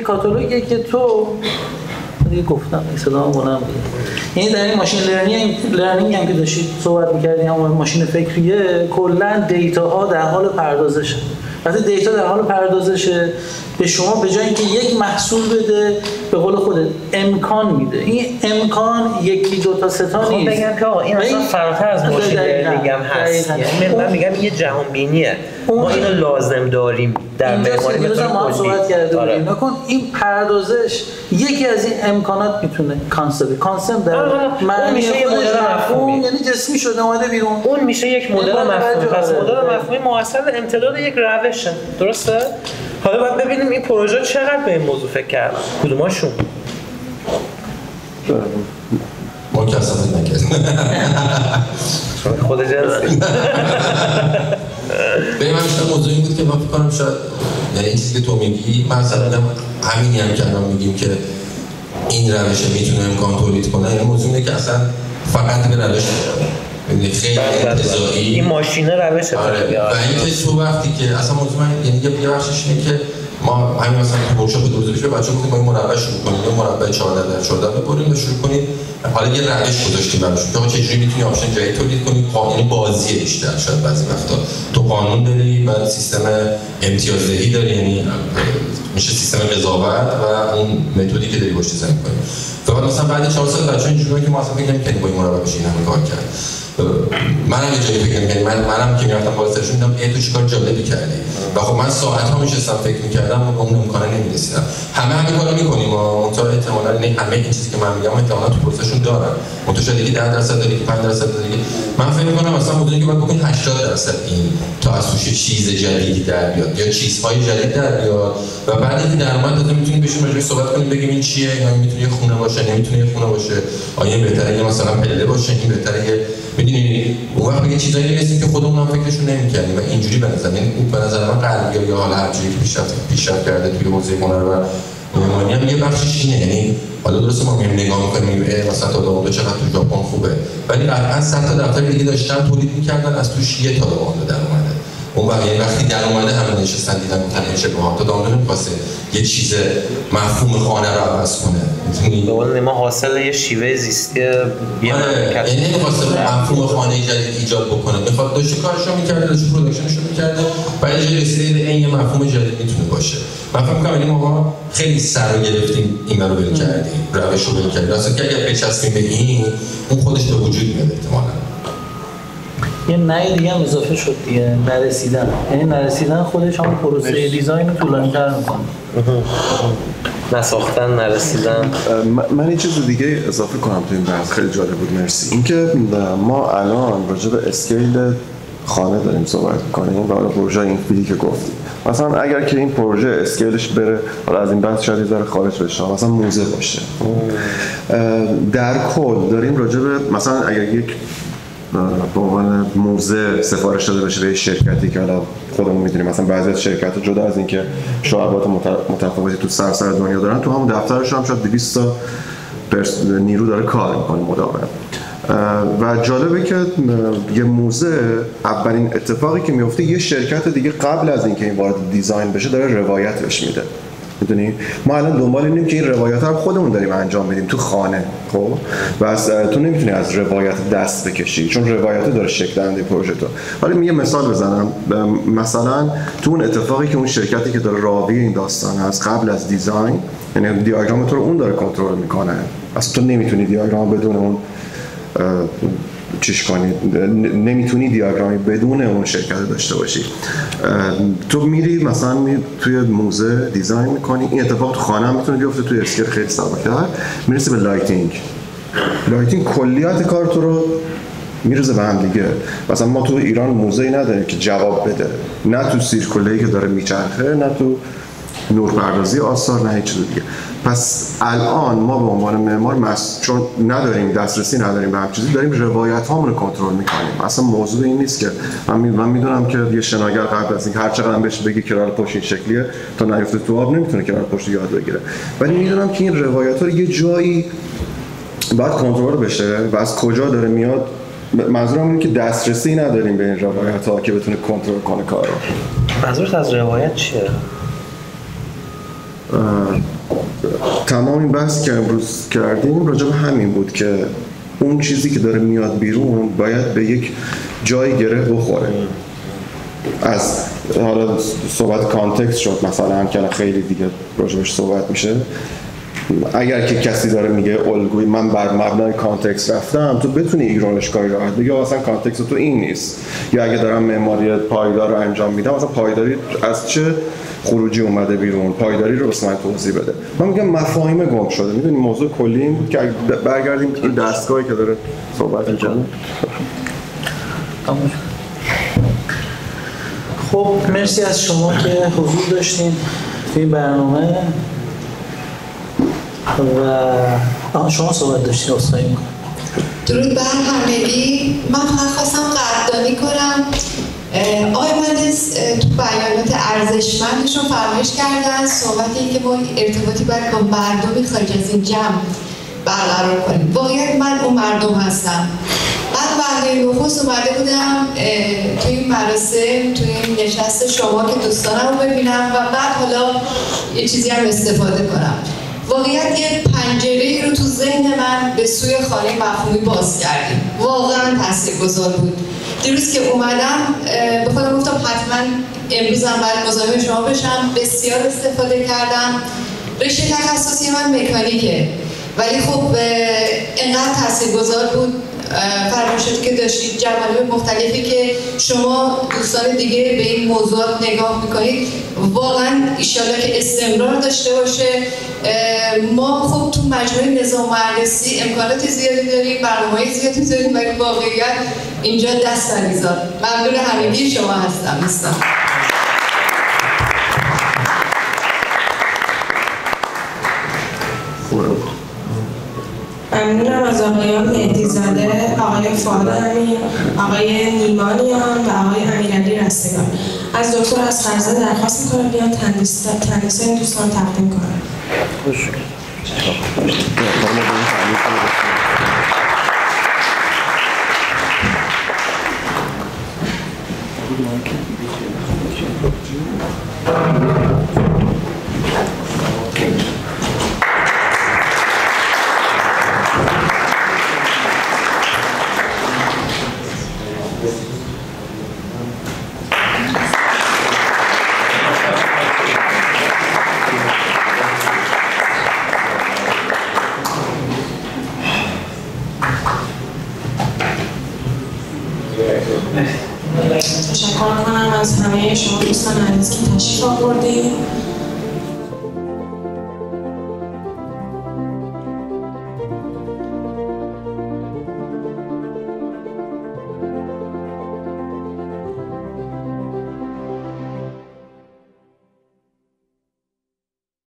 کاتالوگه که تو دیگه گفتم صدام مونم دیگه. یعنی در این ماشین لرنینگ هم که داشتید صحبت می‌کردیم، هم ماشین فکریه، کلا دیتاها در حال پردازشه. وقتی دیتا در حال پردازشه به شما به جای اینکه یک محصول بده به قول خودت امکان میده. این امکان یکی دو تا سه تا نیست. بگم که آقا این اصلا فراتر از ماشین لرنینگ هم هست. یعنی من میگم یه جهان بینیه. ما اینو لازم داریم در معماری به طور کلی. صحبت کرده بودیم. نکن این پردازش یکی از این امکانات میتونه کانسپت در اون میشه یه مدل مفهومی، یعنی جسمی شده اومده بیرون. اون میشه یک مدل مفهومی. پس مدل مفهومی مؤثر امتداد یک روشه. درسته؟ حالا باید ببینیم این پروژه چقدر به این موضوع فکر کردن، کدوماشون؟ ما که اصلا فکر نکردیم. خود جنسی. به من بیشتر موضوع این بود که من فکر کنم شاید یعنی این چیزی که تو میگی من اصلا همینی هم که الان میگیم که این روش میتونه امکان تولید کنه، یعنی موضوع اینه که اصلا فقط به روش یعنی خیلی انتزاعی این ماشینه روشه. و اینکه تو وقتی که اصلا موضوع من یعنی یه بخشش اینه که ما همین مثلا تو ورکشاپ دو روزه پیش به بچه‌ها گفتیم با این مربع شروع کنید، یه مربع 14x14 ببرید و شروع کنید. حالا یه روش گذاشتیم براشون که آقا چجوری میتونی آپشن جدید تولید کنی، یعنی بازی بیشتر شاید بعضی وقتا تو قانون داری، بعد سیستم امتیازدهی داری، یعنی میشه سیستم قضاوت و اون متدی که داری باش دیزاین کنی. فقط مثلا بعد 4 سال بچه‌ها اینجوریه که ما اصلا فکر نمی‌کنیم با این مربع بشه این همه کار کرد. منم یه جایی فکر می‌کردم، منم که میرفتم بالا سرشون دیدم تو چیکار جالبی کردی و خب من ساعت‌ها میشستم فکر می‌کردم و اون امکانه نمی‌رسیدم. همین کارو می‌کنیم و منتها احتمالاً همه این چیزی که من میگم احتمالاً تو پروسهشون دارن. منتها دیگه 10% داری که 5% داری. من فکر می‌کنم مثلا موضوعی که باید بکنید 80% این تا از توش چیز جدیدی در بیاد یا چیزهای جدید در بیاد و بعد اینکه در اومد داده می‌تونیم بشیم راجعش صحبت کنیم، بگیم این چیه، یا می‌تونه یه خونه باشه، نمی‌تونه یه خونه باشه، آیا بهتره مثلا پله باشه، این بهتره میدونی اون وقت یه چیزایی می‌رسیم که خودمون هم فکرشون نمی‌کردیم و اینجوری به نظر به نظر من قلبی یا حالا هر چیزی که پیشرفت کرده توی حوزه هنر و معماری هم یه بخشش اینه. یعنی حالا درسته ما می‌ریم نگاه می‌کنیم مثلا تا دو چقدر تو ژاپن خوبه، ولی قطعاً 100 تا دفتر دیگه داشتن تولید می‌کردن از توش یه تا دو در اومده اون بقیه وقتی در اومده همه نشستن دیدن میتونه شبهات. تا دامنه نمیخواسته یه چیز مفهوم خانه رو عوض کنه. به قول ما حاصل یه شیوه زیستی یه مملکت. یعنی نمیخواسته مفهوم خانه جدید ایجاد بکنه. میخواد داشته کارشو میکرده، داشته پروداکشنشو میکرده. بعد یه رسیده این یه مفهوم جدید میتونه باشه. من فکر می‌کنم این ما خیلی سر رو گرفتیم، این رو ول کردیم، روش رو ول کردیم. راست که اگه بچسبیم به این، اون خودش به وجود میاد احتمالاً. یه نهی دیگه هم اضافه شد دیگه، نرسیدن. یعنی نرسیدن خودش هم پروسه دیزاین رو طولانی‌تر می‌کنه. نساختن، نرسیدن. من یه چیز دیگه اضافه کنم تو این بحث، خیلی جالب بود، مرسی. اینکه ما الان راجع به اسکیل خانه داریم صحبت می‌کنیم و حالا پروژه این فیلی که گفتیم. مثلا اگر که این پروژه اسکیلش بره، حالا از این بحث شاید یه ذره خارج بشه، مثلا موزه باشه. در کل داریم راجع به مثلا اگر یک به عنوان موزه سفارش داده بشه به شرکتی که حالا خودمون می‌دونیم، مثلا بعضی از شرکت‌ها جدا از اینکه شعبات متفاوتی تو سراسر دنیا دارن، تو همون دفترشون هم شاید 200 تا نیرو داره کار می‌کنه مداوم. و جالبه که یه موزه اولین اتفاقی که میفته یه شرکت دیگه قبل از اینکه این وارد دیزاین بشه داره روایتش میده. میدونی ما الان دنبال اینیم که این روایت رو خودمون داریم انجام بدیم تو خانه. خب و تو نمیتونی از روایت دست بکشی، چون روایت داره شکل دهنده پروژه تو. حالا یه مثال بزنم، مثلا تو اون اتفاقی که اون شرکتی که داره راوی این داستان هست قبل از دیزاین، یعنی دیاگرام تو رو اون داره کنترل میکنه، اصلا تو نمیتونی دیاگرام بدون اون چیش کنی، نمیتونی دیاگرامی بدون اون شرکت داشته باشی. تو میری مثلا توی موزه دیزاین میکنی، این اتفاق تو خانه هم میتونه بیفته، توی اسکیل خیلی سبک‌تر میرسه به لایتینگ کلیات کار تو رو میرزه به هم دیگه. مثلا ما تو ایران موزه‌ای نداریم که جواب بده، نه تو سیرکله‌ای که داره میچرخه، نه تو نورپردازی آثار، نه هیچ چیز دیگه. پس الان ما به عنوان معمار چون نداریم دسترسی نداریم به هم چیزی، داریم روایت هامون رو کنترل میکنیم. اصلا موضوع این نیست که من میدونم که یه شناگر قبل از اینکه هر چقدر هم بهش بگی کرال پشت این شکلیه تا نیفته تو آب نمیتونه کرال پشت یاد بگیره، ولی میدونم که این روایت ها یه جایی باید کنترل بشه و از کجا داره میاد. منظورم اینه که دسترسی نداریم به این روایت ها که بتونه کنترل کنه کارو. منظورت از روایت چیه؟ تمام این بحث که امروز کردیم راجع به همین بود که اون چیزی که داره میاد بیرون باید به یک جایی گره بخوره. از حالا صحبت کانتکست شد مثلا که خیلی دیگه راجبش صحبت میشه. اگر که کسی داره میگه الگوی من بر مبنای کانتکست رفتم، تو بتونی ایگنورش کنی راحت بگی اصلا کانتکست تو این نیست. یا اگه دارم معماری پایدار رو انجام میدم، مثلا پایداری از چه خروجی اومده بیرون، پایداری رو بس من توضیح بده. من میگم مفاهیم گم شده. میدونی موضوع کلی این بود که برگردیم این دستگاهی که داره صحبت میکنه. خب مرسی از شما که حضور داشتین توی این برنامه و شما صحبت داشتین. اصلاحی میکنم. درود بر همگی. من فقط خواستم قدردانی کنم. آقای مهندس تو بیانات ارزشمندشون فرمایش کردن صحبت این که ما ارتباطی باید با مردمی خارج از این جمع برقرار کنیم. واقعا من اون مردم هستم. من وقتی نخست اومده بودم توی این مراسم، توی این نشست شما که دوستانم رو ببینم و بعد حالا یه چیزی هم استفاده کنم. واقعیت یه پنجره‌ای رو تو ذهن من به سوی خانه مفهومی باز کردیم. واقعا تاثیرگذار بود. دیروز که اومدم به خودم گفتم حتما امروزم باید مزاحم شما بشم. بسیار استفاده کردم. رشته تخصصی من مکانیکه، ولی خب اینقدر تاثیرگذار بود فرمایشاتی که داشتید، جوانب مختلفی که شما دوستان دیگه به این موضوعات نگاه میکنید، واقعا ایشالا که استمرار داشته باشه. ما خب تو مجموعه نظام مهندسی امکانات زیادی داریم، برنامه‌های زیادی داریم، ولی واقعیت اینجا دست نمیذاره. ممنون همگی شما هستم. ممنونم از آقایان مهدی‌زاده، آقای فؤاد امین، آقای نیمانیان و آقای امیرعلی رستگار. از دکتر اصغرزاده درخواست می‌کنم بیان تندیس این دوستان تقدیم کنم. تشکر کنم از همه شما دوستان عزیز که تشریف آوردید.